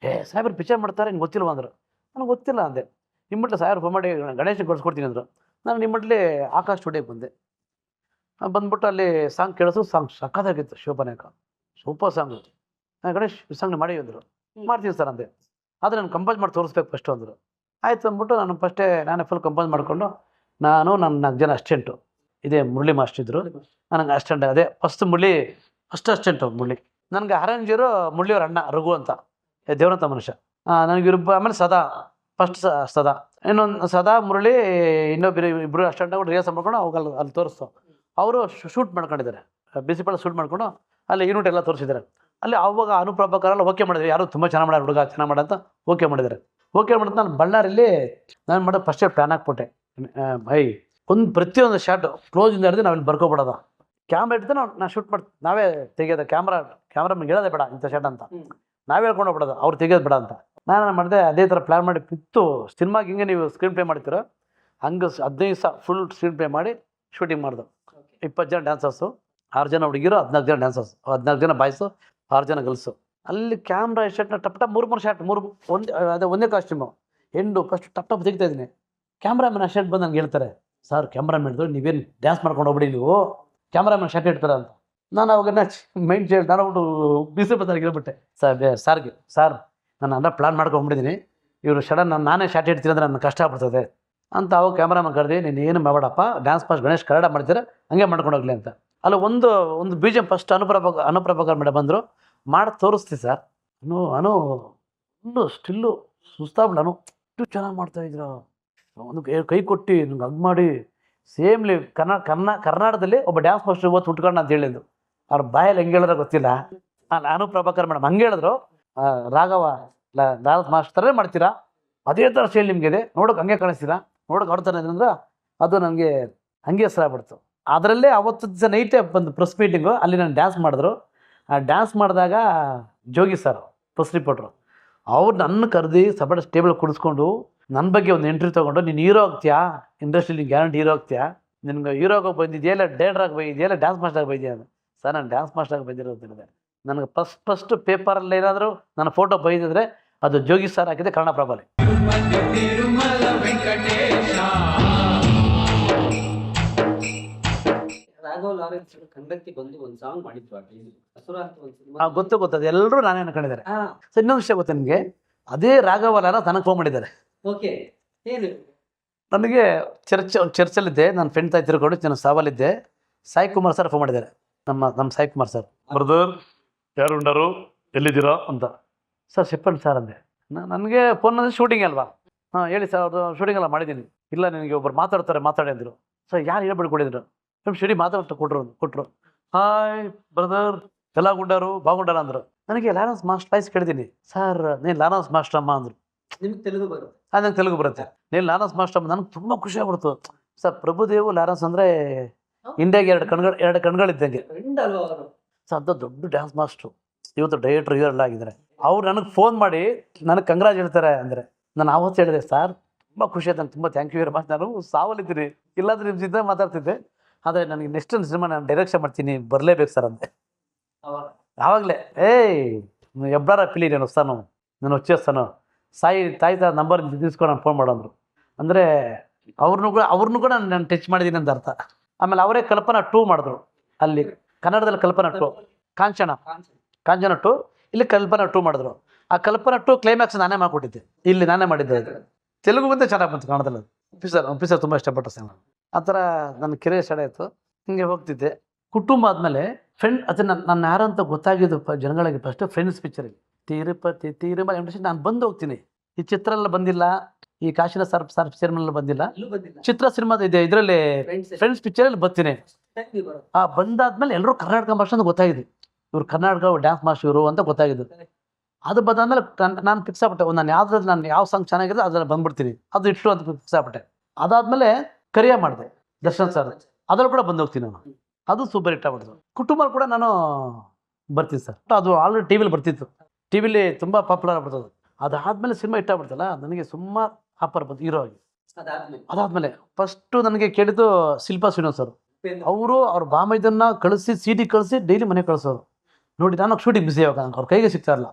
ಸಾಹೇಬ್ರು ಪಿಕ್ಚರ್ ಮಾಡ್ತಾರೆ ನಿಮ್ಗೆ ಗೊತ್ತಿಲ್ವ ಅಂದರು. ನನಗೆ ಗೊತ್ತಿಲ್ಲ ಅಂದೆ. ನಿಮ್ಮಟ್ಲೆ ಸಾಹೇಬ್ರು ಫೋನ್ ಮಾಡಿ ಗಣೇಶನಿಗೆ ಕೊಡಿಸ್ಕೊಡ್ತೀನಿ ಅಂದರು. ನಾನು ನಿಮ್ಮಟ್ಲೆ ಆಕಾಶ್ ಸ್ಟುಡಿಯೋಗೆ ಬಂದೆ. ಬಂದ್ಬಿಟ್ಟು ಅಲ್ಲಿ ಸಾಂಗ್ ಕೇಳಿಸು. ಸಾಂಗ್ ಸಕ್ಕತ್ತಾಗಿತ್ತು. Shivappanayaka super song. ಗಣೇಶ್ ಈ ಸಾಂಗ್ ಮಾಡಿ ಅಂದರು. ಮಾಡ್ತೀವಿ ಸರ್ ಅಂದೆ. ಆದರೆ ನಾನು ಕಂಪೋಸ್ ಮಾಡಿ ತೋರಿಸ್ಬೇಕು ಫಸ್ಟು ಅಂದರು. ಆಯ್ತು ಅಂದ್ಬಿಟ್ಟು ನಾನೇ ಫುಲ್ ಕಂಪೋಸ್ ಮಾಡಿಕೊಂಡು ನಾನು ನನ್ನ 4 ಜನ ಅಸ್ಟೆಂಟು ಇದೇ ಮುರಳಿ ಮಾಸ್ಟರ್ ಇದ್ದರು. ನನಗೆ ಅಸ್ಟೆಂಟ್ ಅದೇ ಫಸ್ಟ್ ಅಸ್ಟೆಂಟು ಮುರಳಿ. ನನಗೆ ಅರೇಂಜರು ಮುರಳಿಯವ್ರ ಅಣ್ಣ ರಘು ಅಂತ, ದೇವರಂತ ಮನುಷ್ಯ. ನನಗೆ ಆಮೇಲೆ ಸದಾ ಇನ್ನೊಂದು ಸದಾ ಮುರಳಿ ಇಬ್ಬರು ಅಸ್ಟೆಂಟ್ ರಿಹರ್ಸಲ್ ಮಾಡ್ಕೊಂಡು ಅವಾಗ ಅಲ್ಲಿ ತೋರಿಸ್ತು. ಅವರು ಶೂಟ್ ಮಾಡ್ಕೊಂಡಿದ್ದಾರೆ, BC ಪಟ್ ಶೂಟ್ ಮಾಡ್ಕೊಂಡು ಅಲ್ಲಿ ಯೂನಿಟ್ ಎಲ್ಲ ತೋರಿಸಿದ್ದಾರೆ. ಅಲ್ಲಿ ಅವಾಗ ಅನುಪ್ರಭಾಕರೆಲ್ಲ ಓಕೆ ಮಾಡಿದ್ರು. ಯಾರು ತುಂಬ ಚೆನ್ನಾಗಿ ಮಾಡ್ಯಾರ ಹುಡುಗ ಚೆನ್ನಾಗಿ ಮಾಡಂತ ಓಕೆ ಮಾಡಿದ್ದಾರೆ. ಓಕೆ ಮಾಡಿದ್ರೆ ನಾನು ಬಳ್ಳಾರಿಲಿ ನಾನು ಮಾಡೋದು ಫಸ್ಟೇ ಪ್ಲ್ಯಾನ್ ಹಾಕ್ಬಿಟ್ಟೆ. ಪ್ರತಿಯೊಂದು ಶಾರ್ಟು ಕ್ಲೋಸಿಂದ ಹಿಡಿದು ನಾವಿಲ್ಲಿ ಬರ್ಕೊಬಿಡೋದು. ಕ್ಯಾಮ್ರಾ ಇಡ್ತಾ ನಾವು ಶೂಟ್ ನಾವೇ ತೆಗೆಯೋದು. ಕ್ಯಾಮ್ರಾಮನ್ ಹೇಳೋದೇ ಬೇಡ ಇಂಥ ಶಾರ್ಟ್ ಅಂತ, ನಾವೇ ಹೇಳ್ಕೊಂಡು ಹೋಗ್ಬಿಡೋದು, ಅವ್ರು ತೆಗೆಯೋದು ಬೇಡ ಅಂತ. ನಾನು ಮಾಡಿದೆ ಅದೇ ಥರ ಪ್ಲ್ಯಾನ್ ಮಾಡಿ ಪಿತ್ತು ಸಿನಿಮಾಗೆ ಹಿಂಗೆ ನೀವು ಸ್ಕ್ರೀನ್ ಪ್ಲೇ ಮಾಡ್ತೀರೋ ಹಂಗೆ 15 ದಿವಸ ಫುಲ್ ಸ್ಕ್ರೀನ್ ಪ್ಲೇ ಮಾಡಿ ಶೂಟಿಂಗ್ ಮಾಡಿದೆ. 20 ಜನ ಡ್ಯಾನ್ಸರ್ಸು, 6 ಜನ ಹುಡುಗಿರು, 14 ಜನ ಡ್ಯಾನ್ಸರ್ಸು, 14 ಜನ ಬಾಯ್ಸು, 6 ಜನ ಗರ್ಲ್ಸು. ಅಲ್ಲಿ ಕ್ಯಾಮ್ರಾ ಶರ್ಟ್ನ ಟಪ್ 3 ಶಾರ್ಟ್ ಒಂದೇ ಕಾಸ್ಟ್ಯೂಮು ಫಸ್ಟ್ ಟಪ್ ತೆಗಿತಾ ಇದ್ದೀನಿ. ಕ್ಯಾಮ್ರಾಮನ್ ಶರ್ಟ್ ಬಂದು ನಂಗೆ ಹೇಳ್ತಾರೆ, ಸರ್ ಕ್ಯಾಮ್ರಾಮನ್ದು ನೀವೇನು ಡ್ಯಾನ್ಸ್ ಮಾಡ್ಕೊಂಡು ಹೋಗ್ಬಿಡಿ, ನೀವು ಕ್ಯಾಮ್ರಾಮನ್ ಶರ್ಟ್ ಇಡ್ತಾರೆ ಅಂತ. ನಾನು ಅವಾಗ ಮೈಂಡ್ ಶರ್ಟ್ ನಾನು BC ಪಟ್ ಹೇಳ್ಬಿಟ್ಟೆ ಸರ್ ನಾನು ಪ್ಲಾನ್ ಮಾಡ್ಕೊಂಡ್ಬಿಟ್ಟಿದ್ದೀನಿ, ಇವರು ಸಡನ್ ನಾನೇ ಶಾರ್ಟ್ ಇಡ್ತೀನಿ ಅಂದರೆ ನನ್ನ ಕಷ್ಟ ಆಗ್ಬಿಡ್ತದೆ ಅಂತ. ಅವಾಗ ಕ್ಯಾಮ್ರಾಮನ್ ಕರೆದಿ, ನೀನು ಏನು ಮಾಡಬೇಡಪ್ಪ, ಡ್ಯಾನ್ಸ್ ಫಸ್ಟ್ ಗಣೇಶ್ ಕನ್ನಡ ಮಾಡ್ತೀರಾ ಹಂಗೆ ಮಾಡ್ಕೊಂಡು ಹೋಗ್ಲಿ ಅಂತ. ಅಲ್ಲಿ ಒಂದು BGM ಫಸ್ಟ್ ಅನುಪ್ರಭಾಕರ್ ಮೇಡಮ್ ಬಂದರು, ಮಾಡಿ ತೋರಿಸ್ತೀವಿ ಸರ್. ಸ್ಟಿಲ್ಲು ಸುಸ್ತಾಗ್ಬಿಡನು ಇಷ್ಟು ಚೆನ್ನಾಗಿ ಮಾಡ್ತಾಯಿದ್ರು. ಒಂದು ಕೈ ಕೊಟ್ಟು ನಂಗೆ ಹಗ್ ಮಾಡಿ ಸೇಮ್ಲಿ ಕರ್ನಾಟಕದಲ್ಲಿ ಒಬ್ಬ ಡ್ಯಾನ್ಸ್ ಮಾಸ್ಟರ್ ಇವತ್ತು ಉಟ್ಕೊಂಡು ಅಂತ ಹೇಳಿದ್ದು. ಅವ್ರ ಬಾಯಲ್ಲಿ ಹೆಂಗೆ ಹೇಳಿದ್ರೆ ಗೊತ್ತಿಲ್ಲ. ಅನುಪ್ರಭಾಕರ್ ಮೇಡಮ್ ಹಂಗೆ ಹೇಳಿದ್ರು, ರಾಘವ ಡ್ಯಾನ್ಸ್ ಮಾಸ್ಟರೇ ಮಾಡ್ತೀರಾ, ಅದೇ ಥರ ಸ್ಟೈಲ್ ನಿಮಗೆ ಇದೆ, ನೋಡೋಕೆ ಹಂಗೆ ಕಾಣಿಸ್ತೀರಾ, ನೋಡೋಕೆ ಆಡ್ತಾನೆ ಅಂದ್ರೆ ಅದು ನನಗೆ ಹಂಗೆ ಹೆಸರಾಗ್ಬಿಡ್ತು. ಅದರಲ್ಲೇ ಅವತ್ತು ದಿವಸ ನೈಟೇ ಬಂದು ಪ್ರೆಸ್ ಮೀಟಿಂಗು, ಅಲ್ಲಿ ನಾನು ಡ್ಯಾನ್ಸ್ ಮಾಡಿದ್ರು. ಆ ಡ್ಯಾನ್ಸ್ ಮಾಡಿದಾಗ ಜೋಗಿ ಸರ್ ಪ್ರೆಸ್ ರಿಪೋರ್ಟ್ರು ಅವ್ರು ನನ್ನ ಕರೆದು ಸಪರೇಟ್ ಟೇಬಲ್ ಕುಡಿಸ್ಕೊಂಡು ನನ್ನ ಬಗ್ಗೆ ಒಂದು ಎಂಟ್ರಿ ತೊಗೊಂಡು, ನೀನು ಹೀರೋ ಆಗ್ತೀಯಾ ಇಂಡಸ್ಟ್ರಿಲಿ, ಗ್ಯಾರಂಟಿ ಹೀರೋ ಆಗ್ತೀಯಾ, ನಿನ್ಗೆ ಹೀರೋಗೆ ಬಂದಿದೆಯಲ್ಲ, ಡೇಡ್ರಾಗಿ ಬಂದಿದೆಯಲ್ಲ, ಡ್ಯಾನ್ಸ್ ಮಾಸ್ಟರ್ಗೆ ಬಂದಿದ್ಯಾ ಅಂತ. ಸರ್ ನಾನು ಡ್ಯಾನ್ಸ್ ಮಾಸ್ಟರ್ಗೆ ಬಂದಿರೋದಿದೆ. ನನಗೆ ಫಸ್ಟ್ ಪೇಪರಲ್ಲಿ ಏನಾದರೂ ನನ್ನ ಫೋಟೋ ಬೈದಿದ್ರೆ ಅದು ಜೋಗಿ ಸರ್ ಹಾಕಿದೆ ಕನ್ನಡಪ್ರಭದಲ್ಲಿ. ರಾಘವ ಲಾರೆನ್ಸ್ ಕಂಡಕ್ಟಿ ಬಂದು ಒಂದು ಸಾಂಗ್ ಮಾಡಿದ್ರು. ಗೊತ್ತದು ಎಲ್ಲರೂ ನಾನೇ ಅನ್ಕೊಂಡಿದ್ದಾರೆ. ಸೊ ಇನ್ನೊಂದು ವಿಷಯ ಗೊತ್ತಾ ನಿಮಗೆ, ಅದೇ ರಾಘವ ಲಾರೆನ್ಸ್ ನನಗೆ ಫೋನ್ ಮಾಡಿದ್ದಾರೆ. ಓಕೆ, ಏನು ನನಗೆ ಚರ್ಚಲ್ಲಿದ್ದೆ, ನನ್ನ ಫ್ರೆಂಡ್ ತಾಯಿ ತಿರ್ಕೊಂಡು ನಾನು ಸಾವಲ್ಲಿದ್ದೆ. ಸಾಯಿ ಕುಮಾರ್ ಸರ್ ಫೋನ್ ಮಾಡಿದ್ದಾರೆ, ನಮ್ಮ ಸಾಯಿ ಕುಮಾರ್ ಸರ್. ಬ್ರದರ್ ಯಾರು ಉಂಡರು, ಎಲ್ಲಿದ್ದೀರಾ ಅಂತ. ಸರ್ ಶೆಪ್ಪನ್ ಸರ್ ಅಂದೆ. ನನಗೆ ಫೋನ್ ಅಂದರೆ ಶೂಟಿಂಗ್ ಅಲ್ವಾ. ಹೇಳಿ ಸರ್, ಅವ್ರದ್ದು ಶೂಟಿಂಗ್ ಎಲ್ಲ ಮಾಡಿದ್ದೀನಿ. ಇಲ್ಲ ನಿನಗೆ ಒಬ್ಬರು ಮಾತಾಡಿ ಅಂದರು. ಸರ್ ಯಾರು ಹೇಳ್ಬಿಟ್ಟು ಕೊಟ್ಟಿದ್ರು, ನಮ್ಮ ಶಿಡಿ ಕೊಟ್ಟರು. ಹಾಯ್ ಬ್ರದರ್, ಎಲ್ಲ ಗುಂಡರು ಬಾಗುಂಡಾರ ಅಂದರು. ನನಗೆ ಲಾರೆನ್ಸ್ ಮಾಸ್ಟರ್ ವಾಯ್ಸ್ ಕೇಳಿದ್ದೀನಿ. ಸರ್ ನೀನು ಲಾರೆನ್ಸ್ ಮಾಸ್ಟರ್ ಅಮ್ಮ ಅಂದರು. ನಿಮ್ಗೆ ತೆಲುಗು ಬರುತ್ತೆ? ನಂಗೆ ತೆಲುಗು ಬರುತ್ತೆ. ನೀನು ಲಾರೆನ್ಸ್ ಮಾಸ್ಟರ್ ಅಮ್ಮ. ನನಗೆ ತುಂಬ ಖುಷಿ ಆಗ್ಬಿಡ್ತು. ಸರ್ ಪ್ರಭುದೇವು ಲಾರೆನ್ಸ್ ಅಂದರೆ ಇಂಡಿಯಾಗೆ ಎರಡು ಕಣ್ಗಳಿದ್ದಂಗೆ. ಸರ್ ಅಂತ ದೊಡ್ಡ ಡ್ಯಾನ್ಸ್ ಮಾಸ್ಟ್ರು, ಇವತ್ತು ಡೈರೆಕ್ಟ್ರು ಇವರೆಲ್ಲ ಆಗಿದ್ದಾರೆ. ಅವ್ರು ನನಗೆ ಫೋನ್ ಮಾಡಿ ನನಗೆ ಕಂಗ್ರಾಜ್ ಹೇಳ್ತಾರೆ ಅಂದರೆ ನಾನು ಆವತ್ತು ಹೇಳಿದೆ, ಸರ್ ತುಂಬ ಖುಷಿ ಆಯ್ತು, ನಂಗೆ ತುಂಬ ಥ್ಯಾಂಕ್ ಯು ವೆರಿ ಮಚ್. ನಾನು ಸಾವಲ್ಲಿದ್ದೀನಿ, ಇಲ್ಲಾಂದ್ರೆ ನಿಮ್ಮ ಜೊತೆ ಮಾತಾಡ್ತಿದ್ದೆ. ಆದರೆ ನನಗೆ ನೆಕ್ಸ್ಟ್ ಒಂದು ಸಿನಿಮಾ ನಾನು ಡೈರೆಕ್ಷನ್ ಮಾಡ್ತೀನಿ, ಬರಲೇಬೇಕು ಸರ್ ಅಂತೆ. ಆವಾಗಲೇ ಎಬ್ಬಾರ ಪಿಲಿ ನಾನು ವಸ್ತಾನು, ನಾನು వచ్చేస్తాను, ತಾಯಿ ನಂಬರ್ ತಿಳಿಸ್ಕೊಂಡು ನಾನು ಫೋನ್ ಮಾಡೋಂದ್ರು. ಅಂದರೆ ಅವ್ರನ್ನೂ ಕೂಡ ನಾನು ಟಚ್ ಮಾಡಿದ್ದೀನಿ ಅಂತ ಅರ್ಥ. ಆಮೇಲೆ ಅವರೇ ಕಲ್ಪನಾ 2 ಮಾಡಿದ್ರು, ಅಲ್ಲಿ ಕನ್ನಡದಲ್ಲಿ ಕಲ್ಪನಾ 2, ಕಾಂಚನ 2, ಇಲ್ಲಿ ಕಲ್ಪನಾ 2 ಮಾಡಿದ್ರು. ಆ ಕಲ್ಪನಾ 2 ಕ್ಲೈಮ್ಯಾಕ್ಸ್ ನಾನೇ ಮಾಡಿಕೊಟ್ಟಿದ್ದೆ, ಇಲ್ಲಿ ನಾನೇ ಮಾಡಿದ್ದೆ. ಅದು ತೆಲುಗುಗಿಂತ ಚೆನ್ನಾಗಿ ಬಂತು ಕನ್ನಡದಲ್ಲಿ. ಆಫೀಸರ್ ತುಂಬ ಇಷ್ಟಪಟ್ಟ ಸಿನಿಮಾ. ಆ ಥರ ನನ್ನ ಕೆರಿಯರ್ ಸ್ಟಾರ್ಟ್ ಆಯಿತು. ಹಿಂಗೆ ಹೋಗ್ತಿದ್ದೆ. ಕುಟುಂಬ ಆದಮೇಲೆ ಫ್ರೆಂಡ್, ಅದು ನನ್ನ ಯಾರಂತ ಗೊತ್ತಾಗಿದ್ದು ಜನಗಳಿಗೆ ಫಸ್ಟ್ ಫ್ರೆಂಡ್ಸ್ ಪಿಕ್ಚರಿಗೆ. ತಿರುಮಲ ಇಂಡಸ್ಟ್ರಿ ನಾನು ಬಂದು ಹೋಗ್ತೀನಿ. ಈ ಚಿತ್ರ ಎಲ್ಲ ಬಂದಿಲ್ಲ, ಈ ಕಾಶಿನ ಸರ್ಪ್ ಸಿನಿಮೆಲ್ಲ ಬಂದಿಲ್ಲ. ಚಿತ್ರ ಸಿನಿಮಾದ ಇದೆ, ಇದರಲ್ಲಿ ಫ್ರೆಂಡ್ಸ್ ಪಿಕ್ಚರಲ್ಲಿ ಬರ್ತೀನಿ. ಬಂದಾದ್ಮೇಲೆ ಎಲ್ಲರೂ ಕರ್ನಾಟಕ ಭಾಷೆ ಅಂತ ಗೊತ್ತಾಗಿದೆ. ಇವ್ರು ಕರ್ನಾಟಕ ಡ್ಯಾನ್ಸ್ ಮಾಸ್ಟರ್ ಇವರು ಅಂತ ಗೊತ್ತಾಗಿದ್ದು. ಅದು ಬಂದಾದ್ಮೇಲೆ ನಾನು ಫಿಕ್ಸ್ ಆಗ್ಬಿಟ್ಟೆ, ನಾನು ಯಾವ ಸಾಂಗ್ ಚೆನ್ನಾಗಿದೆ ಅದ್ರಲ್ಲಿ ಬಂದ್ಬಿಡ್ತೀನಿ, ಅದು ಇಟ್ಟು ಅಂತ ಫಿಕ್ಸ್ ಆಗ್ಬಿಟ್ಟೆ. ಅದಾದ್ಮೇಲೆ ಕರಿಯ ಮಾಡಿದೆ ದರ್ಶನ್ ಸರ್, ಅದ್ರಲ್ಲಿ ಕೂಡ ಬಂದು ಹೋಗ್ತೀನಿ ನಾನು. ಅದು ಸೂಪರ್ ಹಿಟ್ ಆಗ್ಬಿಡ್ತು. ಕುಟುಂಬ ಕೂಡ ನಾನು ಬರ್ತೀನಿ ಸರ್. ಅದು ಆಲ್ರೆಡಿ ಟಿವಿಲಿ ಬರ್ತಿತ್ತು, ಟಿವಿಲಿ ತುಂಬ ಪಾಪ್ಯುಲರ್ ಆಗ್ಬಿಡ್ತದೆ. ಅದಾದ್ಮೇಲೆ ಸಿನಿಮಾ ಹಿಟ್ ಆಗ್ಬಿಡ್ತಲ್ಲ, ನನಗೆ ಸುಮಾರು ಆಫರ್ ಬಂತು ಹೀರೋ ಆಗಿ. ಅದಾದ್ಮೇಲೆ ಫಸ್ಟು ನನಗೆ ಕೇಳಿದ್ದು ಶಿಲ್ಪಾ ಶ್ರೀನಿವಾಸ್ ಅವರು. ಅವ್ರ ಬಾಮೈದನ್ನ ಕಳಿಸಿ CD ಕಳಿಸಿ ಡೈಲಿ ಮನೆಗೆ ಕಳಿಸೋರು. ನೋಡಿ ನಾನು ಶೂಟಿಂಗ್ ಬಿಸಿ ಆಗ ಅವ್ರ ಕೈಗೆ ಸಿಗ್ತಾ ಇರಲ್ಲ.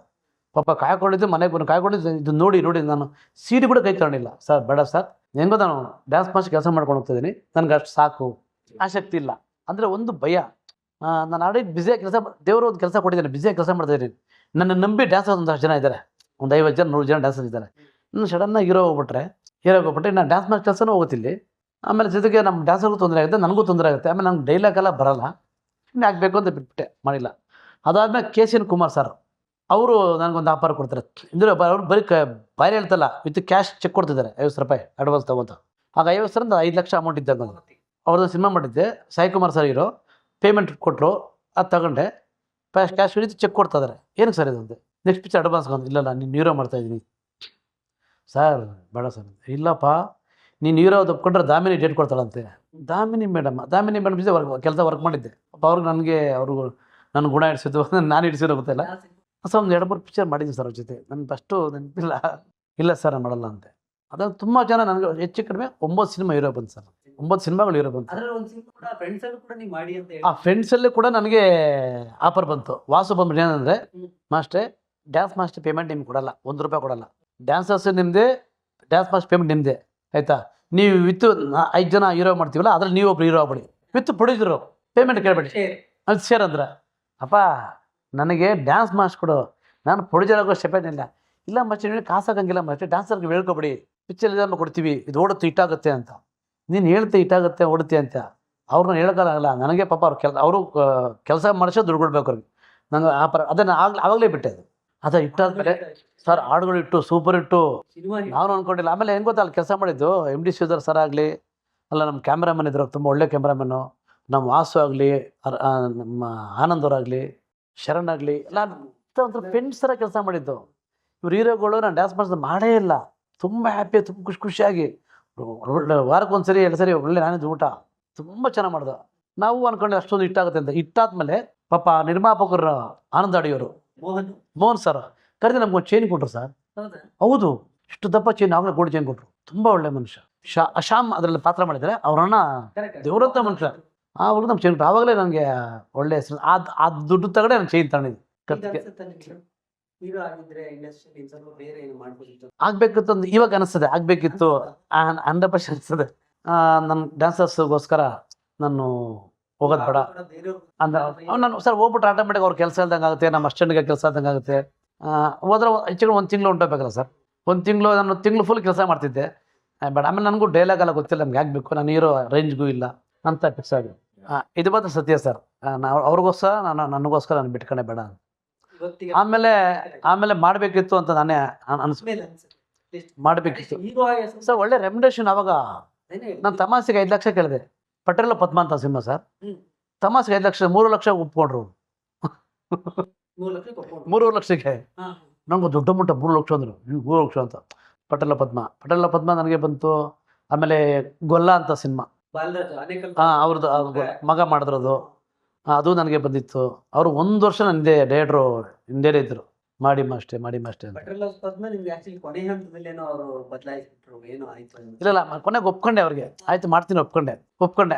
ಪಾಪ ಕಾಯ್ಕೊಂಡಿದ್ದು, ಮನೆಗೆ ಬಂದು ಕಾಯ್ಕೊಂಡಿದ್ದು. ಇದು ನೋಡಿ ನಾನು CD ಕೂಡ ಕೈ ತಗೊಂಡಿಲ್ಲ. ಸರ್ ಬೇಡ ಸರ್, ಹೆಂಗೋ ನಾನು ಡ್ಯಾನ್ಸ್ ಮಾಸ್ಟರ್ ಕೆಲಸ ಮಾಡ್ಕೊಂಡು ಹೋಗ್ತಿದ್ದೀನಿ, ನನಗೆ ಅಷ್ಟು ಸಾಕು, ಆಸಕ್ತಿ ಇಲ್ಲ. ಅಂದರೆ ಒಂದು ಭಯ. ನಾನು ಆಲ್ರೆಡಿ ಬ್ಯುಸಿಯಾಗಿ ಕೆಲಸ, ದೇವರು ಒಂದು ಕೆಲಸ ಕೊಟ್ಟಿದ್ದೇನೆ, ಬ್ಯುಸಿಯಾಗಿ ಕೆಲಸ ಮಾಡ್ತಾಯಿದ್ದೀನಿ. ನನ್ನ ನಂಬಿ ಡ್ಯಾನ್ಸರ್ ಒಂದಷ್ಟು ಜನ ಇದ್ದಾರೆ, ಒಂದು 50 ಜನ 100 ಜನ ಡ್ಯಾನ್ಸರ್ ಇದ್ದಾರೆ. ನಾನು ಸಡನ್ನಾಗಿ ಹೀರೋ ಹೋಗ್ಬಿಟ್ರೆ ನಾನು ಡ್ಯಾನ್ಸ್ ಮಾಡಿ ಕೆಲಸನೂ ಹೋಗ್ತಿಲ್ಲಿ. ಆಮೇಲೆ ಜೊತೆಗೆ ನಮ್ಮ ಡ್ಯಾನ್ಸರ್ಗೂ ತೊಂದರೆ ಆಗುತ್ತೆ, ನನಗೂ ತೊಂದರೆ ಆಗುತ್ತೆ. ಆಮೇಲೆ ನಂಗೆ ಡೈಲಾಗೆಲ್ಲ ಬರೋಲ್ಲ, ಇನ್ನು ಆಗಬೇಕು ಅಂತ ಬಿಟ್ಬಿಟ್ಟೆ, ಮಾಡಿಲ್ಲ. ಅದಾದಮೇಲೆ KCN ಕುಮಾರ್ ಸರ್ ಅವರು ನನಗೊಂದು ಆಫರ್ ಕೊಡ್ತಾರೆ. ಅಂದರೆ ಅವ್ರು ಬರೀ ಬಾರಿ ಹೇಳ್ತಲ್ಲ, ವಿತ್ ಕ್ಯಾಶ್ ಚೆಕ್ ಕೊಡ್ತಿದ್ದಾರೆ, 50 ರೂಪಾಯಿ ಅಡ್ವಾನ್ಸ್ ತಗೊಂತ. ಆಗ 50 ಸಾವಿರ 5 ಲಕ್ಷ ಅಮೌಂಟ್ ಇದ್ದಾಗ ಅವ್ರದ್ದು ಸಿನಿಮಾ ಮಾಡಿದ್ದೆ. ಸಾಯಿ ಕುಮಾರ್ ಸರ್ ಇರೋ ಪೇಮೆಂಟ್ ಕೊಟ್ಟರು, ಅದು ತಗೊಂಡೆ. ಕ್ಯಾಶ್ ಹಿಡಿದು ಚೆಕ್ ಕೊಡ್ತಾ ಇದ್ದಾರೆ. ಏನಕ್ಕೆ ಸರ್ ಇದು ಅಂತೆ. ನೆಕ್ಸ್ಟ್ ಪಿಕ್ಚರ್ ಅಡ್ವಾನ್ಸ್ ಇಲ್ಲಲ್ಲ, ನೀನು ಹೀರೋ ಮಾಡ್ತಾಯಿದ್ದೀನಿ. ಸರ್ ಬೇಡ ಸರ್, ಇಲ್ಲಪ್ಪ ನೀನು ಹೀರೋ ಒಪ್ಕೊಂಡ್ರೆ ದಾಮಿನಿ ಡೇಟ್ ಕೊಡ್ತಾಳಂತೆ. ದಾಮಿನಿ ಮೇಡಮ್ ಜೊತೆ ಕೆಲಸ ವರ್ಕ್ ಮಾಡಿದ್ದೆ. ಅವ್ರಿಗೆ ನನ್ನ ಗುಣ ಇಡಿಸಿದ್ದು, ನಾನು ಇಡಿಸಿರೋ ಗೊತ್ತಿಲ್ಲ. ಸೊ ಒಂದು 2-3 ಪಿಕ್ಚರ್ ಮಾಡಿದ್ದೀನಿ ಸರ್ ಅವ್ರ ಜೊತೆ. ನನ್ನ ಫಸ್ಟು ನೆನಪಿಲ್ಲ. ಇಲ್ಲ ಸರ್ ನಾನು ಮಾಡಲ್ಲ ಅಂತೆ. ಅದ್ರಲ್ಲಿ ತುಂಬ ಜನ ನನಗೆ ಹೆಚ್ಚು ಕಡಿಮೆ 9 ಸಿನಿಮಾ ಹೀರೋ ಬಂತು ಸರ್, 9 ಸಿನಿಮಾಗಳು ಹೀರೋ ಬಂತು. ಆ ಫ್ರೆಂಡ್ಸಲ್ಲಿ ಕೂಡ ನನಗೆ ಆಫರ್ ಬಂತು. ವಾಸು ಬಂದ್ಬಿಟ್ಟು ಏನಂದರೆ, ಮಾಸ್ಟ್ರೇ ಡ್ಯಾನ್ಸ್ ಮಾಸ್ಟರ್ ಪೇಮೆಂಟ್ ನಿಮ್ಗೆ ಕೊಡಲ್ಲ, 1 ರೂಪಾಯಿ ಕೊಡಲ್ಲ. ಡ್ಯಾನ್ಸರ್ಸ್ ನಿಮ್ಮದೇ, ಡ್ಯಾನ್ಸ್ ಮಾಸ್ಟರ್ ಪೇಮೆಂಟ್ ನಿಮ್ಮದೇ, ಆಯಿತಾ. ನೀವು ವಿತ್ 5 ಜನ ಹೀರೋ ಮಾಡ್ತೀವಲ್ಲ, ಅದ್ರಲ್ಲಿ ನೀವು ಒಬ್ರು ಹೀರೋ ಆಗ್ಬಿಡಿ, ವಿತ್ ಪ್ರೊಡ್ಯೂಸರು ಪೇಮೆಂಟ್ ಕೇಳಬೇಡಿ. ಅದು ಶೇರ್ ಅಂದ್ರೆ, ಅಪ್ಪ ನನಗೆ ಡ್ಯಾನ್ಸ್ ಮಾಸ್ಟರ್ ಕೊಡು, ನಾನು ಪ್ರೊಡ್ಯೂಸರ್ ಆಗೋ ಸ್ಟೆಪೇನ್ ಇಲ್ಲ ಮಚ್ಚಿ, ನೀವು ಕಾಸಾಗಂಗಿಲ್ಲ ಮಚ್ಚಿ, ಡ್ಯಾನ್ಸರ್ಗೆ ಹೇಳ್ಕೊಬಿಡಿ, ಪಿಕ್ಚರ್ ಇದನ್ನು ಕೊಡ್ತೀವಿ, ಇದು ಓಡುತ್ತೆ ಹಿಟ್ಟಾಗುತ್ತೆ ಅಂತ. ನೀನು ಹೇಳ್ತೆ ಹಿಟ್ಟಾಗುತ್ತೆ ಓಡುತ್ತೆ ಅಂತ, ಅವ್ರನ್ನ ಹೇಳೋಕ್ಕಾಗಲ್ಲ. ನನಗೆ ಪಾಪ ಅವರು ಕೆಲಸ ಮಾಡಿಸೋ ದುಡ್ಡು ಕೊಡ್ಬೇಕು ಅವ್ರಿಗೆ. ನಂಗೆ ಅದನ್ನು ಆವಾಗಲೇ ಬಿಟ್ಟೆ. ಅದು ಹಿಟ್ಟಾದ್ಮೇಲೆ ಸರ್ ಹಾಡುಗಳು ಇಟ್ಟು ಸೂಪರ್ ಇಟ್ಟು ನಾನು ಅಂದ್ಕೊಂಡಿಲ್ಲ. ಆಮೇಲೆ ಹೆಂಗೆ ಗೊತ್ತಾ, ಅಲ್ಲಿ ಕೆಲಸ ಮಾಡಿದ್ದು MD ಶ್ರೀಧರ್ ಸರ್ ಆಗಲಿ, ಅಲ್ಲ ನಮ್ಮ ಕ್ಯಾಮ್ರಾಮನ್ ಇದ್ರು, ತುಂಬ ಒಳ್ಳೆ ಕ್ಯಾಮ್ರಾಮನ್ನು, ನಮ್ಮ ವಾಸು ಆಗಲಿ, ನಮ್ಮ ಆನಂದ್ ಅವರಾಗಲಿ, ಶರಣ್ ಆಗಲಿ, ಎಲ್ಲ ಒಂಥರ ಫ್ರೆಂಡ್ಸ್ ಥರ ಕೆಲಸ ಮಾಡಿದ್ದು. ಇವ್ರು ಹೀರೋಗಳು ನಾನು ಡ್ಯಾನ್ಸ್ ಮಾಡಿಸೋದು ಮಾಡೇ ಇಲ್ಲ. ತುಂಬ ಹ್ಯಾಪಿ, ತುಂಬ ಖುಷಿಯಾಗಿ ಒಳ್ಳೆ ವಾರಕ್ಕೊಂದ್ಸರಿ 2 ಸರಿ ಒಳ್ಳೆ ನಾನಿದ್ದು ಊಟ ತುಂಬ ಚೆನ್ನಾಗಿ ಮಾಡ್ದೆ. ನಾವು ಅಂದ್ಕೊಂಡೆ ಅಷ್ಟೊಂದು ಹಿಟ್ಟಾಗುತ್ತೆ ಅಂತ. ಹಿಟ್ಟಾದ್ಮೇಲೆ ಪಾಪ ನಿರ್ಮಾಪಕರು ಆನಂದ್ ಅಡಿಯವರು, ಮೋಹನ್ ಸರ್ ಕರೆದು ನಮ್ಗೊಂದು ಚೈನ್ ಕೊಟ್ಟರು ಸರ್. ಹೌದು, ಇಷ್ಟು ದಪ್ಪ ಚೈನ್, ಆಗಲೇ ಗೋಲ್ಡ್ ಚೈನ್ ಕೊಟ್ಟರು. ತುಂಬ ಒಳ್ಳೆ ಮನುಷ್ಯ. ಶ್ಯಾಮ್ ಅದರಲ್ಲಿ ಪಾತ್ರ ಮಾಡಿದ್ದಾರೆ, ಅವರನ್ನ ದೇವರಂತ ಮನುಷ್ಯ. ಅವ್ರಿಗೆ ನಮ್ಮ ಚೈನ್ ಕೊಟ್ಟರು. ಆವಾಗಲೇ ನನಗೆ ಒಳ್ಳೆ ಹೆಸರು. ಆ ದುಡ್ಡು ತಗಡೆ ನಾನು ಚೈನ್ ತಗೊಂಡಿದ್ದು. ಆಗ್ಬೇಕಿತ್ತು ಅಂತ ಇವಾಗ ಅನಿಸ್ತದೆ, ಆಗ್ಬೇಕಿತ್ತು 100% ಅನಿಸ್ತದೆ. ನನ್ನ ಡ್ಯಾನ್ಸರ್ಸ್ಗೋಸ್ಕರ ನಾನು ಹೋಗೋದು ಬೇಡ ಅಂದ್ರೆ ನಾನು ಸರ್ ಹೋಗ್ಬಿಟ್ರೆ ಆಟೋಮೆಟಿಕ್ ಅವ್ರ ಕೆಲಸ ಇಲ್ದಂಗೆ ಆಗುತ್ತೆ, ನಮ್ಮ ಅಸ್ಟೆಂಟ್ಗೆ ಕೆಲಸ ಇಲ್ದಂಗೆ ಆಗುತ್ತೆ. ಹೋದ್ರೆ ಹೆಚ್ಚಿಗೆ 1 ತಿಂಗಳು ಹೊಂಟೋಗ್ಬೇಕಲ್ಲ ಸರ್. 1 ತಿಂಗಳು ನಾನು ತಿಂಗಳು ಫುಲ್ ಕೆಲಸ ಮಾಡ್ತಿದ್ದೆ. ಬೇಡ, ಆಮೇಲೆ ನನಗೂ ಡೈಲಾಗ್ ಎಲ್ಲ ಗೊತ್ತಿಲ್ಲ, ನಮ್ಗೆ ಆಗಬೇಕು, ನಾನು ಹೀರೋ ರೇಂಜ್ಗೂ ಇಲ್ಲ ಅಂತ ಫಿಕ್ಸ್ ಆಗಿ. ಇದು ಮಾತ್ರ ಸತ್ಯ ಸರ್. ಅವ್ರಿಗೋಸ್ಕರ ನನಗೋಸ್ಕರ ನಾನು ಬಿಟ್ಕೊಂಡೆ ಬೇಡ. ಆಮೇಲೆ ಮಾಡಬೇಕಿತ್ತು ಅಂತ ನಾನೇ ಮಾಡಬೇಕಿತ್ತು ಸರ್. ಒಳ್ಳೆ ರೆಮ್ಯುನರೇಷನ್. ಅವಾಗ ನಾನು ತಮಾಸೆಗೆ 5 ಲಕ್ಷ ಕೇಳಿದೆ. ಪಟೇಲ ಪದ್ಮ ಅಂತ ಸಿನಿಮಾ ಸರ್, ತಮಾಸೆಗೆ 5 ಲಕ್ಷ, 3 ಲಕ್ಷ ಒಪ್ಕೊಂಡ್ರು. 3 ಲಕ್ಷಕ್ಕೆ ನಂಗೆ ದೊಡ್ಡ ಮಟ್ಟ 3 ಲಕ್ಷ ಅಂದರು. 3 ಲಕ್ಷ ಅಂತ. ಪಟೇಲ ಪದ್ಮ ನನಗೆ ಬಂತು. ಆಮೇಲೆ ಗೊಲ್ಲ ಅಂತ ಸಿನಿಮಾ, ಅವ್ರದ್ದು ಮಗ ಮಾಡಿದ್ರದು, ಅದು ನನಗೆ ಬಂದಿತ್ತು. ಅವರು 1 ವರ್ಷ ನನಗೆ ಡೈರೆಕ್ಟ್ರು ಹಿಂದೆನೇ ಇದ್ದರು, ಮಾಡಿ ಮಾಸ್ಟೇ ಅಂತ. ಇಲ್ಲ ಕೊನೆಗೆ ಒಪ್ಕೊಂಡೆ ಅವ್ರಿಗೆ. ಆಯ್ತು ಮಾಡ್ತೀನಿ, ಒಪ್ಕೊಂಡೆ.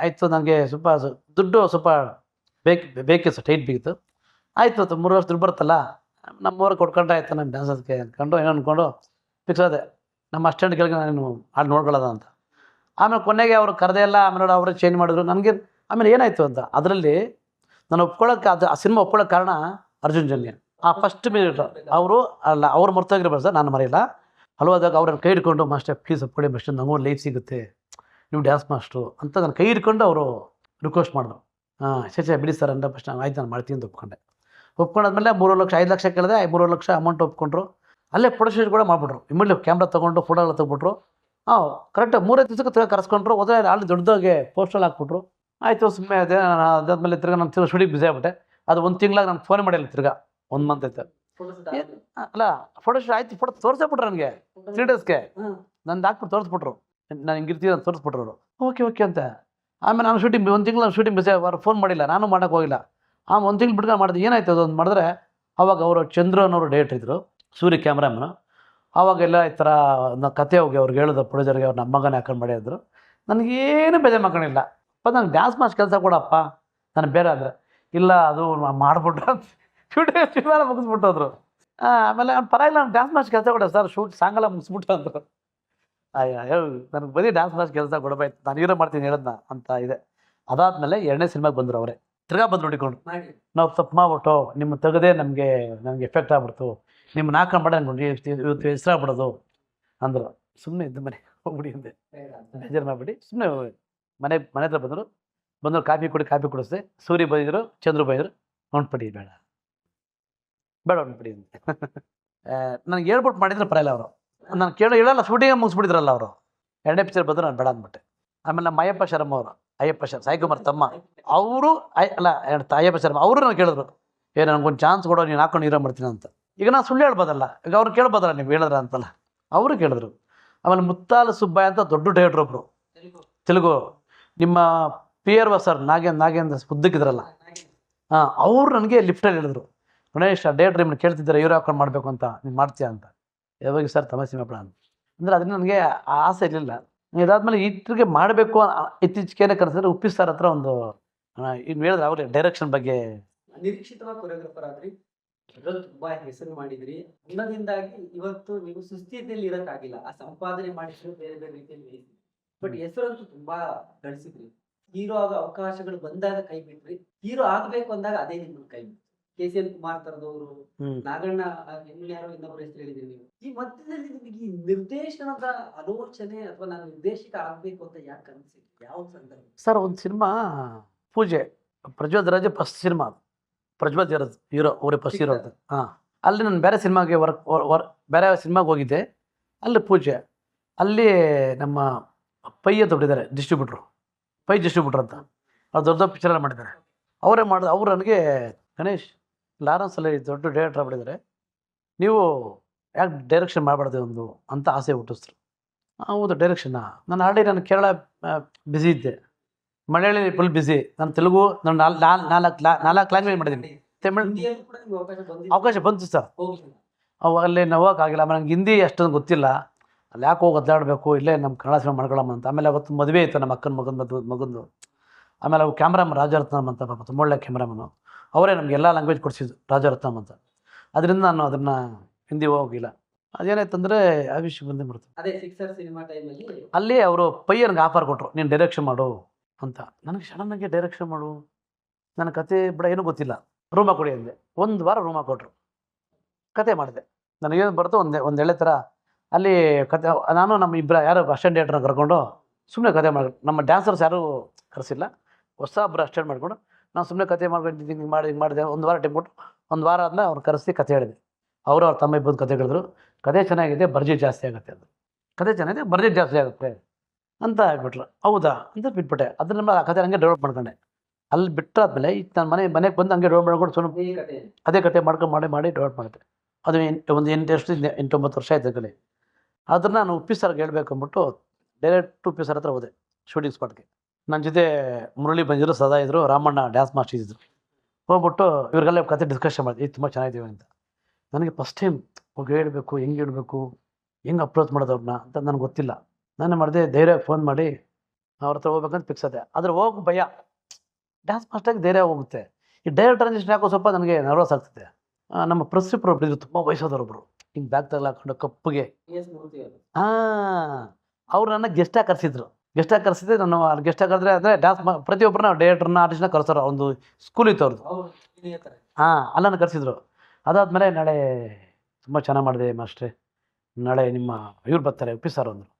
ಆಯ್ತು ನನಗೆ ದುಡ್ಡು ಬೇಕಿತ್ತು, ಟೈಟ್ ಬೇಕಿತ್ತು. ಆಯ್ತು 3 ವರ್ಷ ದುಡ್ಡು ಬರುತ್ತಲ್ಲ, ನಮ್ಮವ್ರಿಗೆ ಕೊಟ್ಕೊಂಡ್ರೆ ಆಯ್ತು ನಾನು ಡ್ಯಾನ್ಸರ್ಗೆ ಅಂದ್ಕೊಂಡು ಏನೋ ಅಂದ್ಕೊಂಡು ಫಿಕ್ಸ್ ಆದೆ. ನಮ್ಮ ಅಸ್ಟೆಂಟ್ಗಳಿಗೆ ನಾನು ಹಾಡು ನೋಡ್ಕೊಳ್ಳೋದ ಅಂತ. ಆಮೇಲೆ ಕೊನೆಗೆ ಅವರು ಕರೆದೇ ಇಲ್ಲ. ಆಮೇಲೆ ಅವ್ರಿಗೆ ಚೇಂಜ್ ಮಾಡಿದ್ರು ನನಗೆ. ಆಮೇಲೆ ಏನಾಯಿತು ಅಂತ, ಅದರಲ್ಲಿ ನಾನು ಒಪ್ಕೊಳ್ಳೋಕೆ ಆ ಸಿನಿಮಾ ಒಪ್ಕೊಳ್ಳೋಕೆ ಕಾರಣ ಅರ್ಜುನ್ ಜನ್ಯ. ಫಸ್ಟ್ ಮಿನಿಟ್ ಅವ್ರು ಮರ್ತೋಗಿರ್ಬೋದು ಸರ್, ನಾನು ಮರೆಯಲ್ಲ. ಹಲವಾದಾಗ ಅವ್ರನ್ನ ಕೈ ಹಿಡ್ಕೊಂಡು ಮಾಸ್ಟರ್ ಪ್ಲೀಸ್ ಒಪ್ಕೊಳ್ಳಿ ಮಾಸ್ಟರ್, ನನಗೂ ಲೈಫ್ ಸಿಗುತ್ತೆ, ನೀವು ಡ್ಯಾನ್ಸ್ ಮಾಸ್ಟ್ರು ಅಂತ ನಾನು ಕೈ ಹಿಡ್ಕೊಂಡು ಅವರು ರಿಕ್ವೆಸ್ಟ್ ಮಾಡಿದ್ರು. ಬಿಡಿ ಸರ್ ಅಂದ ಫಸ್ಟ್ ಆಯ್ತು ನಾನು ಮಾಡ್ತೀನಿ ಅಂತ ಒಪ್ಕೊಂಡಾದ್ಮೇಲೆ 3 ಲಕ್ಷ 5 ಲಕ್ಷ ಕೇಳಿದೆ. 3 ಲಕ್ಷ ಅಮೌಂಟ್ ಒಪ್ಕೊಂಡ್ರು. ಅಲ್ಲೇ ಫೋಟೋಶೂಟ್ ಕೂಡ ಮಾಡಿಬಿಟ್ರು. ಇಮಿಡಿಯೇಟ್ ಕ್ಯಾಮ್ರಾ ತೊಗೊಂಡು ಫೋಟೋ ಎಲ್ಲ ತೆಗ್ಬಿಟ್ರು. ಕರೆಕ್ಟಾಗಿ 3-5 ದಿವಸಕ್ಕೆ ಕರೆಸ್ಕೊಂಡ್ರು. ಹೋದರೆ ಅಲ್ಲಿ ದೊಡ್ಡದಾಗೆ ಪೋಸ್ಟಲ್ಲಿ ಹಾಕ್ಬಿಟ್ರು. ಆಯಿತು ಸುಮ್ಮನೆ ಅದಾದ್ಮೇಲೆ ತಿರ್ಗಿ ನಾನು ಶೂಟಿಂಗ್ ಬಿಸಿ ಆಗ್ಬಿಟ್ಟೆ. ಅದು 1 ತಿಂಗಳಾಗ ನಾನು ಫೋನ್ ಮಾಡಿಲ್ಲ, ತಿರ್ಗಾ 1 ಮಂತ್ ಆಯ್ತು. ಅಲ್ಲ ಫೋಟೋಶೂಟ್ ಆಯ್ತು, ಫೋಟೋ ತೋರಿಸ್ಬಿಟ್ರು ನನಗೆ 3 ಡೇಸ್ಗೆ. ನಂದು ಹಾಕ್ಬಿಟ್ಟು ತೋರಿಸ್ಬಿಟ್ರು, ನಾನು ಹಿಂಗಿರ್ತೀನಿ ಅಂತ ತೋರಿಸ್ಬಿಟ್ರು ಅವರು. ಓಕೆ ಅಂತ. ಆಮೇಲೆ ನಾನು ಶೂಟಿಂಗ್ 1 ತಿಂಗಳು ನಾನು ಶೂಟಿಂಗ್ ಬಿಸಿ, ಅವ್ರು ಫೋನ್ ಮಾಡಿಲ್ಲ, ನಾನು ಮಾಡೋಕ್ಕೆ ಹೋಗಿಲ್ಲ. 1 ತಿಂಗಳು ಬಿಟ್ಕೊಂಡು ಮಾಡಿದೆ. ಏನಾಯ್ತು ಅದೊಂದು ಮಾಡಿದ್ರೆ, ಅವಾಗ ಅವರು ಚಂದ್ರನವರು ಡೇಟ್ ಇದ್ದರು, ಸೂರ್ಯ ಕ್ಯಾಮ್ರಾಮನು. ಆವಾಗೆಲ್ಲ ಈ ಥರ ಕತೆ ಹೋಗಿ ಅವ್ರಿಗೆ ಹೇಳಿದ್ರು ಪ್ರೊಡ್ಯೂಸರ್ಗೆ, ಅವ್ರು ನಮ್ಮ ಮಗನೇ ಹಾಕೊಂಡು ಮಾಡಿದ್ರು. ನನಗೇನು ಬೇಜಾರು ಮಾಡ್ಕೊಂಡಿಲ್ಲ. ನಂಗೆ ಡ್ಯಾನ್ಸ್ ಮಾಸ್ ಕೆಲಸ ಕೊಡಪ್ಪ, ನಾನು ಬೇರೆ ಅಂದರೆ ಇಲ್ಲ ಅದು ಮಾಡಿಬಿಟ್ರು ಅಂತ ಶೂಟಿಂಗ್ ಮುಗಿಸ್ಬಿಟ್ಟೋದ್ರು. ಆಮೇಲೆ ಅವ್ನು ಪರವಾಗಿಲ್ಲ, ನಾನು ಡ್ಯಾನ್ಸ್ ಮಾಸ್ ಕೆಲಸ ಕೊಡ ಸರ್, ಸಾಂಗೆಲ್ಲ ಮುಗಿಸ್ಬಿಟ್ಟು ಅಂದರು. ನನಗೆ ಬರೀ ಡ್ಯಾನ್ಸ್ ಮಾಸ್ ಕೆಲಸ ಕೊಡಬೇಕು, ನಾನು ಹೀರೋ ಮಾಡ್ತೀನಿ ಹೇಳೋದನ್ನ ಅಂತ ಇದೆ. ಅದಾದಮೇಲೆ 2ನೇ ಸಿನಿಮಾಗೆ ಬಂದರು ಅವರೇ. ತಿರ್ಗಾ ಬಂದು ನೋಡಿಕೊಂಡು, ನಾವು ತಪ್ಪು ಮಾಡ್ಬಿಟ್ಟು ನಿಮ್ಮ ತೆಗೆದೇ ನನಗೆ ಎಫೆಕ್ಟ್ ಆಗ್ಬಿಡ್ತು, ನಿಮ್ಮನ್ನ ಹಾಕೊಂಡ್ಬೇಡ ಅನ್ಕೊಂಡು ಇವತ್ತು ಹೆಸರಾಗ್ಬಿಡೋದು ಅಂದರು. ಸುಮ್ಮನೆ ಇದ್ದು ಮನೆ ಹೋಗ್ಬಿಡಿ ಅಂದೆ, ಬೇಜಾರು ಮಾಡಿಬಿಡಿ. ಸುಮ್ಮನೆ ಮನೆ ಹತ್ರ ಬಂದರು ಕಾಫಿ ಕುಡಿಸ್ದೆ. ಸೂರ್ಯ ಬೈದರು, ಚಂದ್ರು ಬೈದರು, ಹೊಂಟ್ಬಿಡಿ ಬೇಡ ಹೊಂಟ್ಬಿಡಿ ಅಂದೆ. ನನಗೆ ಹೇಳ್ಬಿಟ್ಟು ಮಾಡಿದ್ರೆ ಪರವಾಗಿಲ್ಲ ಅವರು. ನಾನು ಹೇಳಲ್ಲ, ಶೂಟಿಂಗ್ ಮುಗಿಸ್ಬಿಟ್ಟಿದ್ರಲ್ಲ ಅವರು. 2ನೇ ಪಿಕ್ಚರ್ ಬಂದರು, ನಾನು ಬೇಡ ಅಂದ್ಬಿಟ್ಟೆ. ಆಮೇಲೆ ನಮ್ಮ ಅಯ್ಯಪ್ಪ ಶರ್ಮ ಅವರು, ಸಾಯಿಕುಮಾರ್ ತಮ್ಮ, ಅವರು ಅಯ್ಯಪ್ಪ ಶರ್ಮ ಅವರು ನಾನು ಕೇಳಿದ್ರು, ನನಗೊಂದು ಚಾನ್ಸ್ ಕೊಡೋ, ನೀನು ಹಾಕೊಂಡು ಹೀರೋ ಮಾಡ್ತೀನಿ ಅಂತ. ಈಗ ನಾನು ಸುಳ್ಳು ಹೇಳ್ಬೋದಲ್ಲ, ಈಗ ಅವ್ರು ಕೇಳ್ಬೋದಲ್ಲ, ನೀವು ಹೇಳಿದ್ರ ಅಂತಲ್ಲ, ಅವರು ಕೇಳಿದ್ರು. ಆಮೇಲೆ ಮುತ್ತಾಲ ಸುಬ್ಬಯ್ಯ ಅಂತ ದೊಡ್ಡ ಡೈರೆಕ್ಟ್ರ್ ಒಬ್ಬರು, ತೆಲುಗು, ನಿಮ್ಮ PRO ಸರ್ ನಾಗೇಂದ್ರ ಉದ್ದಕ್ಕಿದ್ರಲ್ಲ, ಅವ್ರು ನನಗೆ ಲಿಫ್ಟಲ್ಲಿ ಹೇಳಿದ್ರು, ಗಣೇಶ್ ಡೈರೆಕ್ಟ್ರ್ ನಿಮ್ಮನ್ನು ಕೇಳ್ತಿದ್ದಾರೆ ಹೀರೋ ಹಾಕೊಂಡು ಮಾಡಬೇಕು ಅಂತ, ನೀನು ಮಾಡ್ತೀಯಾ ಅಂತ. ಯಾವಾಗ ಸರ್ ತಮಾಷೆ ಮಾಡಬೇಡ ಅಂತ ಅಂದರೆ ಅದನ್ನ ನನಗೆ ಆಸೆ ಇರಲಿಲ್ಲ. ಇದಾದ್ಮೇಲೆ ಇಟ್ಟಿಗೆ ಮಾಡಬೇಕು ಇತ್ತೀಚೆಗೆ ಕರೆಸಿದ್ರೆ ಉಪ್ಪಿ ಸರ್ ಹತ್ರ ಒಂದು ಇನ್ನು ಹೇಳಿದ್ರೆ ಅವ್ರಿಗೆ ಡೈರೆಕ್ಷನ್ ಬಗ್ಗೆ ನಿರೀಕ್ಷಿತವಾಗಿ ಕೊರಿಯೋಗ್ರಾಫರ್ ಆದ್ರಿ, ತುಂಬಾ ಹೆಸರು ಮಾಡಿದ್ರಿ. ಅನ್ನೋದ್ರಿಂದಾಗಿ ಇವತ್ತು ನೀವು ಸುಸ್ಥಿತಿಯಲ್ಲಿ ಇರೋಕ್ಕಾಗಿಲ್ಲ, ಆ ಸಂಪಾದನೆ ಮಾಡಿದ್ರು ಬೇರೆ ಬೇರೆ ರೀತಿಯಲ್ಲಿ. ಬಟ್ ಹೆಸರಂತೂ ತುಂಬಾ ಗಳಿಸಿದ್ರಿ. ಹೀರೋ ಆಗೋ ಅವಕಾಶಗಳು ಬಂದಾಗ ಕೈ ಬಿಟ್ರಿ, ಹೀರೋ ಆಗ್ಬೇಕು ಅಂದಾಗ ಅದೇ ನಿಮ್ಗೆ ಕೈ ಬಿಟ್ರಿ. KCN ಕುಮಾರ್ ತರದವರು, ನಾಗಣ್ಣ, ಯಾರೋ ಇನ್ನೊಬ್ರು ಹೆಸರು ಹೇಳಿದ್ರಿ ನೀವು. ಈ ಮಧ್ಯದಲ್ಲಿ ನಿಮಗೆ ಈ ನಿರ್ದೇಶನದ ಆಲೋಚನೆ ಅಥವಾ ನಾನು ನಿರ್ದೇಶಕ ಆಗ್ಬೇಕು ಅಂತ ಯಾಕೆ ಅನಿಸಿತ್ತು, ಯಾವ ಸಂದರ್ಭ? ಸರ್ ಒಂದು ಸಿನಿಮಾ ಪೂಜೆ, Prajwal Raj first cinema, Prajwal hero ಅವರೇ ಫಸ್ಟ್ ಹೀರೋ ಅಂತ. ಅಲ್ಲಿ ನಾನು ಬೇರೆ ಸಿನಿಮಾಗೆ ಬೇರೆ ಸಿನಿಮಾಗೆ ಹೋಗಿದ್ದೆ. ಅಲ್ಲಿ ಪೂಜೆ, ಅಲ್ಲಿ ನಮ್ಮ ಪೈ ಅಂತ ಬಿಟ್ಟಿದ್ದಾರೆ ಡಿಸ್ಟ್ರಿಬ್ಯೂಟ್ರು, ಪೈ ಡಿಸ್ಟ್ರಿಬ್ಯೂಟ್ರ್ ಅಂತ, ಅವ್ರು ದೊಡ್ಡ ದೊಡ್ಡ ಪಿಕ್ಚರ್ ಎಲ್ಲ ಮಾಡಿದ್ದಾರೆ. ಅವರೇ ಮಾಡಿದ್ರು. ಅವ್ರು ನನಗೆ ಗಣೇಶ್ ಲಾರೆನ್ಸಲ್ಲಿ ದೊಡ್ಡ ಡೈರೆಕ್ಟರ್ ಆಗ್ಬಿಟ್ಟಿದ್ದಾರೆ, ನೀವು ಯಾಕೆ ಡೈರೆಕ್ಷನ್ ಮಾಡಬಾರ್ದು ಒಂದು ಅಂತ ಆಸೆ ಹುಟ್ಟಿಸ್ರು. ಹೌದು ಡೈರೆಕ್ಷನ್ನ. ನಾನು ಆಲ್ರೆಡಿ ನಾನು ಕೇರಳ ಬ್ಯುಸಿ ಇದ್ದೆ, ಮಲಯಾಳಿ ಫುಲ್ ಬ್ಯುಸಿ, ನಾನು ತೆಲುಗು ನಾನು ನಾಲ್ಕು ಲ್ಯಾಂಗ್ವೇಜ್ ಮಾಡಿದ್ದೀನಿ. ತಮಿಳ್ ಅವಕಾಶ ಬಂತು ಸರ್, ಅಲ್ಲಿ ನಾವು ಹೋಗೋಕ್ಕಾಗಿಲ್ಲ. ಆಮೇಲೆ ನಂಗೆ ಹಿಂದಿ ಅಷ್ಟೊಂದು ಗೊತ್ತಿಲ್ಲ, ಅಲ್ಲಿ ಯಾಕೆ ಹೋಗಿ ಒದ್ದಾಡಬೇಕು, ಇಲ್ಲೇ ನಮ್ಮ ಕನ್ನಡ ಸಿನಿಮಾ ಮಾಡ್ಕೊಳ್ಳೋಣ ಅಂತ. ಆಮೇಲೆ ಅವತ್ತು ಮದುವೆ ಇತ್ತು ನಮ್ಮ ಅಕ್ಕನ ಮಗಂದು. ಆಮೇಲೆ ಅವು ಕ್ಯಾಮ್ರಾಮನ್ ರಾಜರತ್ನಮ್ ಅಂತ, ಪಾಪ ತುಂಬ ಒಳ್ಳೆ ಕ್ಯಾಮ್ರಾಮನು, ಅವರೇ ನಮ್ಗೆ ಎಲ್ಲ ಲ್ಯಾಂಗ್ವೇಜ್ ಕೊಡಿಸಿದ್ದು, ರಾಜರತ್ನಮ್ ಅಂತ. ಅದರಿಂದ ನಾನು ಅದನ್ನು ಹಿಂದಿ ಹೋಗಿಲ್ಲ. ಅದೇನಾಯ್ತಂದರೆ ಆ ವಿಷಯ ಬಂದೇ ಬರ್ತದೆ. ಅದೇ ಸಿಕ್ಸರ್ ಸಿನಿಮಾ ಟೈಮಲ್ಲಿ ಅಲ್ಲಿ ಅವರು ಪಯ್ಯನ್ಗೆ ಆಫರ್ ಕೊಟ್ಟರು, ನೀನು ಡೈರೆಕ್ಷನ್ ಮಾಡು ಅಂತ. ನನಗೆ ಸಡನ್ನಾಗಿ ಡೈರೆಕ್ಷನ್ ಮಾಡು, ನನ್ನ ಕತೆ ಬಿಡ ಏನೂ ಗೊತ್ತಿಲ್ಲ, ರೂಮ ಕೊಡಿ ಅಂದೆ. 1 ವಾರ ರೂಮ ಕೊಟ್ಟರು, ಕತೆ ಮಾಡಿದೆ. ನನಗೇನು ಬರ್ತೋ ಒಂದು ಎಳೆ ಥರ ಅಲ್ಲಿ ಕತೆ. ನಾನು ನಮ್ಮ ಯಾರು ಅಸಿಸ್ಟೆಂಟ್ ಡೈರೆಕ್ಟರ್ನ ಕರ್ಕೊಂಡು ಸುಮ್ಮನೆ ಕತೆ ಮಾಡಿ, ನಮ್ಮ ಡ್ಯಾನ್ಸರ್ಸ್ ಯಾರೂ ಕರೆಸಿಲ್ಲ, ಒಬ್ಬರು ಅಸಿಸ್ಟೆಂಟ್ ಮಾಡಿಕೊಂಡು ನಾನು ಸುಮ್ಮನೆ ಕತೆ ಮಾಡ್ಕೊಂಡು ಹಿಂಗೆ ಮಾಡಿದೆ. 1 ವಾರ ಟೈಮ್ ಕೊಟ್ಟು 1 ವಾರ ಆದಮೇಲೆ ಅವ್ರು ಕರೆಸಿ ಕತೆ ಹೇಳಿದೆ. ಅವ್ರ ತಮ್ಮ ಇಬ್ಬರು ಕತೆ ಹೇಳಿದ್ರು, ಕತೆ ಚೆನ್ನಾಗಿದೆ, ಬಡ್ಜೆಟ್ ಜಾಸ್ತಿ ಆಗುತ್ತೆ, ಅದು ಕತೆ ಚೆನ್ನಾಗಿದೆ, ಬಡ್ಜೆಟ್ ಜಾಸ್ತಿ ಆಗುತ್ತೆ ಅಂತ ಆಗ್ಬಿಟ್ರು. ಹೌದಾ ಅಂತ ಬಿಟ್ಬಿಟ್ಟೆ. ಅದನ್ನ ಆ ಕತೆ ನನಗೆ ಡೆವಲಪ್ ಮಾಡ್ಕೊಂಡೆ. ಅಲ್ಲಿ ಬಿಟ್ಟಾದ್ಮೇಲೆ ಈಗ ನಾನು ಮನೆಗೆ ಬಂದು ಹಂಗೆ ಡೌನ್ಲೋಡ್ ಮಾಡ್ಕೊಂಡು ಸುಮ್ಮನೆ ಅದೇ ಕತೆ ಮಾಡ್ಕೊಂಡು ಮಾಡಿ ಡೌನ್ಲೋಡ್ ಮಾಡಿದೆ. ಅದು ಒಂದು 8-9 ವರ್ಷ ಆಯ್ತು ಕಲೆ. ಅದನ್ನು ನಾನು ಉಪ್ಪಿ ಸರ್ಗೆ ಹೇಳ್ಬೇಕು ಅಂದ್ಬಿಟ್ಟು ಡೈರೆಕ್ಟ್ ಉಪ್ಪಿ ಸರ್ ಹತ್ರ ಹೋದೆ ಶೂಟಿಂಗ್ ಸ್ಪಾಟ್ಗೆ. ನನ್ನ ಜೊತೆ ಮುರಳಿ ಬಂದಿದ್ರು, ಸದಾ ಇದ್ದರು, ರಾಮಣ್ಣ ಡ್ಯಾನ್ಸ್ ಮಾಸ್ಟರ್ ಇದ್ದರು. ಹೋಗ್ಬಿಟ್ಟು ಇವ್ರಿಗೆಲ್ಲ ಕತೆ ಡಿಸ್ಕಷನ್ ಮಾಡಿದೆ, ತುಂಬ ಚೆನ್ನಾಗಿದ್ದೀವಿ ಅಂತ. ನನಗೆ ಫಸ್ಟ್ ಟೈಮ್ ಹೋಗಿ ಹೇಳಬೇಕು, ಹೆಂಗೆ ಹೇಳಬೇಕು, ಹೆಂಗೆ ಅಪ್ರೋಚ್ ಮಾಡೋದು ಅವ್ರನ್ನ ಅಂತ ನನಗೆ ಗೊತ್ತಿಲ್ಲ. ನಾನು ಮಾಡಿದೆ, ಧೈರ್ಯ ಫೋನ್ ಮಾಡಿ ಅವ್ರ ಹತ್ರ ಹೋಗ್ಬೇಕಂತ ಫಿಕ್ಸ್ ಆದೆ. ಆದರೆ ಹೋಗಿ ಭಯ, ಡ್ಯಾನ್ಸ್ ಮಾಸ್ಟರ್ಗೆ ಧೈರ್ಯ ಹೋಗುತ್ತೆ. ಈ ಡೈರೆಕ್ಟರ್ ಟ್ರಾನ್ಸಿಷನ್ ಯಾಕೋ ಸ್ವಲ್ಪ ನನಗೆ ನರ್ವಸ್ ಆಗ್ತದೆ. ನಮ್ಮ ಪ್ರಿನ್ಸಿಪಲ್ ಒಬ್ಬರು ತುಂಬ ವಯಸ್ಸಾದವ್ರೊಬ್ಬರು, ಹಿಂಗೆ ಬ್ಯಾಗ್ ತಗಲಾಕೊಂಡು ಕಪ್ಪಗೆ. ಅವ್ರು ನನ್ನ ಗೆಸ್ಟಾಗಿ ಕರೆಸಿದ್ರು. ಗೆಸ್ಟಾಗಿ ಕರೆಸಿದ್ರೆ ನಾನು ಅಲ್ಲಿ ಗೆಸ್ಟಾಗಿ ಕರೆದ್ರೆ ಅಂದರೆ ಡ್ಯಾನ್ಸ್ ಪ್ರತಿಯೊಬ್ಬರನ್ನ ಡೈರೆಕ್ಟರ್ನ ಆರ್ಟಿಸ್ಟ್ನ ಕರೆಸೋರು. ಒಂದು ಸ್ಕೂಲ್ ಇತ್ತು ಅವ್ರದ್ದು. ಅಲ್ಲನ್ನು ಕರೆಸಿದ್ರು. ಅದಾದಮೇಲೆ ನಾಳೆ ತುಂಬ ಚೆನ್ನಾಗಿ ಮಾಡಿದೆ ಮಾಸ್ಟ್ರೆ, ನಾಳೆ ನಿಮ್ಮ ಇವ್ರು ಬರ್ತಾರೆ ಉಪ್ಪಿ ಸರ್ ಅಂದರು.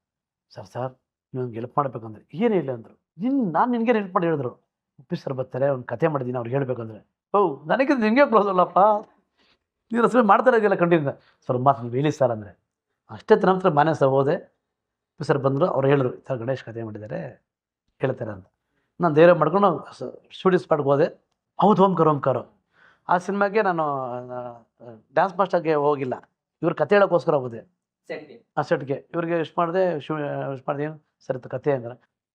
ಸರ್ ನೀವು ಹೆಲ್ಪ್ ಮಾಡಬೇಕಂದ್ರೆ ಏನು ಇಲ್ಲ ಅಂದರು. ನಾನು ನಿನಗೆ ಹೆಲ್ಪ್ ಮಾಡಿ ಹೇಳಿದ್ರು, ಉಪ್ಪಿ ಸರ್ ಬರ್ತಾರೆ, ಒಂದು ಕತೆ ಮಾಡಿದ್ದೀನಿ ಅವ್ರಿಗೆ ಹೇಳ್ಬೇಕಂದ್ರೆ. ನನಗೆ ನಿನಗೆ ಕ್ಲೋಸ್ ಅಲ್ಲಪ್ಪ, ನೀನು ಅಸಲು ಮಾಡ್ತಾರೆ ಇದೆಯಲ್ಲ ಕಂಟಿನ್ಯೂ. ಸರ್ ಮಾತು ನೀವು ಹೇಳಿ ಸರ್ ಅಂದರೆ ಅಷ್ಟೇ. ನಂತರ ಮನೆ ಸರ್ ಹೋದೆ, ಉಪ್ಪಿ ಸರ್ ಬಂದರು. ಅವ್ರು ಹೇಳಿದ್ರು, ಸರ್ ಗಣೇಶ್ ಕತೆ ಮಾಡಿದ್ದಾರೆ ಹೇಳ್ತಾರೆ ಅಂತ. ನಾನು ಧೈರ್ಯ ಮಾಡ್ಕೊಂಡು ಶೂಟಿಂಗ್ ಸ್ಪಾಟ್ಗೆ ಹೋದೆ. ಹೌದು, ಓಂಕಾರ ಆ ಸಿನಿಮಾಗೆ ನಾನು ಡ್ಯಾನ್ಸ್ ಮಾಸ್ಟರ್ಗೆ ಹೋಗಿಲ್ಲ, ಇವ್ರ ಕತೆ ಹೇಳೋಕ್ಕೋಸ್ಕರ ಹೋದೆ ಆ ಸೆಟ್ಗೆ. ಇವ್ರಿಗೆ ಇಷ್ಟು ಮಾಡಿದೆ, ಇಷ್ಟು ಮಾಡಿದೆ, ಏನು ಸರ್ ಇತ್ತು ಕತೆ ಅಂದ್ರೆ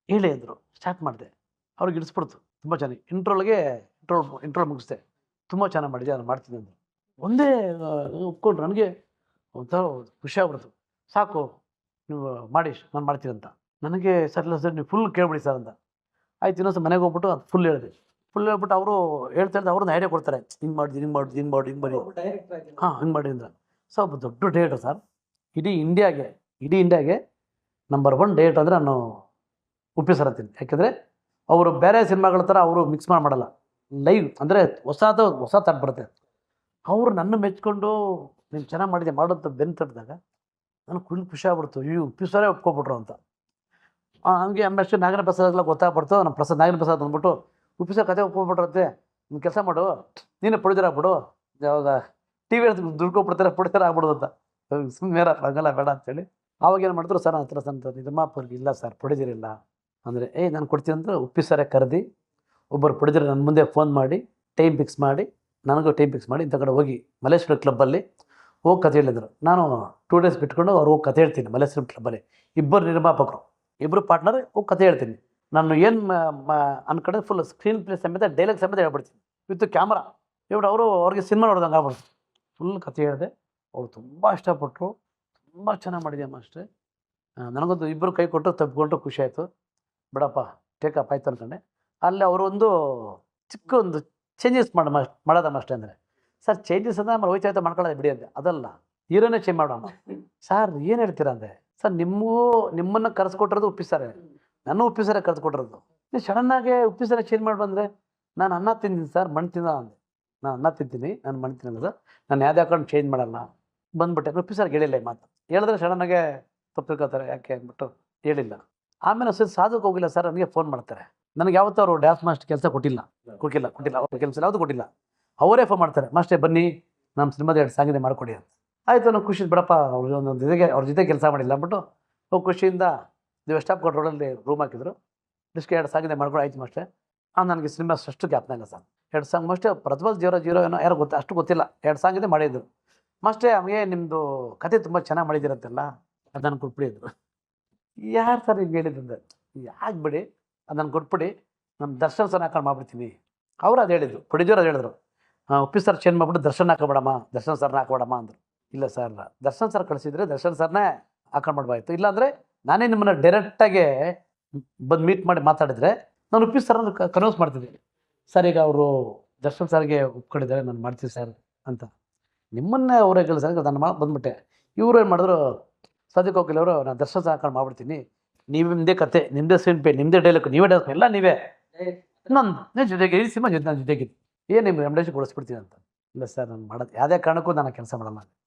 ಹೇಳಿ ಅಂದರು. ಸ್ಟಾರ್ಟ್ ಮಾಡಿದೆ, ಅವ್ರಿಗೆ ಇಡಿಸ್ಬಿಡ್ತು ತುಂಬ ಚೆನ್ನಾಗಿ. ಇಂಟ್ರೋಲ್ ಮುಗಿಸ್ದೆ. ತುಂಬ ಚೆನ್ನಾಗಿ ಮಾಡಿದೆ, ನಾನು ಮಾಡ್ತೀನಿ ಅಂದರು. ಒಂದೇ ಒಪ್ಕೊಂಡ್ರು. ನನಗೆ ಒಂಥರ ಖುಷಿ ಆಗ್ಬಿಡ್ತು. ಸಾಕು ನೀವು ಮಾಡಿ, ನಾನು ಮಾಡ್ತೀನಿ ಅಂತ. ನನಗೆ ಸರ್ ಇಲ್ಲ ಸರ್ ನೀವು ಫುಲ್ ಕೇಳ್ಬಿಡಿ ಸರ್ ಅಂತ. ಆಯ್ತು, ಇನ್ನೊಂದು ಮನೆಗೆ ಹೋಗ್ಬಿಟ್ಟು ಅದು ಫುಲ್ ಹೇಳಿದೆ. ಫುಲ್ ಹೇಳ್ಬಿಟ್ಟು ಅವರು ಹೇಳ್ತಾ ಅವ್ರನ್ನ ಐಡಿಯಾ ಕೊಡ್ತಾರೆ, ಹಿಂಗೆ ಮಾಡಿ ಹಿಂಗೆ ಮಾಡಿ ಹಿಂಗೆ ಮಾಡಿ ಹಿಂಗೆ ಮಾಡಿ ಹಿಂಗೆ ಮಾಡಿ ಅಂದ್ರೆ. ಸೊ ಒಬ್ಬ ದೊಡ್ಡ ಡೈರೆಕ್ಟರ್ ಸರ್, ಇಡೀ ಇಂಡಿಯಾಗೆ ನಂಬರ್ 1 ಡೈರೆಕ್ಟರ್ ಅಂದರೆ ನಾನು ಉಪ್ಪಿ ಸರ್ ಅಂತೀನಿ. ಯಾಕೆಂದರೆ ಅವರು ಬೇರೆ ಸಿನಿಮಾಗಳ ಥರ ಅವರು ಮಿಕ್ಸ್ ಮಾಡಲ್ಲ, ಲೈವ್ ಅಂದರೆ ಹೊಸ ಥಾಟ್ ಬರುತ್ತೆ. ಅವರು ನನ್ನ ಮೆಚ್ಕೊಂಡು ನೀನು ಚೆನ್ನಾಗಿ ಮಾಡಿದೆ ಮಾಡೋಂಥ ಬೆನ್ನು ತಟ್ಟಿದಾಗ ನನಗೆ ಖುಷಿ ಆಗ್ಬಿಡ್ತು. ಉಪ್ಪಿ ಸರೇ ಒಪ್ಕೊಬಿಟ್ರು ಅಂತ. ಹಂಗೆ ಆಮೇಲೆ ನಾಗೇಂದ್ರ ಪ್ರಸಾದ್ಗೆಲ್ಲ ಗೊತ್ತಾಗ್ಬಿಡ್ತು. ನಮ್ಮ ನಾಗೇಂದ್ರ ಪ್ರಸಾದ್ ಅಂದ್ಬಿಟ್ಟು, ಉಪ್ಪಿ ಸರ್ ಕತೆ ಒಪ್ಕೊಬಿಟ್ರಂತೆ, ನೀನು ಕೆಲಸ ಮಾಡು, ನೀನೇ ಪ್ರೊಡ್ಯೂಸರ್ ಆಗ್ಬಿಡು, ಯಾವಾಗ ಟಿ ವಿ ದುಡ್ಕೊಬಿಡ್ತಾರೆ ಪ್ರೊಡ್ಯೂಸರ್ ಆಗ್ಬಿಡೋದು ಅಂತ. ಸುಮ್ಮನೆ ಆಗಲ್ಲ ಬೇಡ ಅಂತೇಳಿ ಆವಾಗ ಏನು ಮಾಡಿದ್ರು, ಸರ್ ಹತ್ರ ನಿರ್ಮಾಪಕರಿಗೆ ಇಲ್ಲ ಸರ್ ಪ್ರೊಡ್ಯೂಸರ್ ಇಲ್ಲ ಅಂದರೆ, ನಾನು ಕೊಡ್ತೀನಿ ಅಂತ ಉಪ್ಪಿ ಸರೇ ಕರೆದು ಒಬ್ಬರು ಪ್ರೊಡ್ಯೂಸರ್ ನನ್ನ ಮುಂದೆ ಫೋನ್ ಮಾಡಿ ಟೈಮ್ ಫಿಕ್ಸ್ ಮಾಡಿ, ನನಗೂ ಟೈಮ್ ಫಿಕ್ಸ್ ಮಾಡಿ ಇಂಥ ಕಡೆ ಹೋಗಿ ಮಲ್ಲೇಶ್ವರ ಕ್ಲಬ್ಬಲ್ಲಿ ಹೋಗಿ ಕತೆ ಹೇಳಿದ್ರು. ನಾನು 2 ಡೇಸ್ ಬಿಟ್ಕೊಂಡು ಅವ್ರು ಹೋಗಿ ಕತೆ ಹೇಳ್ತೀನಿ ಮಲ್ಲೇಶ್ವರ ಕ್ಲಬ್ಬಲ್ಲಿ. ಇಬ್ಬರು ನಿರ್ಮಾಪಕರು, ಇಬ್ಬರು ಪಾರ್ಟ್ನರ್ ಹೋಗಿ ಕತೆ ಹೇಳ್ತೀನಿ. ನಾನು ಏನು ಅನ್ಕಡೆ ಫುಲ್ ಸ್ಕ್ರೀನ್ ಪ್ಲೇ ಸಮೇತ ಡೈಲಾಗ್ ಸಮೇತ ಹೇಳ್ಬಿಡ್ತೀನಿ ವಿತ್ ಕ್ಯಾಮ್ರಾ. ಹೇಳ್ಬಿಟ್ಟು ಅವ್ರಿಗೆ ಸಿನಿಮಾ ನೋಡ್ದಂಗೆ ಆಗ್ಬಿಡ್ತು. ಫುಲ್ ಕತೆ ಹೇಳಿದೆ. ಅವ್ರು ತುಂಬ ಇಷ್ಟಪಟ್ಟರು. ತುಂಬ ಚೆನ್ನಾಗಿ ಮಾಡಿದೆ ಮಾಸ್ಟ್ರೆ. ನನಗೊಂದು ಇಬ್ಬರು ಕೈ ಕೊಟ್ಟು ತಪ್ಪಿಕೊಂಡ್ರು, ಖುಷಿ ಆಯಿತು. ಬಿಡಪ್ಪ ಟೇಕಪ್ ಆಯ್ತು ಅಂದ್ಕೊಂಡೆ. ಅಲ್ಲಿ ಅವರು ಒಂದು ಚಿಕ್ಕ ಒಂದು ಚೇಂಜಸ್ ಮಾಡೋದ ಮಾಸ್ಟ್ರೆ ಅಂದರೆ, ಸರ್ ಚೇಂಜಸ್ ಅಂದರೆ ಆಮೇಲೆ ಹೋಯ್ತಾ ಮಾಡ್ಕೊಳ್ಳೋದು ಬಿಡಿ ಅಂದೆ. ಅದಲ್ಲ, ಹೀರೋನೇ ಚೇಂಜ್ ಮಾಡೋಣ. ಸರ್ ಏನು ಹೇಳ್ತೀರಾ ಅಂದೆ. ಸರ್ ನಿಮ್ಮನ್ನು ಕರೆಸ್ಕೊಟ್ಟಿರೋದು ಉಪ್ಪಿ ಸರೇ, ನನ್ನ ಉಪ್ಪಿ ಸರೇ ಕರೆಸ್ಕೊಟ್ಟಿರೋದು. ನೀವು ಸಡನ್ನಾಗೆ ಉಪ್ಪಿ ಸರೇ ಚೇಂಜ್ ಮಾಡಿ ಬಂದರೆ ನಾನು ಅನ್ನ ತಿಂತೀನಿ ಸರ್, ಮಣ್ಣು ತಿನ್ನೋ ಅಂದೆ. ನಾನು ಅನ್ನ ತಿಂತೀನಿ, ನಾನು ಮಣ್ಣು ತಿನ್ನಲ್ಲ ಸರ್, ನಾನು ಯಾವ್ದು ಹಾಕೊಂಡು ಚೇಂಜ್ ಮಾಡಲ್ಲ ಬಂದ್ಬಿಟ್ಟೆ. ಉಪ್ಪಿ ಸರ್ ಹೇಳಿಲ್ಲ ಈ ಮಾತು. ಹೇಳಿದ್ರೆ ಸಡನ್ನಾಗೆ ತಪ್ಪು ತಿಳ್ಕೊತಾರೆ ಯಾಕೆ ಅಂದ್ಬಿಟ್ಟು ಹೇಳಿಲ್ಲ. ಆಮೇಲೆ ಸರ್ ಸಾಧುಕ್ಕೆ ಹೋಗಿಲ್ಲ ಸರ್, ನನಗೆ ಫೋನ್ ಮಾಡ್ತಾರೆ. ನನಗೆ ಯಾವತ್ತೂ ಅವರು ಡ್ಯಾನ್ಸ್ ಮಾಸ್ಟರ್ ಕೆಲಸ ಕೊಟ್ಟಿಲ್ಲ ಅವ್ರ ಕೆಲಸ ಯಾವುದು ಕೊಟ್ಟಿಲ್ಲ. ಅವರೇ ಫೋನ್ ಮಾಡ್ತಾರೆ, ಮಾಸ್ಟರ್ ಬನ್ನಿ ನಮ್ಮ ಸಿನಿಮಾದ 2 ಸಾಂಗಿದೆ ಮಾಡಿಕೊಡಿ ಅಂತ. ಆಯಿತು, ನನಗೆ ಖುಷಿ, ಬಿಡಪ್ಪ ಅವ್ರ ಜೊತೆ ಕೆಲಸ ಮಾಡಿಲ್ಲ ಅಂದ್ಬಿಟ್ಟು ಖುಷಿಯಿಂದ ನೀವು ಸ್ಟಾಪ್ ಕೊಟ್ಟು ರೋಡಲ್ಲಿ ರೂಮ್ ಹಾಕಿದ್ರು. ಡಿಸ್ಕೆ 2 ಸಾಂಗಿದೆ ಮಾಡ್ಕೊಂಡು ಆಯ್ತು ಮಾಸ್ಟರ್. ನನಗೆ ಸಿನಿಮಾ ಅಷ್ಟು ಗ್ಯಾಪ್ನಾಗ ಸರ್ 2 ಸಾಂಗ್ ಮಾಸ್ಟರ್ ಪ್ರಜ್ವಲ್ 0 ಏನೋ ಯಾರು ಅಷ್ಟು ಗೊತ್ತಿಲ್ಲ, 2 ಸಾಂಗಿದೆ ಮಾಡಿದ್ರು ಮಾಸ್ಟರ್. ಅವೇ ನಿಮ್ಮದು ಕತೆ ತುಂಬ ಚೆನ್ನಾಗಿ ಮಾಡಿದಿರಂತೆಲ್ಲ, ಅದು ನನಗೆ ಕೊಟ್ಬಿಡಿ ಅಂದರು. ಯಾರು ಸರ್ ಹಿಂಗೆ ಹೇಳಿದ್ರಂದ್ರೆ, ಯಾಕೆ ಬಿಡಿ ಅದು ನನಗೆ ಕೊಟ್ಬಿಡಿ, ನಮ್ಮ ದರ್ಶನ್ ಸರ್ ಹಾಕೊಂಡು ಮಾಡ್ಬಿಡ್ತೀನಿ. ಅವ್ರು ಅದು ಹೇಳಿದ್ರು, ಪ್ರೊಡ್ಯೂಸರ್ ಅದು ಹೇಳಿದ್ರು, ಉಪ್ಪಿ ಸರ್ ಚೇಂಜ್ ಮಾಡಿಬಿಟ್ಟು ದರ್ಶನ್ ಹಾಕೋಬೇಡಮ್ಮ, ದರ್ಶನ್ ಸರ್ನ ಹಾಕೋಬೇಡಮ್ಮ ಅಂದರು. ಇಲ್ಲ ಸರ್, ದರ್ಶನ್ ಸರ್ ಕಳಿಸಿದ್ರೆ ದರ್ಶನ್ ಸರ್ನೇ ಹಾಕೊಂಡು ಮಾಡ್ಬಾಯ್ತು. ಇಲ್ಲಾಂದರೆ ನಾನೇ ನಿಮ್ಮನ್ನು ಡೈರೆಕ್ಟಾಗಿ ಬಂದು ಮೀಟ್ ಮಾಡಿ ಮಾತಾಡಿದ್ರೆ ನಾನು ಉಪ್ಪಿ ಸರ್ನ ಕನ್ವಿನ್ಸ್ ಮಾಡ್ತಿದ್ದೆ. ಸರ್ ಈಗ ಅವರು ದರ್ಶನ್ ಸರ್ಗೆ ಒಪ್ಕೊಂಡಿದ್ದಾರೆ, ನಾನು ಮಾಡ್ತೀನಿ ಸರ್ ಅಂತ. ನಿಮ್ಮನ್ನೇ ಅವರೇ ಕೆಲಸ ನಾನು ಬಂದ್ಬಿಟ್ಟೆ. ಇವರು ಏನು ಮಾಡಿದ್ರು, ಸದ್ಯಕ್ಕೆ ಹೋಗಿಲ್ಲ ಅವರು, ನಾನು ದರ್ಶನ್ ಸರ್ ಹಾಕೊಂಡು ಮಾಡ್ಬಿಡ್ತೀನಿ, ನಿಮ್ಮದೇ ಕತೆ, ನಿಮ್ಮದೇ ಸ್ಕ್ರೀನ್ ಪೇ, ನಿಮ್ಮದೇ ಡೈಲಾಗ್, ನೀವೇ ಡೈಲಾಗ್ ಎಲ್ಲ ನೀವೇ, ನಾನು ಜೊತೆಗೆ ಈ ಸಿನಿಮಾ ಜೊತೆ ನಾನು ಜೊತೆಗಿದ್ದು ಏನು ನಿಮ್ಮ ರೆಮ್ಯುನರೇಷನ್ ಕೊಡಿಸ್ಬಿಡ್ತೀನಿ ಅಂತ. ಇಲ್ಲ ಸರ್, ನಾನು ಮಾಡೋದು ಯಾವುದೇ ಕಾರಣಕ್ಕೂ ನಾನು ಕೆಲಸ ಮಾಡಲ್ಲ,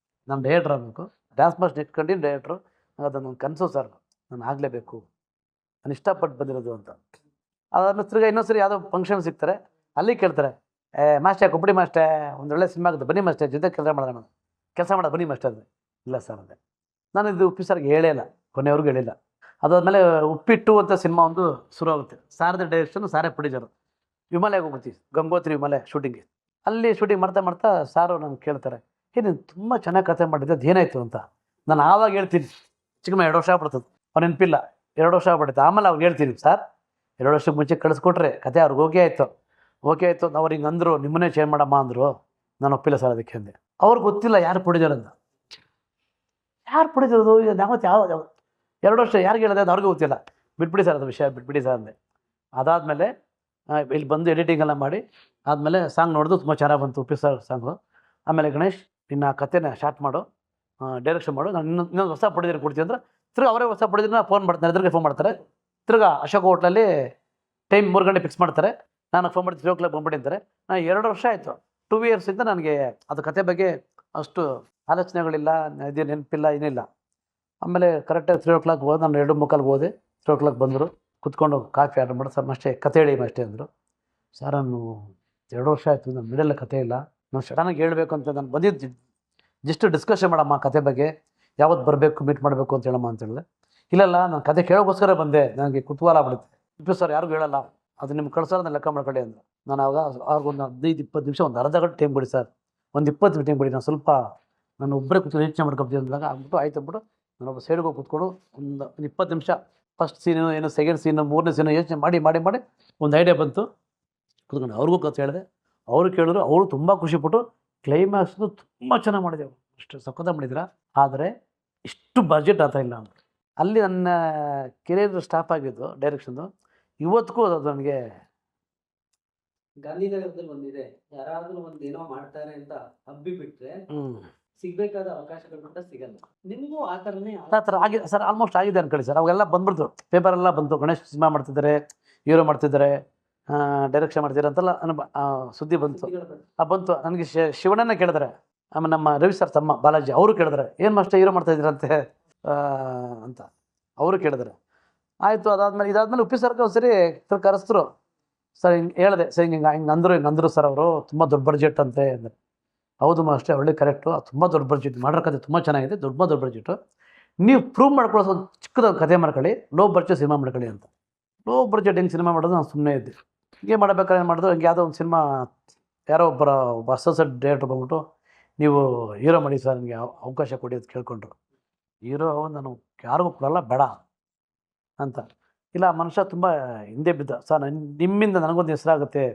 ನಾನು ಡೈರೆಕ್ಟ್ರ್ ಆಗಬೇಕು, ಡ್ಯಾನ್ಸ್ ಮಾಸ್ಟರ್ ಇಟ್ಕೊಂಡಿದ್ದು ಡೈರೆಕ್ಟ್ರು, ಅದನ್ನು ಕನಸು ಸರ್, ನಾನು ಆಗಲೇಬೇಕು, ನಾನು ಇಷ್ಟಪಟ್ಟು ಬಂದಿರೋದು ಅಂತ. ಅದಾದ್ಮೇಲೆ ತಿರ್ಗಿ ಇನ್ನೊಂದ್ಸರಿ ಯಾವುದೋ ಫಂಕ್ಷನ್ ಸಿಗ್ತಾರೆ, ಅಲ್ಲಿ ಕೇಳ್ತಾರೆ, ಮಾಸ್ಟರ್ ಕೊಬ್ಬಡಿ ಮಾಸ್ಟರ್ ಒಂದು ಒಳ್ಳೆ ಸಿನಿಮಾ ಆಗುತ್ತೆ ಬನ್ನಿ ಮಾಸ್ಟರ್, ಜೊತೆ ಕೆಲಸ ಮಾಡೋದು ಬನ್ನಿ ಮಾಸ್ಟರ್ ಅಂದರೆ. ಇಲ್ಲ ಸರ್ ಅಂದರೆ ನಾನು ಇದು ಉಪ್ಪಿ ಸರ್ಗೆ ಹೇಳೇ ಇಲ್ಲ, ಕೊನೆಯವ್ರಿಗೂ ಹೇಳಿಲ್ಲ. ಅದಾದಮೇಲೆ ಉಪ್ಪಿಟ್ಟು ಅಂತ ಸಿನಿಮಾ ಒಂದು ಶುರು ಆಗುತ್ತೆ. ಸಾರದ ಡೈರೆಕ್ಷನ್, ಸಾರೇ ಪ್ರೊಡ್ಯೂಸರು. ವಿಮಲೆಗೆ ಹೋಗ್ಬಿಡ್ತೀವಿ, ಗಂಗೋತ್ರಿ ವಿಮಲೆ ಶೂಟಿಂಗ್ಗೆ. ಅಲ್ಲಿ ಶೂಟಿಂಗ್ ಮಾಡ್ತಾ ಮಾಡ್ತಾ ಸಾರು ನನಗೆ ಕೇಳ್ತಾರೆ, ನೀನು ತುಂಬ ಚೆನ್ನಾಗಿ ಕತೆ ಮಾಡಿದ್ದೆ, ಅದು ಏನಾಯಿತು ಅಂತ. ನಾನು ಆವಾಗ ಹೇಳ್ತೀನಿ, ಚಿಕ್ಕಮ್ಮ 2 ವರ್ಷ ಆಗ್ಬಿಡ್ತದೆ, ಅವ್ನು ನೆನಪಿಲ್ಲ, 2 ವರ್ಷ ಆಗ್ಬಿಡುತ್ತೆ. ಆಮೇಲೆ ಅವ್ರಿಗೆ ಹೇಳ್ತೀನಿ, ಸರ್ 2 ವರ್ಷಕ್ಕೆ ಮುಂಚೆ ಕಳಿಸ್ಕೊಟ್ರೆ ಕತೆ ಅವ್ರಿಗೆ ಓಕೆ ಆಯಿತು ಅವ್ರು ಹಿಂಗೆ ಅಂದರು, ನಿಮ್ಮನ್ನೇ ಚೇಂಜ್ ಮಾಡಮ್ಮ ಅಂದರು, ನಾನು ಒಪ್ಪಿಲ್ಲ ಸರ್ ಅದಕ್ಕೆ ಅಂದೆ. ಅವ್ರಿಗೆ ಗೊತ್ತಿಲ್ಲ ಯಾರು ಪ್ರೊಡ್ಯೂಸರ್ ಅಂತ. ಯಾರು ಪ್ರೊಡ್ಯೂಸರು ಯಾವತ್ತು ಯಾವ 2 ವರ್ಷ ಯಾರಿಗೆ ಹೇಳಿದೆ ಅದು ಅವ್ರಿಗೆ ಗೊತ್ತಿಲ್ಲ. ಬಿಟ್ಬಿಡಿ ಸರ್ ಅದು ವಿಷಯ, ಬಿಟ್ಬಿಡಿ ಸರ್ ಅಂದೆ. ಅದಾದಮೇಲೆ ಇಲ್ಲಿ ಬಂದು ಎಡಿಟಿಂಗ್ ಎಲ್ಲ ಮಾಡಿ ಆದಮೇಲೆ ಸಾಂಗ್ ನೋಡಿದ್ರು ತುಂಬ ಚೆನ್ನಾಗಿ ಬಂತು, ಉಪ್ಪಿ ಸರ್ ಸಾಂಗು. ಆಮೇಲೆ ಗಣೇಶ್ ಇನ್ನು ಆ ಕತೆನ ಸ್ಟಾರ್ಟ್ ಮಾಡು, ಡೈರೆಕ್ಷನ್ ಮಾಡು, ನಾನು ಇನ್ನೊಂದು ಹೊಸ ಪ್ರೊಡ್ಯೂಸರ್ ಕೊಡ್ತೀನಿ ಅಂದ್ರೆ ತಿರ್ಗಿ ಅವರೇ ಹೊಸ ಪ್ರೊಡ್ಯೂಸರ್ನ ಫೋನ್ ಮಾಡ್ತಾರೆ, ಎದುರಿಗೆ ಫೋನ್ ಮಾಡ್ತಾರೆ. ತಿರ್ಗಿ ಅಶೋಕ್ ಹೋಟ್ಲಲ್ಲಿ ಟೈಮ್ 3 ಗಂಟೆ ಫಿಕ್ಸ್ ಮಾಡ್ತಾರೆ. ನಾನು ಫೋನ್ ಮಾಡ್ತೀನಿ 3 o'clock ಬಂದ್ಬಿಡಿ ಅಂತಾರೆ. ನಾನು 2 ವರ್ಷ ಆಯಿತು, 2 ಇಯರ್ಸಿಂದ ನನಗೆ ಅದು ಕತೆ ಬಗ್ಗೆ ಅಷ್ಟು ಆಲೋಚನೆಗಳಿಲ್ಲ, ಇದು ನೆನಪಿಲ್ಲ, ಏನಿಲ್ಲ. ಆಮೇಲೆ ಕರೆಕ್ಟಾಗಿ 3 o'clock ಹೋದೆ, ನಾನು 2:45 ಹೋದೆ. 3 o'clock ಬಂದರು, ಕುತ್ಕೊಂಡು ಕಾಫಿ ಆರ್ಡರ್ ಮಾಡಿ, ಸರ್ ಅಷ್ಟೇ ಕತೆ ಹೇಳಿ ಅಷ್ಟೇ ಅಂದರು. ಸರ್ ನಾನು 2 ವರ್ಷ ಆಯಿತು, ನನ್ನ ಮಿಡಲ್ಲ ಕತೆ ಇಲ್ಲ, ನಾನು ಸಡನ್ನಾಗಿ ಹೇಳಬೇಕು ಅಂತ ನಾನು ಬಂದಿದ್ದು ಜಸ್ಟ್ ಡಿಸ್ಕಷನ್ ಮಾಡಮ್ಮ ಕತೆ ಬಗ್ಗೆ, ಯಾವತ್ತು ಬರಬೇಕು ಮೀಟ್ ಮಾಡಬೇಕು ಅಂತ ಹೇಳಮ್ಮ ಅಂತ ಹೇಳಿದೆ. ಇಲ್ಲಲ್ಲ ನಾನು ಕತೆ ಕೇಳೋಕ್ಕೋಸ್ಕರ ಬಂದೆ, ನನಗೆ ಕುತೂಹಲ ಆಗ್ಬಿಡುತ್ತೆ. ಇಪ್ಪು ಸರ್ ಯಾರಿಗೂ ಹೇಳಲ್ಲ, ಅದು ನಿಮ್ಗೆ ಕಳ್ಸೋದನ್ನ ಲೆಕ್ಕ ಮಾಡ್ಕೊಳ್ಳಿ ಅಂದರು. ನಾನು ಆವಾಗ ಅವ್ರಿಗೊಂದು 15-20 ನಿಮಿಷ, ಒಂದು ಅರ್ಧ ಗಂಟೆ ಟೈಮ್ ಕೊಡಿ ಸರ್, ಒಂದು 20 ನಿಮಿಷ ಟೈಮ್ ಕೊಡಿ, ನಾನು ಸ್ವಲ್ಪ ನಾನು ಒಬ್ಬರೇ ಕೂತ್ಕೊಂಡು ಯೋಚನೆ ಮಾಡ್ಕೊಳ್ತೀನಿ ಅಂದಾಗ ಆಗ್ಬಿಟ್ಟು ಆಯ್ತು ಅಂದ್ಬಿಟ್ಟು ನಾನೊಬ್ಬ ಸೈಡ್ಗೆ ಹೋಗಿ ಕೂತ್ಕೊಂಡು ಒಂದು 20 ನಿಮಿಷ ಫಸ್ಟ್ ಸೀನು ಏನು, ಸೆಕೆಂಡ್ ಸೀನು, 3ನೇ ಸೀನು ಯೋಚನೆ ಮಾಡಿ ಮಾಡಿ ಮಾಡಿ ಒಂದು ಐಡಿಯಾ ಬಂತು. ಕೂತ್ಕೊಂಡು ಅವ್ರಿಗೂ ಕತೆ ಹೇಳಿದೆ, ಅವರು ಕೇಳಿದ್ರು, ಅವರು ತುಂಬ ಖುಷಿಪಟ್ಟು ಕ್ಲೈಮ್ಯಾಕ್ಸ್ದು ತುಂಬ ಚೆನ್ನಾಗಿ ಮಾಡಿದೆವು, ಅಷ್ಟು ಸಖತ್ತಾಗಿ ಮಾಡಿದ್ರ, ಆದರೆ ಇಷ್ಟು ಬಜೆಟ್ ಆ ಥರ ಇಲ್ಲ ಅಂದರು. ಅಲ್ಲಿ ನನ್ನ ಕೆರಿಯರ್ ಸ್ಟಾಪ್ ಆಗಿದ್ದು ಡೈರೆಕ್ಷನ್ದು. ಇವತ್ತಿಗೂ ಅದು ನನಗೆ ಗಾಂಧಿನಗರದಲ್ಲಿ ಒಂದಿದೆ, ಯಾರಾದ್ರೂ ಒಂದು ಏನೋ ಮಾಡ್ತಾರೆ ಅಂತ ಹಬ್ಬಿ ಬಿಟ್ರೆ ಸಿಗ್ಬೇಕಾದ ಅವಕಾಶಗಳು ಕೂಡ ಸಿಗಲ್ಲ. ನಿಮಗೂ ಆ ಥರನೇ ಆ ಥರ ಆಗಿದೆ ಸರ್, ಆಲ್ಮೋಸ್ಟ್ ಆಗಿದೆ ಅನ್ಕೊಳ್ಳಿ ಸರ್. ಅವೆಲ್ಲ ಬಂದ್ಬಿಡ್ತು, ಪೇಪರೆಲ್ಲ ಬಂತು, ಗಣೇಶ್ ಸಿನಿಮಾ ಮಾಡ್ತಿದ್ದಾರೆ, ಹೀರೋ ಮಾಡ್ತಿದ್ದಾರೆ, ಡೈರೆಕ್ಷನ್ ಮಾಡ್ತಿದ್ದಾರೆ ಅಂತೆಲ್ಲ ಸುದ್ದಿ ಬಂತು. ಬಂತು. ನನಗೆ ಶಿವಣ್ಣನ ಕೇಳಿದ್ರೆ, ಆಮೇಲೆ ನಮ್ಮ ರವಿ ಸರ್ ತಮ್ಮ ಬಾಲಾಜಿ ಅವರು ಕೇಳಿದ್ರೆ, ಏನು ಮಾಸ್ಟರ್ ಹೀರೋ ಮಾಡ್ತಾಯಿದ್ದೀರಂತೆ ಅಂತ ಅವರು ಕೇಳಿದ್ರೆ. ಆಯಿತು. ಇದಾದ್ಮೇಲೆ ಉಪ್ಪಿ ಸರ್ಗೆ ಒಂದ್ಸರಿ ಕರೆಸಿದ್ರು. ಸರ್ ಹಿಂಗೆ ಹೇಳಿದೆ, ಸರ್ ಹಿಂಗೆ ಅಂದರು ಸರ್ ಅವರು, ತುಂಬ ದೊಡ್ಡ ಬಡ್ಜೆಟ್ ಅಂತೆ ಅಂದರೆ. ಹೌದು ಮಾಸ್ಟರ್, ಒಳ್ಳೆ ಕರೆಕ್ಟು, ತುಂಬ ದೊಡ್ಡ ಬಡ್ಜೆಟ್, ಮಾಡೋ ಕತೆ ತುಂಬ ಚೆನ್ನಾಗಿದೆ, ದೊಡ್ಡ ಬಡ್ಜೆಟು, ನೀವು ಪ್ರೂವ್ ಮಾಡ್ಕೊಳ್ಳೋ ಒಂದು ಚಿಕ್ಕದಾಗಿ ಕತೆ ಮಾಡ್ಕೊಳ್ಳಿ, ಲೋ ಬಡ್ಜೆಟ್ ಸಿನಿಮಾ ಮಾಡ್ಕೊಳ್ಳಿ ಅಂತ. ಲೋ ಬಡ್ಜೆಟ್ ಹೆಂಗೆ ಸಿನಿಮಾ ಮಾಡೋದು, ನಾನು ಸುಮ್ಮನೆ ಇದ್ದೆ. ಹಿಂಗೆ ಮಾಡಬೇಕಾದ್ರೆ ಏನು ಮಾಡಿದ್ರು, ಹಿಂಗೆ ಯಾವುದೋ ಒಂದು ಸಿನಿಮಾ ಯಾರೋ ಒಬ್ಬ ಅಸೋಸಿಯೇಟ್ ಡೈರೆಕ್ಟರ್ ಬಂದ್ಬಿಟ್ಟು, ನೀವು ಹೀರೋ ಮಾಡಿ ಸರ್, ನನಗೆ ಅವಕಾಶ ಕೊಡಿ ಅಂತ ಕೇಳ್ಕೊಂಡ್ರು. ಹೀರೋ ನಾನು ಯಾರಿಗೂ ಕೊಡಲ್ಲ, ಬೇಡ ಅಂತ. ಇಲ್ಲ, ಮನುಷ್ಯ ತುಂಬ ಹಿಂದೆ ಬಿದ್ದ, ಸರ್ ನಿಮ್ಮಿಂದ ನನಗೊಂದು ಹೆಸರಾಗುತ್ತೆ,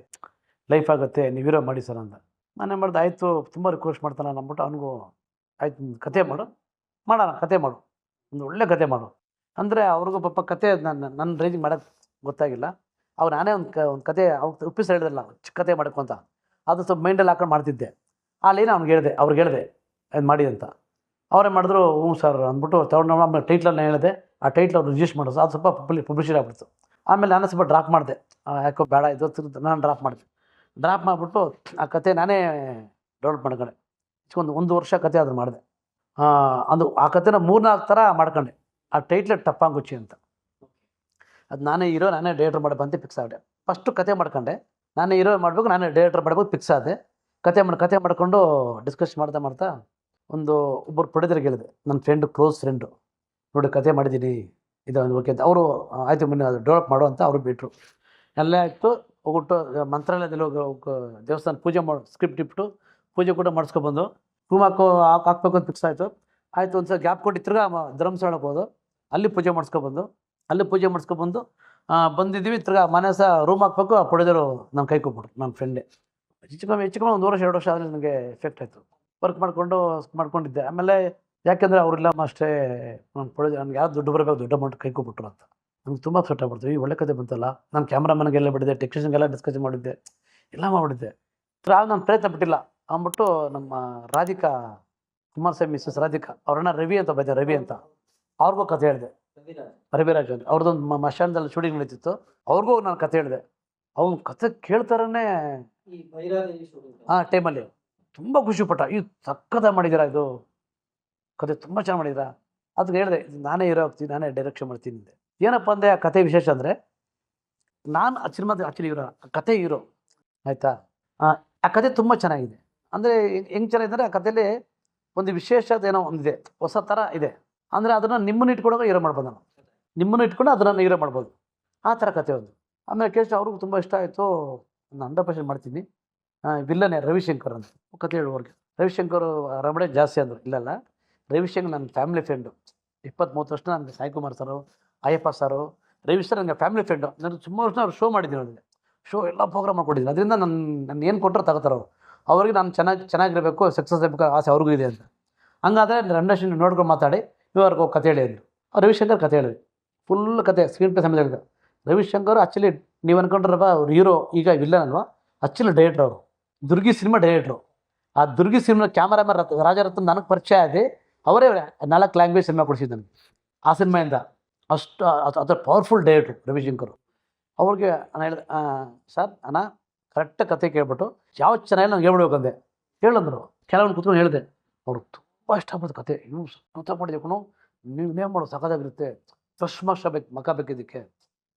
ಲೈಫ್ ಆಗುತ್ತೆ, ನೀವು ಹೀರೋ ಮಾಡಿ ಸರ್ ಅಂತ. ನಾನೇನು ಮಾಡಿದೆ, ಆಯಿತು, ತುಂಬ ರಿಕ್ವೆಸ್ಟ್ ಮಾಡ್ತಾನೆ ಅಂದ್ಬಿಟ್ಟು ಅವನಿಗೂ ಆಯ್ತು, ಕತೆ ಮಾಡೋಣ, ಕತೆ ಮಾಡು, ಒಂದು ಒಳ್ಳೆ ಕತೆ ಮಾಡು ಅಂದರೆ. ಅವ್ರಿಗೂ ಪಾಪ ಕತೆ ನನ್ನ ರೇಂಜಿಗೆ ಮಾಡೋಕ್ಕೆ ಗೊತ್ತಾಗಿಲ್ಲ. ನಾನೇ ಒಂದು ಕತೆ ಉಪ್ಪಿಸಿ ಹೇಳಿದ್ರಲ್ಲ, ಚಿಕ್ಕ ಕತೆ ಮಾಡಬೇಕು ಅಂತ, ಅದು ಸ್ವಲ್ಪ ಮೈಂಡಲ್ಲಿ ಹಾಕೊಂಡು ಮಾಡ್ತಿದ್ದೆ. ಅಲ್ಲೇನು ಅವ್ರಿಗೆ ಹೇಳಿದೆ ಅದು ಮಾಡಿ ಅಂತ. ಅವರೇ ಮಾಡಿದ್ರು, ಹ್ಞೂ ಸರ್ ಅಂದ್ಬಿಟ್ಟು ತೊಗೊಂಡು ಆಮೇಲೆ ಟೈಟ್ಲನ್ನು ಹೇಳಿದೆ. ಆ ಟೈಟ್ಲ್ ಅವ್ರು ರಿಜಿಸ್ಟರ್ ಮಾಡೋದು, ಅದು ಸ್ವಲ್ಪ ಪಬ್ಲಿಷರ್ ಆಗ್ಬಿಡ್ತು. ಆಮೇಲೆ ನಾನು ಸ್ವಲ್ಪ ಡ್ರಾಪ್ ಮಾಡಿದೆ, ಯಾಕೋ ಬೇಡ ಇದು, ನಾನು ಡ್ರಾಪ್ ಮಾಡಿಬಿಟ್ಟು ಆ ಕತೆ ನಾನೇ ಡೆವಲಪ್ ಮಾಡ್ಕೊಂಡೆ. ಒಂದು ವರ್ಷ ಕತೆ ಅದ್ರ ಮಾಡಿದೆ. ಅದು ಆ ಕತೆನ 3-4 ಥರ ಮಾಡ್ಕೊಂಡೆ. ಆ ಟೈಟ್ಲ್ ಟಪ್ಪಾಂಗುಚ್ಚಿ ಅಂತ, ಅದು ನಾನೇ ಹೀರೋ, ನಾನೇ ಡೈರೆಕ್ಟರ್ ಮಾಡಬೇಕು ಅಂತ ಫಿಕ್ಸ್ ಆಗಿದೆ. ಫಸ್ಟು ಕತೆ ಮಾಡ್ಕೊಂಡೆ, ನಾನೇ ಹೀರೋ ಮಾಡಬೇಕು, ನಾನೇ ಡೈರೆಕ್ಟರ್ ಮಾಡಬೇಕು ಫಿಕ್ಸ್ ಆದೆ. ಕತೆ ಮಾಡ್ಕೊಂಡು ಡಿಸ್ಕಸ್ ಮಾಡ್ತಾ ಒಬ್ಬರು ಪ್ರೊಡ್ಯೂಸರ್ಗೆ ಹೇಳಿದೆ, ನನ್ನ ಫ್ರೆಂಡು, ಕ್ಲೋಸ್ ಫ್ರೆಂಡು, ನೋಡಿ ಕತೆ ಮಾಡಿದ್ದೀನಿ, ಇದು ಓಕೆ ಅಂತ. ಅವರು ಆಯಿತು ಮುನ್ನೆ ಅದು ಡೆವಲಪ್ ಮಾಡು ಅಂತ ಅವರು ಬಿಟ್ಟರು. ಎಲ್ಲ ಆಯಿತು. ಹೋಗ್ಬಿಟ್ಟು ಮಂತ್ರಾಲಯದಲ್ಲಿ ದೇವಸ್ಥಾನ ಪೂಜೆ ಸ್ಕ್ರಿಪ್ಟ್ ಇಟ್ಬಿಟ್ಟು ಪೂಜೆ ಕೂಡ ಮಾಡಿಸ್ಕೊಬಂದು ರೂಮ್ ಹಾಕ್ಬೇಕು ಅಂತ ಫಿಕ್ಸ್ ಆಯಿತು. ಒಂದು ಸಲ ಗ್ಯಾಪ್ ಕೊಟ್ಟು ತಿರ್ಗಾ ಧರ್ಮಸ್ಥಳಕ್ಕೆ ಹೋದು, ಅಲ್ಲಿ ಪೂಜೆ ಮಾಡಿಸ್ಕೊಬಂದು ಬಂದಿದ್ದೀವಿ. ತಿರ್ಗಾ ಮನೆ ಸಹ ರೂಮ್ ಹಾಕ್ಬೇಕು, ಆ ಪ್ರೊಡ್ಯೂಸರು ನಮ್ಮ ಕೈ ಕೊಟ್ಬಿಟ್ರು, ನನ್ನ ಫ್ರೆಂಡೇ. ಹೆಚ್ಚು ಕಮ್ಮಿ 1 ವರ್ಷ 2 ವರ್ಷ ಆದರೆ ನನಗೆ ಎಫೆಕ್ಟ್ ಆಯಿತು. ವರ್ಕ್ ಮಾಡ್ಕೊಂಡಿದ್ದೆ. ಆಮೇಲೆ ಯಾಕೆಂದರೆ ಅವರಿಲ್ಲ ಅಷ್ಟೇ, ನನ್ನ ಪ್ರೊಡ್ಯೂಸರ್ ನನಗೆ ಯಾರು ದುಡ್ಡು ಬರಬೇಕು, ದೊಡ್ಡ ಅಮೌಂಟ್ ಕೈ ಕೊಟ್ಬಿಟ್ರು ಅಂತ. ನಮ್ಗೆ ತುಂಬ ಸೆಟ್ ಆಗ್ಬಿಡ್ತು. ಈ ಒಳ್ಳೆ ಕತೆ ಬಂತಲ್ಲ, ನಾನು ಕ್ಯಾಮ್ರಾಮನ್ಗೆಲ್ಲ ಬಿಡಿದೆ, ಟೆಕ್ನಿಷಿಯನ್ಗೆಲ್ಲ ಡಿಸ್ಕಸ್ ಮಾಡಿದ್ದೆ, ಎಲ್ಲ ಮಾಡಿಬಿಟ್ಟಿದ್ದೆ. ನಾನು ಪ್ರಯತ್ನ ಬಿಟ್ಟಿಲ್ಲ ಅಂದ್ಬಿಟ್ಟು ನಮ್ಮ ರಾಧಿಕಾ ಕುಮಾರಸ್ವಾಮಿ ಮಿಸ್ಸಸ್ ರಾಧಿಕಾ ಅವ್ರನ್ನ ರವಿ ಅಂತ ಬೈದೆ, ರವಿ ಅಂತ ಅವ್ರಿಗೂ ಕತೆ ಹೇಳಿದೆ. ರವಿರಾಜ್ ಅಂತ ಅವ್ರದ್ದೊಂದು ಮಶಾನದಲ್ಲಿ ಶೂಟಿಂಗ್ ನಡೀತಿತ್ತು, ಅವ್ರಿಗೂ ನಾನು ಕತೆ ಹೇಳಿದೆ. ಅವ್ನು ಕತೆ ಕೇಳ್ತಾರೇ ಟೈಮಲ್ಲಿ ತುಂಬ ಖುಷಿಪಟ್ಟ, ಇದು ಸಕ್ಕತ್ತಾಗಿ ಮಾಡಿದ್ದೀರಾ, ಇದು ಕತೆ ತುಂಬ ಚೆನ್ನಾಗಿ ಮಾಡಿದ್ದೀರಾ. ಅದಕ್ಕೆ ಹೇಳಿದೆ, ನಾನೇ ಹೀರೋ ಆಗ್ತೀನಿ, ನಾನೇ ಡೈರೆಕ್ಷನ್ ಮಾಡ್ತೀನಿ ಅಂದೆ. ಏನಪ್ಪ ಅಂದರೆ ಆ ಕತೆ ವಿಶೇಷ ಅಂದರೆ, ನಾನು ಆ ಸಿನಿಮಾದ ಆ್ಯಕ್ಚುಲಿ ಹೀರೋ, ಆ ಕತೆ ಹೀರೋ ಆಯಿತಾ. ಆ ಕತೆ ತುಂಬ ಚೆನ್ನಾಗಿದೆ. ಅಂದರೆ ಹೆಂಗೆ ಚೆನ್ನಾಗಿದೆ, ಆ ಕಥೆಯಲ್ಲಿ ಒಂದು ವಿಶೇಷತೆ ಏನೋ ಒಂದಿದೆ, ಹೊಸ ಥರ ಇದೆ. ಅಂದರೆ ಅದನ್ನು ನಿಮ್ಮನ್ನು ಇಟ್ಕೊಂಡಾಗ ಹೀರೋ ಮಾಡ್ಬೋದು, ನಾನು ನಿಮ್ಮನ್ನು ಇಟ್ಕೊಂಡು ಅದನ್ನು ಹೀರೋ ಮಾಡ್ಬೋದು, ಆ ಥರ ಕತೆ ಒಂದು. ಆಮೇಲೆ ಕೇಳಿಸಿ ಅವ್ರಿಗೂ ತುಂಬ ಇಷ್ಟ ಆಯಿತು. ನಾನು 100% ಮಾಡ್ತೀನಿ. ವಿಲ್ಲನೇ ರವಿಶಂಕರ್ ಅಂತ ಕತೆ ಹೇಳುವವ್ರಿಗೆ. ರವಿಶಂಕರ್ ರಮಣೆ ಜಾಸ್ತಿ ಅಂದರು. ಇಲ್ಲಲ್ಲ, ರವಿಶಂಕರ್ ನನ್ನ ಫ್ಯಾಮಿಲಿ ಫ್ರೆಂಡು. 20-30 ವರ್ಷ ನನಗೆ ಸಾಯಿಕುಮಾರ್ ಸರು, ಅಯ್ಯಪ್ಪ ಸರು, ರವಿ ಸರ್ ನನಗೆ ಫ್ಯಾಮಿಲಿ ಫ್ರೆಂಡು. ನಾನು ಸುಮಾರು ವರ್ಷ ಅವ್ರು ಶೋ ಮಾಡಿದ್ದೀನಿ, ನನಗೆ ಶೋ ಎಲ್ಲ ಪ್ರೋಗ್ರಾಮ್ ಮಾಡ್ಕೊಟ್ಟಿದ್ದೀನಿ. ಅದರಿಂದ ನನ್ನ ಏನು ಕೊಟ್ಟರು ತಗೋತಾರೆ ಅವರು. ಅವ್ರಿಗೆ ನಾನು ಚೆನ್ನಾಗಿರಬೇಕು, ಸಕ್ಸಸ್ ಆಗಬೇಕು ಆಸೆ ಅವ್ರಿಗೂ ಇದೆ ಅಂತ. ಹಂಗಾದರೆ ಅಂಡರ್ಸ್ಟ್ಯಾಂಡಿಂಗ್ ನೋಡ್ಕೊಂಡು ಮಾತಾಡಿ ಇವ್ರಿಗೆ ಹೋಗಿ ಕತೆ ಹೇಳಿ ಅಂದರು. ರವಿಶಂಕರ್ ಕತೆ ಹೇಳಿದ್ವಿ, ಫುಲ್ ಕತೆ ಸ್ಕ್ರೀನ್ ಪ್ಲೇ ಸಮೇತ ಹೇಳಿದ್ರು. ರವಿಶಂಕರ್ ಆ್ಯಕ್ಚುಲಿ ನೀವು ಅಂದ್ಕೊಂಡ್ರಪ್ಪ ಅವ್ರು ಹೀರೋ, ಈಗ ವಿಲ್ಲನ್ ಅಲ್ವಾ, ಆ್ಯಕ್ಚುಲಿ ಡೈರೆಕ್ಟ್ರ್ ಅವರು. ದುರ್ಗಿ ಸಿನಿಮಾ ಡೈರೆಕ್ಟ್ರು. ಆ ದುರ್ಗಿ ಸಿನಿಮಾ ಕ್ಯಾಮರಾಮನ್ ರಾಜರತ್ನ ನನಗೆ ಪರಿಚಯ ಆಗಿ ಅವರೇ 4 ಲ್ಯಾಂಗ್ವೇಜ್ ಸಿನಿಮಾ ಕೊಡಿಸಿದ್ದು ನನಗೆ. ಆ ಸಿನಿಮಾಯಿಂದ ಅಷ್ಟು ಅದರ ಪವರ್ಫುಲ್ ಡೈರೆಕ್ಟ್ರು ರವಿಶಂಕರ್. ಅವ್ರಿಗೆ ನಾನು ಹೇಳಿದೆ, ಸರ್ ಅಣ್ಣ ಕರೆಕ್ಟ್ ಕತೆ ಕೇಳ್ಬಿಟ್ಟು ಯಾವ ಚೆನ್ನಾಗಿ ನನಗೆ ಹೇಳ್ಬಿಡ್ಬೇಕು ಅಂದೆ. ಹೇಳಂದರು, ಕೆಲವೊಂದು ಕೂತ್ಕೊಂಡು ಹೇಳಿದೆ. ಅವರು ತುಂಬ ಇಷ್ಟಪಟ್ಟು ಕತೆ. ಇವು ಊಟ ಮಾಡಿದಕ್ಕೂ ನೀವು ನೇಮ್ ಮಾಡೋ ಸಖತ್ತಾಗಿರುತ್ತೆ, ಫ್ರೆಶ್ ಮಾರ್ಕ್ಸ್ ಬೇಕು, ಮಕ್ಕ ಬೇಕಿದ್ದಕ್ಕೆ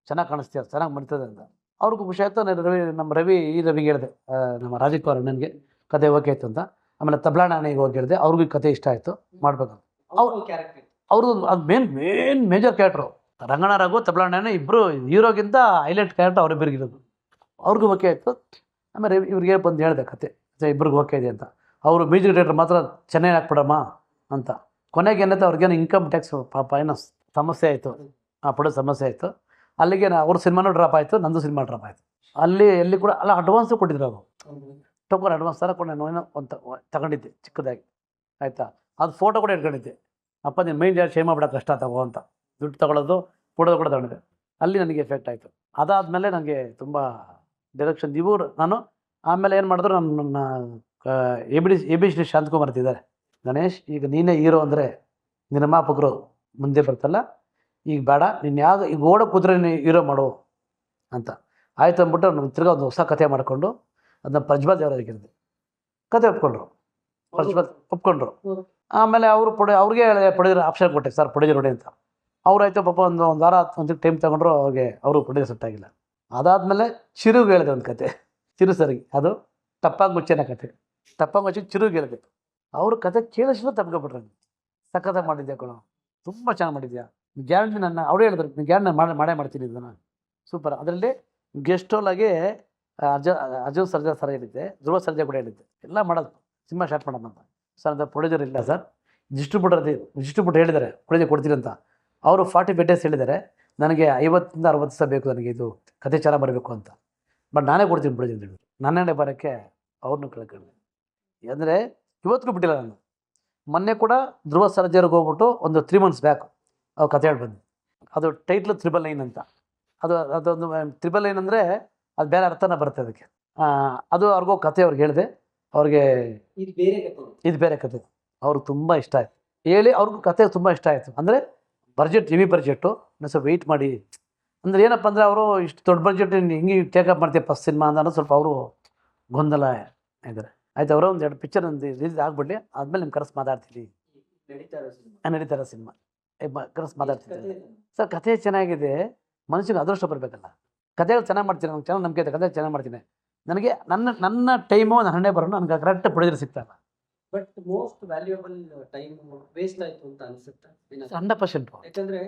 ಚೆನ್ನಾಗಿ ಕಾಣಿಸ್ತೀಯ, ಚೆನ್ನಾಗಿ ಮಾಡ್ತದೆ ಅಂತ. ಅವ್ರಿಗೂ ಖುಷಿ ಆಯಿತು. ನಮ್ಮ ರವಿಗೆ ಹೇಳಿದೆ, ನಮ್ಮ ರಾಜಕುಮಾರ್ ಅಣ್ಣನಿಗೆ ಕತೆ ಓಕೆ ಆಯಿತು ಅಂತ. ಆಮೇಲೆ ತಬ್ಲಾಣ ಅಣ್ಣನಿಗೆ ಹೋಗಿ ಹೇಳಿದೆ, ಅವ್ರಿಗೂ ಕತೆ ಇಷ್ಟ ಆಯಿತು, ಮಾಡ್ಬೇಕಂತ. ಅವ್ರದ್ದು ಅದು ಮೇಜರ್ ಕ್ಯಾರೆಕ್ಟ್ರು. ರಂಗಣ ರಘು, ತಬ್ಲಾಣ ಇಬ್ಬರು ಹೀರೋಗಿಂತ ಹೈಲೈಟ್ ಕ್ಯಾರೆಕ್ಟರ್ ಅವರಿಬ್ಬರಿಗಿರೋದು. ಅವ್ರಿಗೂ ಓಕೆ ಆಯಿತು. ಆಮೇಲೆ ಇವ್ರಿಗೆ ಬಂದು ಹೇಳಿದೆ ಕತೆ ಇಬ್ಬರಿಗೂ ಓಕೆ ಇದೆ ಅಂತ. ಅವರು ಮ್ಯೂಸಿಕ್ ಡೈರೆಕ್ಟರ್ ಮಾತ್ರ ಚೆನ್ನಾಗಿ ಹಾಕ್ಬಿಡಮ್ಮ ಅಂತ. ಕೊನೆಗೆ ಏನಂತ ಅವ್ರಿಗೇನು ಇನ್ಕಮ್ ಟ್ಯಾಕ್ಸ್ ಪಾಪ ಏನೋ ಸಮಸ್ಯೆ ಆಯಿತು, ಪಡೋ ಸಮಸ್ಯೆ ಆಯಿತು. ಅಲ್ಲಿಗೆ ಅವ್ರ ಸಿನಿಮಾನೂ ಡ್ರಾಪ್ ಆಯಿತು, ನಂದು ಸಿನಿಮಾ ಡ್ರಾಪ್ ಆಯಿತು. ಎಲ್ಲಿ ಕೂಡ ಅಲ್ಲ, ಅಡ್ವಾನ್ಸು ಕೊಟ್ಟಿದ್ರು ಅವರು. ಟೋಕನ್ ಅಡ್ವಾನ್ಸ್ ಥರ ಕೂಡ ನಾನು ಏನೋ ಒಂದು ತಗೊಂಡಿದ್ದೆ ಚಿಕ್ಕದಾಗಿ, ಆಯಿತಾ. ಅದು ಫೋಟೋ ಕೂಡ ಇಟ್ಕೊಂಡಿದ್ದೆ. ಅಪ್ಪ ನೀನು ಮೈಂಡ್ ಯಾರು ಶೇಮ್ ಮಾಡ್ಬಿಡೋ ಕಷ್ಟ ತಗೋ ಅಂತ. ದುಡ್ಡು ತೊಗೊಳ್ಳೋದು ಫೋಟೋದು ಕೂಡ ತಗೊಂಡಿದ್ದೆ. ಅಲ್ಲಿ ನನಗೆ ಎಫೆಕ್ಟ್ ಆಯಿತು. ಅದಾದಮೇಲೆ ನನಗೆ ತುಂಬ ಡೈರೆಕ್ಷನ್ ಇವರು ನಾನು. ಆಮೇಲೆ ಏನು ಮಾಡಿದ್ರು, ನನ್ನ ABCD ಶಾಂತಕುಮಾರ್ ಇದ್ದಾರೆ. ಗಣೇಶ್, ಈಗ ನೀನೇ ಹೀರೋ ಅಂದರೆ ನಿರ್ಮಾಪಕರು ಮುಂದೆ ಬರ್ತಲ್ಲ, ಈಗ ಬೇಡ, ನೀನು ಈಗ ಓಡೋ ಕೂತ್ರೆ ನೀನು ಹೀರೋ ಮಾಡು ಅಂತ. ಆಯಿತು ಅಂದ್ಬಿಟ್ಟು ನಾನು ತಿರ್ಗಾ ಒಂದು ಹೊಸ ಕತೆ ಮಾಡಿಕೊಂಡು ಅದನ್ನ ಪ್ರಜ್ವಲ್ ದೇವರಾಜ್ ಹೇಳಿದೆ. ಕತೆ ಒಪ್ಕೊಂಡ್ರು. ಆಮೇಲೆ ಅವರು ಅವ್ರಿಗೆ ಪ್ರೊಡ್ಯೂಸರ್ ಆಪ್ಷನ್ ಕೊಟ್ಟೆ, ಸರ್ ಪ್ರೊಡ್ಯೂಸರ್ ನೋಡಿ ಅಂತ. ಅವ್ರಾಯ್ತು ಪಾಪ ಒಂದು ವಾರ ಒಂದು ಟೈಮ್ ತೊಗೊಂಡ್ರು. ಅವರು ಪ್ರೊಡ್ಯೂಸರ್ ಸೆಟ್ ಆಗಿಲ್ಲ. ಅದಾದಮೇಲೆ ಚಿರುಗೆ ಹೇಳಿದೆ ಒಂದು ಕತೆ, ಚಿರು ಸರಿಗೆ. ಅದು ತಪ್ಪಾಗಿ ಮುಚ್ಚೇನ ಕತೆ. ತಪ್ಪಾಗಿ ಮುಚ್ಚಿ ಚಿರುಗೆ ಹೇಳಿದೆ. ಅವರು ಕತೆ ಕೇಳಿಸಿದ್ರು ತಪ್ಕೊಬಿಟ್ರೆ, ಸಖತ್ತಾಗಿ ಮಾಡಿದ್ಯಾ ಕಣೋ, ತುಂಬ ಚೆನ್ನಾಗಿ ಮಾಡಿದ್ಯಾ, ಗ್ಯಾರಂಟಿ ನನ್ನ ಅವರೇ ಹೇಳಿದ್ರು, ನೀವು ಗ್ಯಾರಂಟಿ ಮಾಡೇ ಮಾಡ್ತೀನಿ ಇದನ್ನು, ಸೂಪರ್. ಅದರಲ್ಲಿ ಗೆಸ್ಟ್ ರೋಲಾಗಿ ಅರ್ಜುನ್ ಸರ್ಜಾ ಸರ್ ಹೇಳಿದ್ದೆ, ಧ್ರುವ ಸರ್ಜಾ ಕೂಡ ಹೇಳಿದ್ದೆ. ಎಲ್ಲ ಮಾಡೋದು ಸಿನಿಮಾ ಸ್ಟಾರ್ಟ್ ಮಾಡೋಣ ಅಂತ. ಸರ್ ಅಂತ ಪ್ರೊಡ್ಯೂಸರ್ ಇಲ್ಲ ಸರ್, ಡಿಸ್ಟ್ರಿಬ್ಯೂಟರ್ ಹೇಳಿದ್ದಾರೆ ಪ್ರೊಡ್ಯೂಸರ್ ಕೊಡ್ತೀನಿ ಅಂತ. ಅವರು 45 days ಹೇಳಿದ್ದಾರೆ. ನನಗೆ 50 to 60 ದಿವಸ ಬೇಕು, ನನಗೆ ಇದು ಕತೆ ಚೆನ್ನಾಗಿ ಬರಬೇಕು ಅಂತ. ಬಟ್ ನಾನೇ ಕೊಡ್ತೀನಿ ಪ್ರೊಡ್ಯೂಸರ್ ಅಂತ ಹೇಳಿದ್ರು. ನನ್ನೇ ಬರೋಕ್ಕೆ ಅವ್ರನ್ನೂ ಕೇಳ್ಕೊಂಡೆ. ಅಂದರೆ ಇವತ್ತಿಗೂ ಬಿಟ್ಟಿಲ್ಲ ನಾನು. ಮೊನ್ನೆ ಕೂಡ ಧ್ರುವ ಸರ್ಜಾರಿಗೆ ಹೋಗ್ಬಿಟ್ಟು ಒಂದು 3 months ಬ್ಯಾಕ್ ಅವ್ರು ಕತೆ ಹೇಳಿ ಬಂದು. ಅದು ಟೈಟ್ಲು 999 ಅಂತ. ಅದೊಂದು 999 ಅಂದರೆ ಅದು ಬೇರೆ ಅರ್ಥನ ಬರುತ್ತೆ ಅದಕ್ಕೆ. ಅದು ಅವ್ರಿಗೋ ಕತೆ ಅವ್ರಿಗೆ ಹೇಳಿದೆ. ಅವ್ರಿಗೆ ಇದು ಬೇರೆ ಕತೆ ಅವ್ರಿಗೆ ತುಂಬ ಇಷ್ಟ ಆಯಿತು. ಹೇಳಿ ಅವ್ರಿಗೂ ಕತೆ ತುಂಬ ಇಷ್ಟ ಆಯಿತು. ಅಂದರೆ ಬಡ್ಜೆಟ್ ಹೆವಿ ಬಡ್ಜೆಟ್ಟು, ಸ್ವಲ್ಪ ವೆಯ್ಟ್ ಮಾಡಿ. ಅಂದರೆ ಏನಪ್ಪ ಅಂದರೆ ಅವರು ಇಷ್ಟು ದೊಡ್ಡ ಬಡ್ಜೆಟ್ ಹಿಂಗೆ ಟೇಕಪ್ ಮಾಡ್ತೀವಿ ಫಸ್ಟ್ ಸಿನಿಮಾ ಅಂತ ಸ್ವಲ್ಪ ಅವರು ಗೊಂದಲ ಇದ್ದಾರೆ. ಆಯ್ತು, ಅವರ ಒಂದು 2 ಪಿಕ್ಚರ್ ಒಂದು ರಿಲೀಸ್ ಆಗ್ಬಿಡ್ಲಿ, ಆದಮೇಲೆ ನಿಮ್ಮ ಕರೆಸ್ ಮಾತಾಡ್ತೀವಿ. ನಡೀತಾರ ಸಿನಿಮಾ ಕರೆಸ್ ಮಾತಾಡ್ತೀನಿ ಸರ್. ಕತೆ ಚೆನ್ನಾಗಿದೆ, ಮನುಷ್ಯನಿಗೆ ಅದೃಷ್ಟ ಬರಬೇಕಲ್ಲ. ಕತೆಗಳು ಚೆನ್ನಾಗಿ ಮಾಡ್ತೀನಿ, ನಂಗೆ ಚೆನ್ನಾಗಿ ನಂಬಿಕೆ ಇದೆ, ಕತೆ ಚೆನ್ನಾಗಿ ಮಾಡ್ತೀನಿ. ನನಗೆ ನನ್ನ ಟೈಮು ನನ್ನ ಹಣೆ ಬರೋಣ, ನನಗೆ ಕರೆಕ್ಟ್ ಪ್ರೊಡ್ಯೂಸರ್ ಸಿಗ್ತಾಯಿಲ್ಲ. But most valuable time waste ಆಯ್ತು ಅಂತ ಅನ್ಸುತ್ತೆ 100%. ಯಾಕಂದ್ರೆ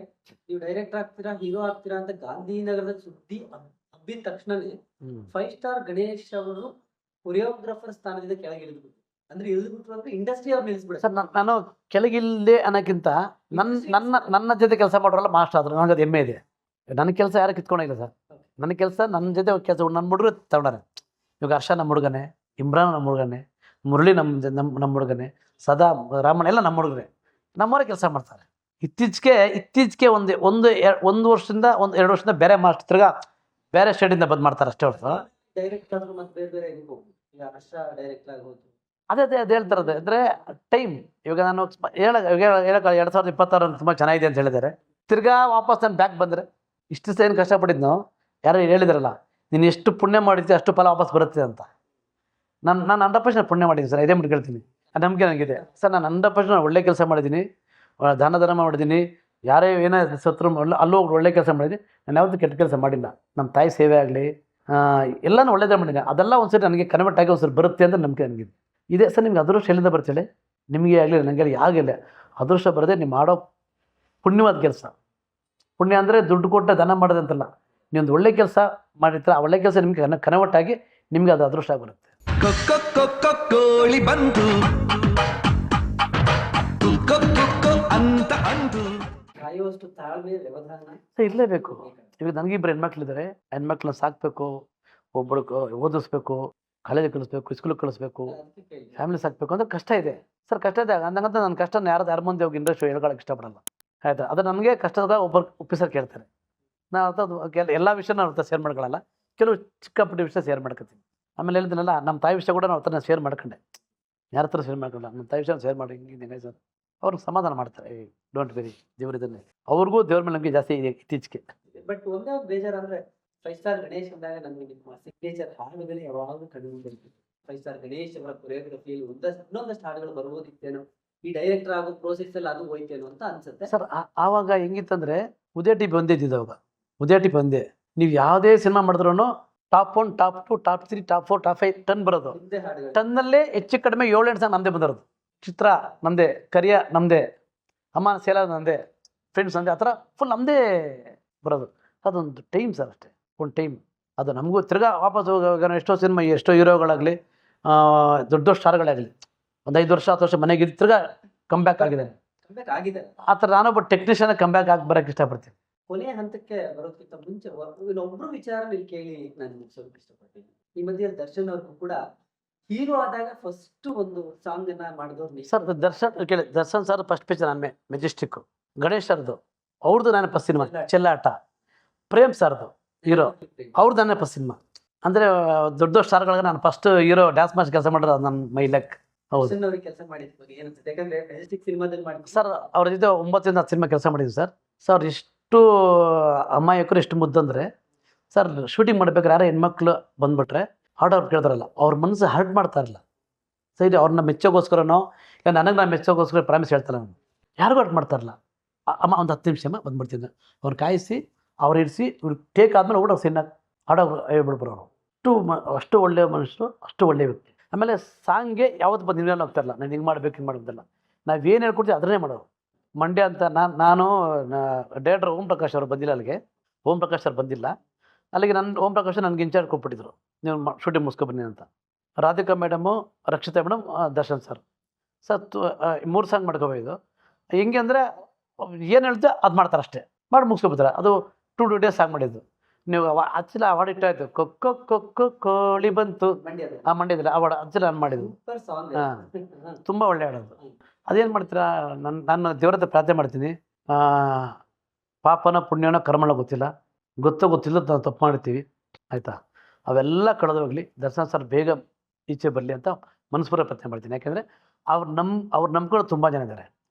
ನೀವು ಡೈರೆಕ್ಟರ್ ಆಗ್ತೀರಾ, ಹೀರೋ ಆಗ್ತೀರಾ ಅಂತ ಗಾಂಧಿನಗರದ ಸುದ್ದಿ ಹಬ್ಬಿದ ತಕ್ಷಣನೇ 5 star ಗಣೇಶ್ ಅವರು ಕೊರಿಯೋಗ್ರಾಫರ್ ಸ್ಥಾನದಿಂದ ಕೆಳಗೆ ಇಳಿದ್ಬಿಟ್ಟು, ಅಂದ್ರೆ ಇಳಿದ್ಬಿಟ್ರು ಅಂದ್ರೆ ಇಂಡಸ್ಟ್ರಿ ಅವ್ರು ನಿಲ್ಲಿಸ್ಬಿಡ. ಸರ್ ನಾನು ಕೆಳಗಿಲ್ಲದೆ ಅನ್ನೋಕ್ಕಿಂತ ನನ್ನ ಜೊತೆ ಕೆಲಸ ಮಾಡೋರಲ್ಲ ಮಾಸ್ಟರ್ ಆದ್ರು, ನನಗೆ ಅದು ಹೆಮ್ಮೆ ಇದೆ. ನನ್ನ ಕೆಲಸ ಯಾರು ಕಿತ್ಕೊಂಡಿಲ್ಲ ಸರ್. ನನ್ನ ಕೆಲಸ ನನ್ನ ಜೊತೆ ಕೆಲಸ ನನ್ನ ಹುಡುಗರು ತಗೊಂಡಾರೆ. ಇವಾಗ ಹರ್ಷ ನಮ್ಮ ಹುಡುಗನೇ, ಇಮ್ರಾನ್ ನಮ್ಮ ಹುಡುಗನೇ, ಮುರಳಿ ನಮ್ಮ ಹುಡುಗನೇ, ಸದಾ ರಾಮಣ್ಣ ಎಲ್ಲ ನಮ್ಮ ಹುಡುಗರೇ, ನಮ್ಮವರೇ ಕೆಲಸ ಮಾಡ್ತಾರೆ. ಇತ್ತೀಚೆಗೆ ಒಂದು ವರ್ಷದಿಂದ 2 ವರ್ಷದಿಂದ ಬೇರೆ ಮಾಸ್ಟರ್ ತಿರ್ಗಾ ಬೇರೆ ಸ್ಟೇಟಿಂದ ಬಂದು ಮಾಡ್ತಾರೆ ಅಷ್ಟೇ ಹೊರತು. ಡೈರೆಕ್ಟರ್ ಮತ್ತೆ ಬೇರೆ ಬೇರೆ ಹರ್ಷ ಡೈರೆಕ್ಟರ್ ಆಗೋದು ಅದೇ ಹೇಳ್ತಾರದು. ಅಂದರೆ ಟೈಮ್ ಇವಾಗ ನಾನು 2026 ತುಂಬ ಚೆನ್ನಾಗಿದೆ ಅಂತ ಹೇಳಿದ್ದಾರೆ. ತಿರ್ಗಾ ವಾಪಸ್ ನಾನು ಬ್ಯಾಕ್ ಬಂದರೆ ಇಷ್ಟು ಏನು ಕಷ್ಟಪಟ್ಟಿದ್ನೋ, ಯಾರು ಹೇಳಿದಾರಲ್ಲ, ನೀನು ಎಷ್ಟು ಪುಣ್ಯ ಮಾಡಿದ್ದೆ ಅಷ್ಟು ಫಲ ವಾಪಸ್ ಬರುತ್ತೆ ಅಂತ. ನಾನು 100% ಪುಣ್ಯ ಮಾಡಿದ್ದೀನಿ ಸರ್, ಇದೇ ಮುಟ್ಟು ಕೇಳ್ತೀನಿ. ಆ ನಂಬಿಕೆ ನನಗಿದೆ ಸರ್. ನಾನು 100% ಒಳ್ಳೆ ಕೆಲಸ ಮಾಡಿದ್ದೀನಿ, ದಾನ ಧರ್ಮ ಮಾಡಿದ್ದೀನಿ. ಯಾರೇ ಏನೇ ಸತ್ರು ಅಲ್ಲೂ ಒಳ್ಳೆ ಕೆಲಸ ಮಾಡಿದ್ದೀನಿ. ನಾನು ಯಾವತ್ತೂ ಕೆಟ್ಟ ಕೆಲಸ ಮಾಡಿಲ್ಲ. ನಮ್ಮ ತಾಯಿ ಸೇವೆ ಆಗಲಿ ಎಲ್ಲನೂ ಒಳ್ಳೇದೇ ಮಾಡಿದ್ದೀನಿ. ಅದೆಲ್ಲ ಒಂದ್ಸರಿ ನನಗೆ ಕನ್ವರ್ಟ್ ಆಗಿ ಒಂದ್ಸರಿ ಬರುತ್ತೆ ಅಂತ ನಂಬಿಕೆ ನನಗಿದೆ ಇದೆ ಸರ್. ನಿಮ್ಗೆ ಅದೃಷ್ಟ ಎಲ್ಲಿಂದ ಬರ್ತೇಳಿ, ನಿಮಗೆ ಆಗಲಿ ನನಗೆ ಆಗಿಲ್ಲ. ಅದೃಷ್ಟ ಬರದೆ ನೀವು ಮಾಡೋ ಪುಣ್ಯವಾದ ಕೆಲಸ. ಪುಣ್ಯ ಅಂದರೆ ದುಡ್ಡು ಕೊಟ್ಟು ದಾನ ಮಾಡೋದಂತಲ್ಲ. ನೀವೊಂದು ಒಳ್ಳೆ ಕೆಲಸ ಮಾಡಿರ್ತೀರ, ಆ ಒಳ್ಳೆ ಕೆಲಸ ನಿಮಗೆ ಕನ್ವರ್ಟ್ ಆಗಿ ನಿಮಗೆ ಅದು ಅದೃಷ್ಟ ಬರುತ್ತೆ. ಕೋಳಿ ಬಂತು ಕುಕ್ಕೊ ಅಂತ ಅಂತು. ಕಾಯುವಷ್ಟು ತಾಳ್ಮೆ ವ್ಯವಧಾನ ಇರಲೇಬೇಕು. ಇವಾಗ ನನಗಿಬ್ಬರು ಹೆಣ್ಮಕ್ಳಿದ್ದಾರೆ, ಹೆಣ್ಮಕ್ಳನ್ನ ಸಾಕಬೇಕು, ಒಬ್ಬಳು ಓದಿಸ್ಬೇಕು, ಕಾಲೇಜಿಗೆ ಕಳಿಸ್ಬೇಕು, ಸ್ಕೂಲಿಗೆ ಕಳಿಸ್ಬೇಕು, ಫ್ಯಾಮಿಲಿ ಸಾಕಬೇಕು ಅಂದ್ರೆ ಕಷ್ಟ ಇದೆ ಸರ್. ಕಷ್ಟ ಇದೆ ಅಂದಂತ ನನ್ನ ಕಷ್ಟನ ಯಾರ ಮುಂದೆ ಹೋಗಿ ಇಂಡಸ್ಟ್ರಿ ಹೇಳ್ಕೊಳಕ್ಕೆ ಇಷ್ಟಪಡಲ್ಲ ಆಯಿತಾ. ಅದು ನನಗೆ ಕಷ್ಟದಾಗ ಒಬ್ಬರು ಒಪ್ಪಿಸರ್ ಕೇಳ್ತಾರೆ. ನಾನು ಅದು ಎಲ್ಲ ವಿಷಯ ನಾನು ಅವ್ರ ಶೇರ್ ಮಾಡ್ಕೊಳ್ಳಲ್ಲ, ಕೆಲವು ಚಿಕ್ಕಪುಟ್ಟ ವಿಷಯ ಶೇರ್ ಮಾಡ್ಕೊತೀನಿ. ಆಮೇಲೆ ಹೇಳಿದ್ನಲ್ಲ, ನಮ್ಮ ತಾಯಿ ವಿಷಯ ಕೂಡ ನಾನು ಅವ್ರ ಶೇರ್ ಮಾಡ್ಕೊಂಡೆ, ಯಾರ ಹತ್ರ ಶೇರ್ ಮಾಡ್ಕೊಳ್ಳಲ್ಲ. ನಮ್ಮ ತಾಯಿ ವಿಷಯ ಶೇರ್ ಮಾಡಿ ಹಿಂಗೆ ಸರ್ ಅವ್ರಿಗೆ ಸಮಾಧಾನ ಮಾಡ್ತಾರೆ. ಡೋಂಟ್ ವೆರಿ ದೇವರಿದ್ದನ್ನೇ, ಅವ್ರಿಗೂ ದೇವ್ರ ಮೇಲೆ ನಮಗೆ ಜಾಸ್ತಿ ಇದೆ ಇತ್ತೀಚೆಗೆ. ಬಟ್ ಒಂದೇ ಒಂದು ಬೇಜಾರಂದ್ರೆ 5 ಸ್ಟಾರ್ ಗಣೇಶ್ ಅಂದಾಗ ನಮಗೆ ನಿಮ್ಮ ಸಿಗ್ನೇಚರ್ ಹಾಡುಗಳೇ ಯಾವಾಗಲೂ ಕಡಿಮೆ ಬರುತ್ತೆ. 5 ಸ್ಟಾರ್ ಗಣೇಶ್ ಅವರ ಕೊರಿಯೋಗ್ರಫಿಯಲ್ಲಿ ಇನ್ನೊಂದಷ್ಟು ಹಾಡುಗಳು ಬರ್ಬೋದಿತ್ತೇನೋ, ಈ ಡೈರೆಕ್ಟರ್ ಆಗೋ ಪ್ರೋಸೆಸ್ ಅಲ್ಲಿ ಅದು ಹೋಯ್ತೇನೋ ಅಂತ ಅನ್ಸುತ್ತೆ ಸರ್. ಆವಾಗ ಹೆಂಗಿತ್ತಂದ್ರೆ ಉದಯ ಟಿಪ್ ಒಂದೇ ಇದ್ದಿದ್ದು. ಅವಾಗ ಉದಯ ಟಿಪ್ ಒಂದೇ, ನೀವು ಯಾವುದೇ ಸಿನಿಮಾ ಮಾಡಿದ್ರು top 1, top 2, top 3, top 4, top 5 ton ಬರೋದು. ಟನ್ನಲ್ಲೇ ಹೆಚ್ಚು ಕಡಿಮೆ 7-8 ಸಾಂಗ್ ನಮ್ಮದೇ ಬಂದಿರೋದು. ಚಿತ್ರ ನಮ್ಮದೇ, ಕರಿಯ ನಮ್ಮದೇ, ಅಮ್ಮ ಸೇಲ ನಮ್ಮದೇ, ಫ್ರೆಂಡ್ಸ್ ನಮ್ಮದೇ, ಆ ಥರ ಫುಲ್ ನಮ್ಮದೇ ಬರೋದು. ಅದೊಂದು ಟೈಮ್ ಸರ್, ಅಷ್ಟೇ ಒಂದು ಟೈಮ್. ಅದು ನಮಗೂ ತಿರ್ಗಾ ವಾಪಸ್ ಹೋಗುವಾಗ ಎಷ್ಟೋ ಸಿನಿಮಾ, ಎಷ್ಟೋ ಹೀರೋಗಳಾಗಲಿ, ದೊಡ್ಡ ದೊಡ್ಡ ಸ್ಟಾರ್ಗಳಾಗಲಿ, ಒಂದು 5 ವರ್ಷ 10 ವರ್ಷ ಮನೆಗೆ ತಿರ್ಗಾ ಕಮ್ ಬ್ಯಾಕ್ ಆಗಿದೆ. ಆ ಥರ ನಾನೊಬ್ಬ ಟೆಕ್ನಿಷಿಯನ್ ಕಮ್ ಬ್ಯಾಕ್ ಆಗಿ ಬರೋಕ್ಕೆ ಇಷ್ಟಪಡ್ತೀನಿ. ಕೊನೆಯ ಹಂತಕ್ಕೆ ಬರೋದಕ್ಕಿಂತ ಮುಂಚೆ ಒಬ್ಬರು ವಿಚಾರ ಇಲ್ಲಿ ಕೇಳಿ ನಾನು ಮುಗಿಸೋದಕ್ಕೆ ಇಷ್ಟಪಡ್ತೀನಿ. ಈ ಮಧ್ಯೆ ದರ್ಶನ್ ಅವ್ರಿಗೂ ಕೂಡ ಹೀರೋ ಆದಾಗ ಫಸ್ಟ್ ಒಂದು ಸಾಂಗ್ ಅನ್ನ ಮಾಡಿದವ್ರು sir. Darshan sir first picture ನಾನು ಮೆಜೆಸ್ಟಿಕ್, ಗಣೇಶ್ ಸರ್ದು ಅವ್ರದ್ದು ನಾನು ಫಸ್ಟ್ ಸಿನಿಮಾ ಚೆಲ್ಲಾಟ, ಪ್ರೇಮ್ ಸರ್ದು ಹೀರೋ ಅವ್ರದ್ದು ನನ್ನ ಫಸ್ಟ್ ಸಿನಿಮಾ. ಅಂದರೆ ದೊಡ್ಡ ದೊಡ್ಡ ಸ್ಟಾರ್ಗಳಿಗೆ ನಾನು ಫಸ್ಟ್ ಹೀರೋ ಡ್ಯಾನ್ಸ್ ಮಾಸ್ಟರ್ ಕೆಲಸ ಮಾಡಿರೋದು ಅದು ನನ್ನ ಮೈಲಕ್. ಹೌದು ಕೆಲಸ ಮಾಡಿದ್ವಿ ಏನಂತ ಯಾಕಂದ್ರೆ ಮೆಜೆಸ್ಟಿಕ್ ಸಿನಿಮಾದಲ್ಲಿ ಮಾಡಿ ಸರ್. ಅವ್ರ ಜೊತೆ 9ರಿಂದ 10 ಸಿನಿಮಾ ಕೆಲಸ ಮಾಡಿದ್ವಿ ಸರ್. ಸರ್ ಎಷ್ಟು ಅಮಾಯಕರು, ಎಷ್ಟು ಮುದ್ದಂದರೆ ಸರ್, ಶೂಟಿಂಗ್ ಮಾಡ್ಬೇಕಾದ್ರೆ ಯಾರೋ ಹೆಣ್ಮಕ್ಳು ಬಂದ್ಬಿಟ್ರೆ ಹಾಡು ಅವ್ರು ಕೇಳ್ತಾರಲ್ಲ, ಅವ್ರ ಮನಸ್ಸು ಹರ್ಟ್ ಮಾಡ್ತಾರಲ್ಲ ಸರಿ, ಅವ್ರನ್ನ ಮೆಚ್ಚೋಗೋಸ್ಕರನೋ ಇಲ್ಲ ನನಗೆ ನಾನು ಮೆಚ್ಚೋಗೋಸ್ಕರ ಪ್ರಾಮಿಸ್ ಹೇಳ್ತಾರೆ. ನಾನು ಯಾರಿಗೂ ಹರ್ಟ್ ಮಾಡ್ತಾರಲ್ಲ, ಅಮ್ಮ ಒಂದು 10 ನಿಮಿಷ ಬಂದ್ಬಿಡ್ತೀನಿ, ಅವ್ರು ಕಾಯಿಸಿ ಅವ್ರು ಇರಿಸಿ ಇವ್ರು ಟೇಕ್ ಆದ್ಮೇಲೆ ಊಟ ಸಿನ್ನ ಹಾಡೋರು ಹೇಳ್ಬಿಡ್ಬರು. ಅವರು ಅಷ್ಟು ಒಳ್ಳೆಯ ಮನುಷ್ಯರು, ಅಷ್ಟು ಒಳ್ಳೆಯ ವ್ಯಕ್ತಿ. ಆಮೇಲೆ ಸಾಂಗ್ಗೆ ಯಾವತ್ತು ಬಂದು ನೀವೆಲ್ಲ ಹೋಗ್ತಾರಲ್ಲ, ನಾನು ಹಿಂಗೆ ಮಾಡ್ಬೇಕು, ಹಿಂಗೆ ಮಾಡೋದಿಲ್ಲ, ನಾವೇನು ಹೇಳ್ಕೊಡ್ತೀವಿ ಅದನ್ನೇ ಮಾಡೋರು. ಮಂಡ್ಯ ಅಂತ ನಾನು ಡೈರೆಕ್ಟರ್ ಓಂ ಪ್ರಕಾಶ್ ಅವರು ಬಂದಿಲ್ಲ ಅಲ್ಲಿಗೆ, ಓಂ ಪ್ರಕಾಶ್ ಅವ್ರು ಬಂದಿಲ್ಲ ಅಲ್ಲಿಗೆ. ಓಂ ಪ್ರಕಾಶ್ ನನಗೆ ಇನ್ಚಾರ್ಜ್ ಕೊಟ್ಬಿಟ್ಟಿದ್ರು, ನೀವು ಶೂಟಿಂಗ್ ಮುಗಿಸ್ಕೊಬನ್ನಿ ಅಂತ. Radhika madam, Rakshita madam, Darshan sir 3 song ಮಾಡ್ಕೊಬೋದು. ಹೆಂಗೆ ಅಂದರೆ ಏನು ಹೇಳ್ತೀವಿ ಅದು ಮಾಡ್ತಾರೆ ಅಷ್ಟೇ, ಮಾಡಿ ಮುಗಿಸ್ಕೊಬಿಡ್ತಾರೆ. ಅದು 2 days ಸಾಂಗ್ ಮಾಡಿದ್ದು. ನೀವು ಆಕ್ಚುಲಿ ಅವಾರ್ಡ್ ಇಟ್ಟಾಯ್ತು, ಕೊಕ್ಕೊ ಕೋಳಿ ಬಂತು ಆ ಮಂಡ್ಯದಲ್ಲಿ ಅವಾರ್ಡ್ ಆಕ್ಚುಲಿ ನಾನು ಮಾಡಿದ್ದು. ಹಾಂ, ತುಂಬ ಒಳ್ಳೆ ಹಾಡೋದು. ಅದೇನು ಮಾಡ್ತೀರಾ, ನಾನು ದೇವ್ರ ಹತ್ರ ಪ್ರಾರ್ಥನೆ ಮಾಡ್ತೀನಿ, ಪಾಪನ ಪುಣ್ಯನೋ ಕರ್ಮನ ಗೊತ್ತಿಲ್ಲ, ಗೊತ್ತಿಲ್ಲ ನಾವು ತಪ್ಪು ಮಾಡ್ತೀವಿ ಆಯಿತಾ, ಅವೆಲ್ಲ ಕಳೆದು ಹೋಗಲಿ, ದರ್ಶನ್ ಸರ್ ಬೇಗ ಈಚೆ ಬರಲಿ ಅಂತ ಮನಸ್ಪೂರ್ವಕ ಪ್ರಾರ್ಥನೆ ಮಾಡ್ತೀನಿ. ಯಾಕೆಂದರೆ ಅವ್ರು ನಂಬ್ಕೊಂಡು ತುಂಬ ಜನ ಇದ್ದಾರೆ,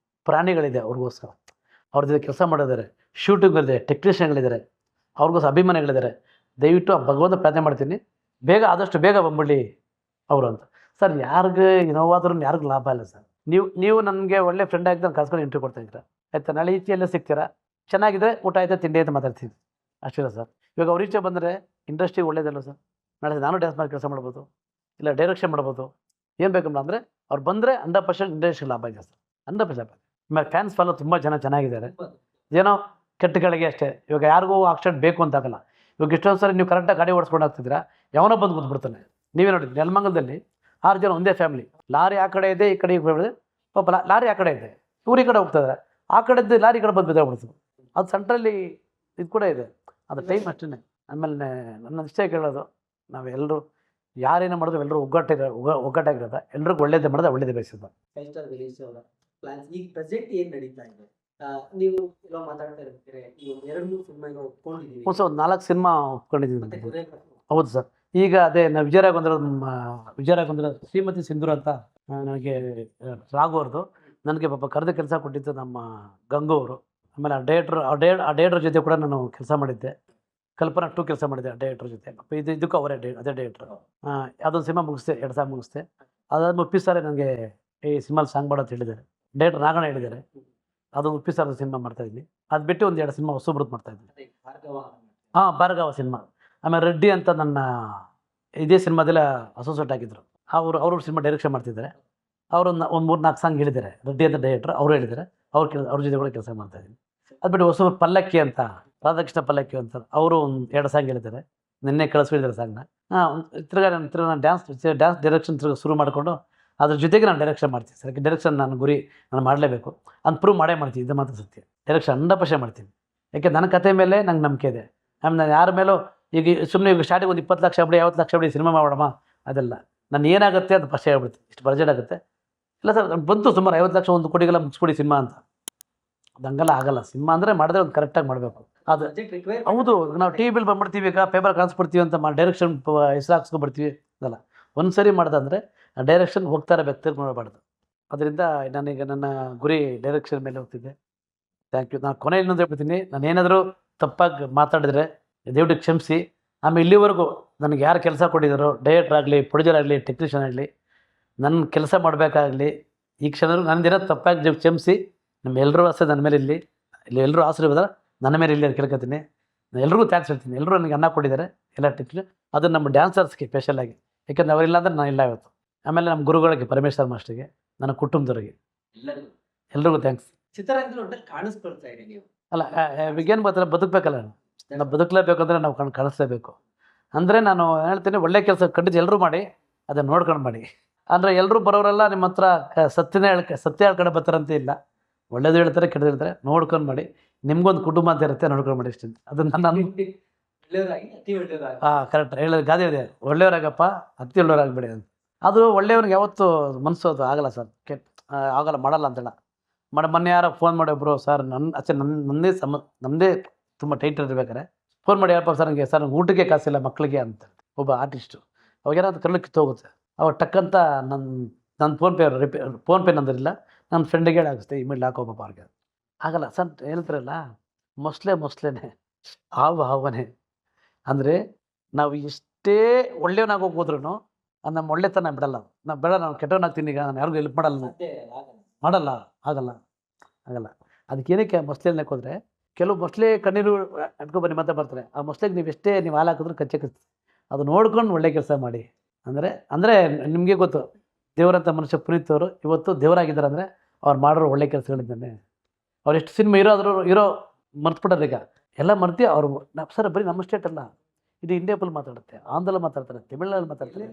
ಪ್ರಾಣಿಗಳಿದೆ ಅವ್ರಿಗೋಸ್ಕರ, ಅವ್ರ ಜೊತೆ ಕೆಲಸ ಮಾಡಿದ್ದಾರೆ, ಶೂಟಿಂಗ್ಗಳಿದೆ, ಟೆಕ್ನಿಷಿಯನ್ಗಳಿದ್ದಾರೆ, ಅವ್ರಿಗೋಸ್ಕರ ಅಭಿಮಾನಿಗಳಿದ್ದಾರೆ. ದಯವಿಟ್ಟು ಆ ಭಗವಂತ ಪ್ರಾರ್ಥನೆ ಮಾಡ್ತೀನಿ, ಆದಷ್ಟು ಬೇಗ ಬಂದ್ಬಿಡಲಿ ಅವರು ಅಂತ. ಸರ್, ಯಾರಿಗೆ ನೋವಾದ್ರೂ ಯಾರಿಗೂ ಲಾಭ ಇಲ್ಲ ಸರ್. ನೀವು ನನಗೆ ಒಳ್ಳೆ ಫ್ರೆಂಡ್ ಆಗಿ ನಾನು ಕರ್ಸ್ಕೊಂಡು ಇಂಟರ್ವ್ಯೂ ಕೊಡ್ತಾ ಇದ್ದೀರಾ ಆಯಿತಾ, ನಾಳೆ ಈಚೆಯಲ್ಲೇ ಸಿಗ್ತೀರಾ, ಚೆನ್ನಾಗಿದ್ರೆ ಊಟ ಆಯ್ತಾ ತಿಂಡಿ ಆಯ್ತಾ ಮಾತಾಡ್ತೀನಿ ಅಷ್ಟಿಲ್ಲ ಸರ್. ಇವಾಗ ಅವ್ರ ಈಚೆ ಬಂದರೆ ಇಂಡಸ್ಟ್ರಿ ಒಳ್ಳೇದಲ್ಲ ಸರ್, ನಾಳೆ ನಾನು ಡ್ಯಾನ್ಸ್ ಮಾಡಿ ಕೆಲಸ ಮಾಡ್ಬೋದು, ಇಲ್ಲ ಡೈರೆಕ್ಷನ್ ಮಾಡ್ಬೋದು, ಏನು ಬೇಕಂಬ ಅಂದರೆ ಅವ್ರು ಬಂದರೆ 100% ಇಂಡಸ್ಟ್ರಿ ಲಾಭ ಇದೆ ಸರ್, 100% ಲಾಭ. ಆಮೇಲೆ ಫ್ಯಾನ್ಸ್ ಫಾಲೋ ತುಂಬ ಚೆನ್ನಾಗಿದ್ದಾರೆ, ಏನೋ ಕೆಟ್ಟಗಳಿಗೆ ಅಷ್ಟೇ. ಇವಾಗ ಯಾರಿಗೂ ಆಕ್ಸಿಡೆಂಟ್ ಬೇಕು ಅಂತ ಆಗಲ್ಲ. ಇವಾಗ ಎಷ್ಟೊಂದು ಸರಿ ನೀವು ಕರೆಕ್ಟಾಗಿ ಗಾಡಿ ಓಡಿಸ್ಕೊಂಡು ಹೋಗ್ತಿದ್ದೀರಾ, ಯಾವನೋ ಬಂದು ಕೂತ್ಬಿಡ್ತಾನೆ. ನೀವೇ ನೋಡಿ, ನೆಲಮಂಗಲದಲ್ಲಿ 6 ಜನ ಒಂದೇ ಫ್ಯಾಮಿಲಿ, ಲಾರಿ ಆ ಕಡೆ ಇದೆ, ಈ ಕಡೆ ಪಾಪ ಲಾರಿ ಆ ಕಡೆ ಇದೆ, ಇವ್ರು ಈ ಕಡೆ ಹೋಗ್ತಿದ್ದಾರೆ, ಆ ಕಡೆದ್ದು ಲಾರಿ ಈ ಕಡೆ ಬಂದು ಬಿದ್ದೋಗ್ಬಿಡ್ತು. ಅದು ಸೆಂಟ್ರಲ್ಲಿ ಇದು ಕೂಡ ಇದೆ, ಅದು ಟೈಮ್ ಅಷ್ಟೇ. ಆಮೇಲೆ ನನ್ನ ಇಷ್ಟ ಕೇಳೋದು, ನಾವೆಲ್ಲರೂ ಯಾರೇನೋ ಮಾಡಿದ್ರು ಎಲ್ಲರೂ ಒಗ್ಗಟ್ಟಾಗಿರೋದು, ಎಲ್ರಿಗೂ ಒಳ್ಳೇದೇ ಮಾಡಿದ್ರೆ ಒಳ್ಳೇದೇ ಬಯಸಿದ್ದು. ಈಗ ಪ್ರೆಸೆಂಟ್ ಏನು ನಡೀತಾ ಇದೆ, ನೀವು ಎಲ್ಲೋ ಮಾತಾಡ್ತಾ ಇರ್ತೀರಿ, ನೀವು 2-3 ಸಿನಿಮಾ ಒಪ್ಕೊಂಡಿದ್ದೀವಿ, ಒಂದು 4 ಸಿನಿಮಾ ಒಪ್ಕೊಂಡಿದ್ದೀನಿ. ಹೌದು ಸರ್. ಈಗ ಅದೇ ನಾವು ವಿಜಯರಾಘವೇಂದ್ರ ಶ್ರೀಮತಿ ಸಿಂಧೂರ ಅಂತ ನನಗೆ ರಾಘು ಅವ್ರದ್ದು, ನನಗೆ ಪಾಪ ಕರೆದು ಕೆಲಸ ಕೊಟ್ಟಿದ್ದು ನಮ್ಮ ಗಂಗು ಅವರು. ಆಮೇಲೆ ಆ ಡೈರೆಕ್ಟ್ರ್ ಜೊತೆ ಕೂಡ ನಾನು ಕೆಲಸ ಮಾಡಿದ್ದೆ, ಕಲ್ಪನಾ 2 ಕೆಲಸ ಮಾಡಿದ್ದೆ ಆ ಡೈರೆಕ್ಟ್ರ್ ಜೊತೆ. ಇದಕ್ಕೂ ಅವರೇ ಅದೇ ಡೈರೆಕ್ಟ್ರು. ಅದೊಂದು ಸಿನಿಮಾ ಮುಗಿಸ್ದೆ, 2 ಸಾಂಗ್ ಮುಗಿಸ್ದೆ. ಅದಾದ್ಮೇಲೆ ಒಪ್ಪಿಸ್ತಾರೆ ನನಗೆ ಈ ಸಿನಿಮಾಲಿ ಸಾಂಗ್ ಮಾಡೋದು ಹೇಳಿದ್ದಾರೆ, ಡೈರೆಕ್ಟ್ರ್ ನಾಗಣ್ಣ ಹೇಳಿದ್ದಾರೆ. ಅದೊಂದು ಒಪ್ಪಿಸ್ತಾರೆ ಸಿನಿಮಾ ಮಾಡ್ತಾಯಿದ್ವಿ. ಅದು ಬಿಟ್ಟು 1-2 ಸಿನಿಮಾ ಹೊಸಬ್ರದ್ದು ಮಾಡ್ತಾಯಿದ್ವಿ. ಭಾರ್ಗವ ಸಿನಿಮಾ. ಆಮೇಲೆ ರೆಡ್ಡಿ ಅಂತ ನನ್ನ ಇದೇ ಸಿನಿಮಾದೆಲ್ಲ ಅಸೋಸಿಯೇಟ್ ಆಗಿದ್ದರು, ಅವರು ಸಿನಿಮಾ ಡೈರೆಕ್ಷನ್ ಮಾಡ್ತಿದ್ದಾರೆ. ಅವರು ಒಂದು 3-4 ಸಾಂಗ್ ಹೇಳಿದ್ದಾರೆ, ರೆಡ್ಡಿ ಅಂತ ಡೈರೆಕ್ಟ್ರು ಅವರು ಹೇಳಿದ್ದಾರೆ. ಅವ್ರ ಜೊತೆ ಕೂಡ ಕೆಲಸ ಮಾಡ್ತಾಯಿದ್ದೀನಿ. ಅದು ಬಿಟ್ಟು ಹೊಸಬ್ರು ಪಲ್ಲಕ್ಕಿ ಅಂತ, ರಾಧಾಕೃಷ್ಣ ಪಲ್ಲಕ್ಕಿ ಅಂತ ಅವರು ಒಂದು 2 ಸಾಂಗ್ ಹೇಳಿದ್ದಾರೆ, ನಿನ್ನೆ ಕಳಿಸ್ಬಿಟ್ಟಿದ್ದಾರೆ ಸಾಂಗ್ನ. ತಿರ್ಗಾ ನಾನು ಡ್ಯಾನ್ಸ್ ಡೈರೆಕ್ಷನ್ ಶುರು ಮಾಡಿಕೊಂಡು ಅದ್ರ ಜೊತೆಗೆ ನಾನು ಡೈರೆಕ್ಷನ್ ಮಾಡ್ತೀನಿ ಸರ್. ಡೈರೆಕ್ಷನ್ ನನ್ನ ಗುರಿ, ನಾನು ಮಾಡಲೇಬೇಕು ಅಂತ ಪ್ರೂವ್ ಮಾಡೇ ಮಾಡ್ತೀನಿ. ಇದು ಮಾತ್ರ ಸತ್ಯ. ಡೈರೆಕ್ಷನ್ 100% ಮಾಡ್ತೀನಿ. ಯಾಕೆ ನನ್ನ ಕತೆ ಮೇಲೆ ನಂಗೆ ನಂಬಿಕೆ ಇದೆ. ಆಮೇಲೆ ನಾನು ಯಾರ ಮೇಲೂ ಈಗ ಸುಮ್ಮನೆ ಈಗ ಸ್ಟಾರ್ಟಿಂಗ್ ಒಂದು 20 ಲಕ್ಷ ಬಿಡಿ 50 ಲಕ್ಷ ಬಿಡಿ ಸಿನಿಮಾ ಮಾಡೋಣ ಅದೆಲ್ಲ ನಾನು ಏನಾಗುತ್ತೆ ಅಂತ ಫಸ್ಟ್ ಹೇಳ್ಬಿಡ್ತೀನಿ. ಇಷ್ಟು ಬಜೆಟ್ ಆಗುತ್ತೆ ಇಲ್ಲ ಸರ್, ಬಂತು ಸುಮಾರು 50 ಲಕ್ಷ 1 ಕೋಟಿಗೆಲ್ಲ ಮುಗಿಸ್ಬಿಡಿ ಸಿನಿಮಾ ಅಂತ. ಅದು ಹಂಗೆಲ್ಲ ಆಗಲ್ಲ. ಸಿನಿಮಾ ಅಂದರೆ ಮಾಡಿದ್ರೆ ಒಂದು ಕರೆಕ್ಟಾಗಿ ಮಾಡಬೇಕು. ಅದು ಹೌದು, ನಾವು ಟಿ ವಿಲಿ ಬಂದ್ಬಿಡ್ತೀವಿ, ಈಗ ಪೇಪರ್ ಕಾಣಿಸ್ಬಿಡ್ತೀವಿ ಅಂತ ಡೈರೆಕ್ಷನ್ ಹೆಸರು ಹಾಕ್ಸ್ಕೊಬಿಡ್ತೀವಿ. ಅದಲ್ಲ, ಒಂದು ಸರಿ ಮಾಡ್ದಂದರೆ ಡೈರೆಕ್ಷನ್ ಹೋಗ್ತಾ ಇರಬೇಕು, ನೋಡಬಾರ್ದು. ಅದರಿಂದ ನಾನೀಗ ನನ್ನ ಗುರಿ ಡೈರೆಕ್ಷನ್ ಮೇಲೆ ಹೋಗ್ತಿದ್ದೆ. Thank you. ನಾನು ಕೊನೆ ಇನ್ನೊಂದು ಹೇಳ್ಬಿಡ್ತೀನಿ, ನಾನು ಏನಾದರೂ ತಪ್ಪಾಗಿ ಮಾತಾಡಿದ್ರೆ ದಯವಿಟ್ಟು ಕ್ಷಮಿಸಿ. ಆಮೇಲೆ ಇಲ್ಲಿವರೆಗೂ ನನಗೆ ಯಾರು ಕೆಲಸ ಕೊಟ್ಟಿದ್ದಾರೋ, ಡೈರೆಕ್ಟರ್ ಆಗಲಿ, ಪ್ರೊಡ್ಯೂಸರ್ ಆಗಲಿ, ಟೆಕ್ನಿಷಿಯನ್ ಆಗಲಿ, ನನ್ನ ಕೆಲಸ ಮಾಡಬೇಕಾಗಲಿ, ಈ ಕ್ಷಣದಲ್ಲಿ ನನ್ನದಿರೋ ತಪ್ಪಾಗಿ ಕ್ಷಮಿಸಿ. ಎಲ್ಲರೂ ಆಸೆ ನನ್ನ ಮೇಲೆ ಇಲ್ಲಿ ಎಲ್ಲರೂ ಆಶೀರ್ವಾದ ನನ್ನ ಮೇಲೆ ಇಲ್ಲಿ ಅಂತ ಕೇಳ್ಕೊತೀನಿ. ನಾನು ಎಲ್ರಿಗೂ ಥ್ಯಾಂಕ್ಸ್ ಹೇಳ್ತೀನಿ. ಎಲ್ಲರೂ ನನಗೆ ಅನ್ನ ಕೊಟ್ಟಿದ್ದಾರೆ, ಎಲ್ಲ ಟೆಕ್ನಿಷಿಯನ್. ಅದು ನಮ್ಮ ಡ್ಯಾನ್ಸರ್ಸ್ಗೆ ಸ್ಪೆಷಲಾಗಿ, ಯಾಕೆಂದರೆ ಅವರಿಲ್ಲ ಅಂದರೆ ನಾನು ಇಲ್ಲ ಇವತ್ತು. ಆಮೇಲೆ ನಮ್ಮ ಗುರುಗಳಿಗೆ, ಪರಮೇಶ್ವರ್ ಮಾಸ್ಟರ್ಗೆ, ನನ್ನ ಕುಟುಂಬದವರಿಗೆ ಎಲ್ರಿಗೂ ಥ್ಯಾಂಕ್ಸ್. ಚಿತ್ರರಂಗದಲ್ಲಿ ಕಾಣಿಸ್ಕೊಳ್ತಾ ಇರಿ ನೀವು. ಅಲ್ಲ, ಈಗೇನು ಬರ್ತಾರೆ, ಬದುಕಬೇಕಲ್ಲ. ನಾವು ಬದುಕಲೇಬೇಕಂದ್ರೆ ನಾವು ಕಾಣಿಸ್ಲೇಬೇಕು. ಅಂದರೆ ನಾನು ಹೇಳ್ತೀನಿ, ಒಳ್ಳೆ ಕೆಲಸ ಖಂಡಿತ ಎಲ್ಲರೂ ಮಾಡಿ, ಅದನ್ನು ನೋಡ್ಕೊಂಡು ಮಾಡಿ. ಅಂದರೆ ಎಲ್ಲರೂ ಬರೋರೆಲ್ಲ ನಿಮ್ಮ ಹತ್ರ ಸತ್ಯ ಹೇಳ್ಕೊಂಡು ಬರ್ತಾರಂತ ಇಲ್ಲ. ಒಳ್ಳೇದು ಹೇಳ್ತಾರೆ, ಕೆಟ್ಟದ್ದು ಹೇಳ್ತಾರೆ, ನೋಡ್ಕೊಂಡು ಮಾಡಿ. ನಿಮ್ಗೊಂದು ಕುಟುಂಬ ಅಂತ ಇರುತ್ತೆ, ನೋಡ್ಕೊಂಡು ಮಾಡಿ ಇಷ್ಟ. ಅದನ್ನು ನಾನು ಕರೆಕ್ಟ್ ಹೇಳೋದು ಗಾದೆ ಇದೆ, ಒಳ್ಳೆಯವರಾಗಪ್ಪ, ಅತಿ ಒಳ್ಳೆಯವರಾಗಬೇಡಿ ಅಂತ. ಅದು ಒಳ್ಳೆಯವ್ರಿಗೆ ಯಾವತ್ತೂ ಮನಸ್ಸು ಅದು ಆಗಲ್ಲ ಸರ್, ಆಗಲ್ಲ, ಮಾಡಲ್ಲ ಅಂತೇಳ ಮೊನ್ನೆ ಯಾರೋ ಫೋನ್ ಮಾಡಿ ಒಬ್ಬರು, ಸರ್ ನಮ್ಮದೇ ತುಂಬ ಟೈಟ್ ಇರ್ಬೇಕಾರೆ ಫೋನ್ ಮಾಡಿ, ಯಾರಪ್ಪ ಸರ್ ನನಗೆ ಸರ್ ಊಟಕ್ಕೆ ಕಾಸಿಲ್ಲ ಮಕ್ಕಳಿಗೆ ಅಂತ. ಒಬ್ಬ ಆರ್ಟಿಸ್ಟು ಅವಾಗೇನಾದ್ರು ಕರ್ಲಿಕ್ಕೆ ಕಿತ್ತೋಗುತ್ತೆ. ಅವಾಗ ಟಕ್ಕಂತ ನನ್ನ ಫೋನ್ಪೇ ನಂದಿರಲಿಲ್ಲ, ನನ್ನ ಫ್ರೆಂಡಿಗೆ ಹೇಳಿ ಹಾಕಿಸ್ತೆ, ಇಮಿಡಿಯೇಟ್ ಹಾಕೋಬಪ್ಪ ಅವ್ರಿಗೆ. ಆಗಲ್ಲ ಸರ್, ಹೇಳ್ತಾರಲ್ಲ, ಮೊಸಳೆನೇ ಹಾವನೇ. ಅಂದರೆ ನಾವು ಎಷ್ಟೇ ಒಳ್ಳೆಯವನಾಗಿ ಹೋಗೋದ್ರೂ ನಮ್ಮ ಒಳ್ಳೆತನ ಬಿಡಲ್ಲ. ನಾವು ಬೇಡ, ನಾನು ಕೆಟ್ಟವನಾಗ್ತೀನಿ, ಈಗ ನಾನು ಯಾರಿಗೂ ಹೆಲ್ಪ್ ಮಾಡಲ್ಲ, ಆಗಲ್ಲ. ಅದಕ್ಕೇನಕ್ಕೆ ಮೊಸಳೆನೇ ಹೋದರೆ, ಕೆಲವು ಮೊಸಳೆ ಕಣ್ಣೀರು ಅಟ್ಕೊಬನ್ನಿ ಮತ್ತೆ ಬರ್ತಾರೆ. ಆ ಮೊಸಳೆಗೆ ನೀವು ಎಷ್ಟೇ ನೀವು ಹಾಲು ಹಾಕಿದ್ರು ಕಚ್ಚೆ ಅದು ನೋಡ್ಕೊಂಡು ಒಳ್ಳೆ ಕೆಲಸ ಮಾಡಿ. ಅಂದರೆ ನಿಮಗೆ ಗೊತ್ತು, ದೇವರಂಥ ಮನುಷ್ಯ ಪುನೀತ್ ಅವರು ಇವತ್ತು ದೇವರಾಗಿದ್ದಾರೆ ಅಂದರೆ ಅವ್ರು ಮಾಡೋರು ಒಳ್ಳೆ ಕೆಲಸಗಳಿದ್ದಾನೆ. ಅವ್ರು ಎಷ್ಟು ಸಿನಿಮಾ ಇರೋ ಮರ್ತ್ಬಿಟ್ಟಾರೆ. ಈಗ ಎಲ್ಲ ಮರ್ತಿ ಅವರು ಸರ್ ಬರೀ ನಮ್ಮ ಸ್ಟೇಟ್ ಅಲ್ಲ, ಇದು ಇಂಡಿಯಾಪಲ್ಲಿ ಮಾತಾಡುತ್ತೆ, ಆಂಧ್ರಲ್ಲಿ ಮಾತಾಡ್ತಾರೆ, ತಮಿಳ್ನಲ್ಲಿ ಮಾತಾಡ್ತಾರೆ.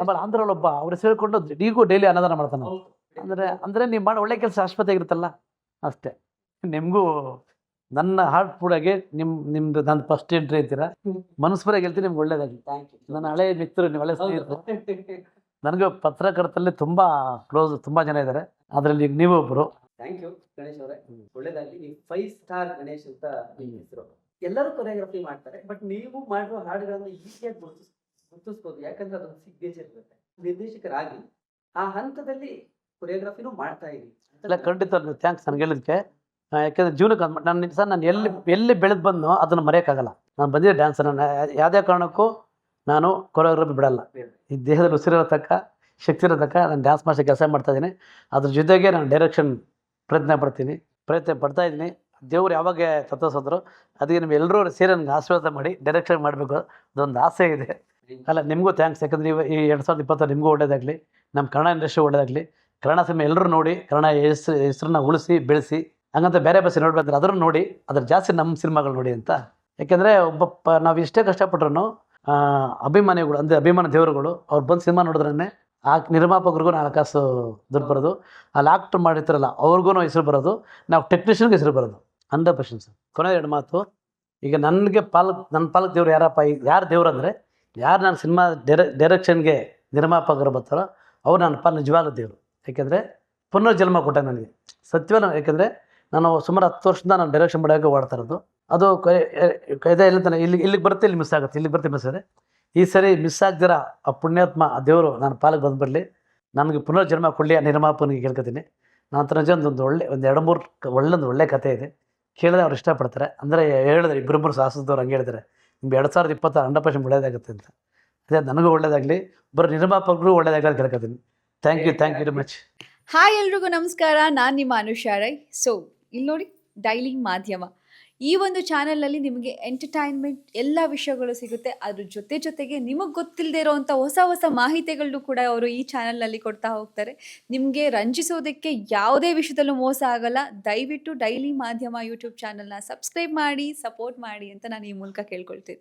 ಆಮೇಲೆ ಆಂಧ್ರಲ್ಲಿ ಒಬ್ಬ ಅವ್ರ ಹೆಸರು ಹೇಳ್ಕೊಂಡು ಈಗೂ ಡೈಲಿ ಅನ್ನದಾನ ಮಾಡ್ತಾನೆ. ಅಂದರೆ ನೀವು ಮಾಡೋ ಒಳ್ಳೆ ಕೆಲಸ ಆಸ್ಪತ್ರೆ ಆಗಿರುತ್ತಲ್ಲ ಅಷ್ಟೇ. ನಿಮಗೂ ನನ್ನ ಹಾರ್ಟ್ ಫುಡಾಗೆ ನಿಮ್ದು ನನ್ನ ಫಸ್ಟ್ ಎಂಟ್ರಿ ಅಂತೀರಾ, ಮನಸ್ಪರಾಗಿ ಹೇಳ್ತೀನಿ, ನಿಮ್ಗೆ ಒಳ್ಳೇದಾಗಿ. ನನ್ನ ಹಳೆಯ ಮಿತ್ರರು, ನೀವು ಹಳೆ ಸ್ನೇಹಿತರು. ನನಗೆ ಪತ್ರಕರ್ತರಲ್ಲಿ ತುಂಬ ಕ್ಲೋಸ್, ತುಂಬ ಜನ ಇದ್ದಾರೆ. ಅದರಲ್ಲಿ ಈಗ ನೀವು ಒಬ್ಬರು. ಥ್ಯಾಂಕ್ ಯು ಗಣೇಶ್ ಅವರೇ, ಒಳ್ಳೇದಾಗಲಿ. ನೀವು 5 ಸ್ಟಾರ್ ಗಣೇಶ್ ಅಂತ ಹೆಸರು. ಎಲ್ಲರೂ ಕೊರಿಯೋಗ್ರಫಿ ಮಾಡ್ತಾರೆ, ಬಟ್ ನೀವು ಮಾಡುವ ಹಾಡುಗಳನ್ನು ಈಸಿಯಾಗಿ ಗುರುತಿಸ್ಬೋದು, ಯಾಕಂದ್ರೆ ಅದೊಂದು ಸಿಗ್ನೇಚರ್ ಇರುತ್ತೆ. ನಿರ್ದೇಶಕರಾಗಿ ಆ ಹಂತದಲ್ಲಿ ಕೊರಿಯೋಗ್ರಫಿನೂ ಮಾಡ್ತಾ ಇರಿ. ಇಲ್ಲ, ಖಂಡಿತ ಥ್ಯಾಂಕ್ಸ್ ನನಗೆ ಹೇಳಿದ್ದಕ್ಕೆ. ಯಾಕೆಂದರೆ ಜೀವನಕ್ಕೆ ನಾನು ಎಲ್ಲಿ ಬೆಳೆದು ಬಂದೋ ಅದನ್ನು ಮರೆಯೋಕ್ಕಾಗಲ್ಲ. ನಾನು ಬಂದಿದ್ದೆ ಡ್ಯಾನ್ಸ್, ನಾನು ಯಾವುದೇ ಕಾರಣಕ್ಕೂ ನಾನು ಕೊರಿಯೋಗ್ರಫಿ ಬಿಡಲ್ಲ. ಈ ದೇಹದಲ್ಲಿ ಉಸಿರಿರೋ ತಕ್ಕ, ಶಕ್ತಿ ಇರೋ ತಕ್ಕ ನಾನು ಡ್ಯಾನ್ಸ್ ಮಾಸ್ಟರ್ ಕೆಲಸ ಮಾಡ್ತಾಯಿದ್ದೀನಿ. ಅದ್ರ ಜೊತೆಗೆ ನಾನು ಡೈರೆಕ್ಷನ್ ಪ್ರಯತ್ನ ಪಡ್ತಾಯಿದ್ದೀನಿ. ದೇವ್ರು ಯಾವಾಗ ತತ್ವಸಂದ್ರು ಅದಕ್ಕೆ ನೀವು ಎಲ್ಲರೂ ಸೇರಿ ನನಗೆ ಆಶೀರ್ವಾದ ಮಾಡಿ ಡೈರೆಕ್ಷನ್ ಮಾಡಬೇಕು, ಅದೊಂದು ಆಸೆ ಇದೆ. ಅಲ್ಲ, ನಿಮಗೂ ಥ್ಯಾಂಕ್ಸ್. ಯಾಕಂದರೆ ನೀವು ಈ 2020 ನಿಮಗೂ ಒಳ್ಳೇದಾಗಲಿ, ನಮ್ಮ ಕನ್ನಡ ಇಂಡಸ್ಟ್ರಿ ಒಳ್ಳೇದಾಗಲಿ. ಕನ್ನಡ ಸಿನಿಮಾ ಎಲ್ಲರೂ ನೋಡಿ, ಕನ್ನಡ ಹೆಸರನ್ನ ಉಳಿಸಿ ಬೆಳೆಸಿ. ಹಂಗಂತ ಬೇರೆ ಬಸ್ಸಿ ನೋಡ್ಬೇಕಂದ್ರೆ ಅದನ್ನು ನೋಡಿ, ಅದ್ರ ಜಾಸ್ತಿ ನಮ್ಮ ಸಿನಿಮಾಗಳು ನೋಡಿ ಅಂತ. ಯಾಕೆಂದರೆ ನಾವು ಎಷ್ಟೇ ಕಷ್ಟಪಟ್ರು ಅಭಿಮಾನಿಗಳು, ಅಂದರೆ ಅಭಿಮಾನ ದೇವರುಗಳು, ಅವ್ರು ಬಂದು ಸಿನಿಮಾ ನೋಡಿದ್ರೇ ಆ ನಿರ್ಮಾಪಕರಿಗೂ 4 ಕಾಸು ದುಡ್ಡು ಬರೋದು, ಅಲ್ಲಿ ಆಕ್ಟ್ರ್ ಮಾಡಿರ್ತಾರಲ್ಲ ಅವ್ರಿಗೂ ಹೆಸರು ಬರೋದು, ನಾವು ಟೆಕ್ನಿಷಿಯನ್ಗೆ ಹೆಸರು ಬರೋದು. 100% ಸರ್. ಕೊನೆ 2 ಮಾತು. ಈಗ ನನ್ನ ಪಾಲಕ್ ದೇವ್ರು ಯಾರಪ್ಪ, ಯಾರು ದೇವ್ರು ಅಂದರೆ, ಯಾರು ನಾನು ಸಿನಿಮಾ ಡೈರೆಕ್ಷನ್ಗೆ ನಿರ್ಮಾಪಕರು ಬರ್ತಾರೋ ಅವ್ರು ನನ್ನ ನಿಜವಾದ ದೇವರು. ಯಾಕೆಂದರೆ ಪುನರ್ಜನ್ಮ ಕೊಟ್ಟ ನನಗೆ ಸತ್ಯವಾದ. ಯಾಕೆಂದರೆ ನಾನು ಸುಮಾರು 10 ವರ್ಷದಿಂದ ನಾನು ಡೈರೆಕ್ಷನ್ ಮಾಡೋಕ್ಕೆ ಓಡ್ತಾ ಇರೋದು. ಅದು ಕೈದೆ ಇಲ್ಲ ತಾನೆ, ಇಲ್ಲಿಗೆ ಬರುತ್ತೆ, ಇಲ್ಲಿ ಮಿಸ್ ಆಗುತ್ತೆ, ಇಲ್ಲಿಗೆ ಬರುತ್ತೆ, ಮಿಸ್ ಆಗುತ್ತೆ. ಈ ಸರಿ ಮಿಸ್ ಆಗ್ದಿರ ಆ ಪುಣ್ಯಾತ್ಮ ಆ ದೇವರು ನನ್ನ ಪಾಲಿಗೆ ಬಂದುಬಿಡಲಿ, ನನಗೆ ಪುನರ್ಜನ್ಮ ಕೊಡಲಿ ಆ ನಿರ್ಮಾಪನಿಗೆ ಕೇಳ್ಕೊತೀನಿ. ನನ್ನ ಹತ್ರ ಒಂದು ಒಳ್ಳೆ ಕಥೆ ಇದೆ, ಕೇಳಿದ್ರೆ ಅವ್ರು ಇಷ್ಟಪಡ್ತಾರೆ. ಅಂದರೆ ಹೇಳಿದ್ರೆ ಇಬ್ಬರು ಸಾಹಸದವ್ರು ಹಂಗೆ ಹೇಳಿದ್ದಾರೆ, ನಿಮ್ಗೆ 2020 100% ಒಳ್ಳೇದಾಗುತ್ತೆ ಅಂತ. ಅದೇ ನನಗೂ ಒಳ್ಳೇದಾಗಲಿ, ಬರೋ ನಿರ್ಮಾಪಕರು ಒಳ್ಳೇದಾಗಲಿ ಕೇಳ್ಕೊತೀನಿ. Thank you very much. Hi ಎಲ್ರಿಗೂ ನಮಸ್ಕಾರ, ನಾನು ನಿಮ್ಮ ಅನುಷಾ ರೈ. ಸೊ ಇಲ್ಲಿ ನೋಡಿ, ಡೈಲಿ ಮಾಧ್ಯಮ ಈ ಒಂದು ಚಾನಲಲ್ಲಿ ನಿಮಗೆ ಎಂಟರ್ಟೈನ್ಮೆಂಟ್ ಎಲ್ಲ ವಿಷಯಗಳು ಸಿಗುತ್ತೆ. ಅದ್ರ ಜೊತೆಗೆ ನಿಮಗೆ ಗೊತ್ತಿಲ್ಲದೆ ಇರೋವಂಥ ಹೊಸ ಮಾಹಿತಿಗಳನ್ನು ಕೂಡ ಅವರು ಈ ಚಾನಲ್ನಲ್ಲಿ ಕೊಡ್ತಾ ಹೋಗ್ತಾರೆ. ನಿಮಗೆ ರಂಜಿಸೋದಕ್ಕೆ ಯಾವುದೇ ವಿಷಯದಲ್ಲೂ ಮೋಸ ಆಗಲ್ಲ. ದಯವಿಟ್ಟು ಡೈಲಿ ಮಾಧ್ಯಮ ಯೂಟ್ಯೂಬ್ ಚಾನಲ್ನ ಸಬ್ಸ್ಕ್ರೈಬ್ ಮಾಡಿ, ಸಪೋರ್ಟ್ ಮಾಡಿ ಅಂತ ನಾನು ಈ ಮೂಲಕ ಕೇಳ್ಕೊಳ್ತೀನಿ.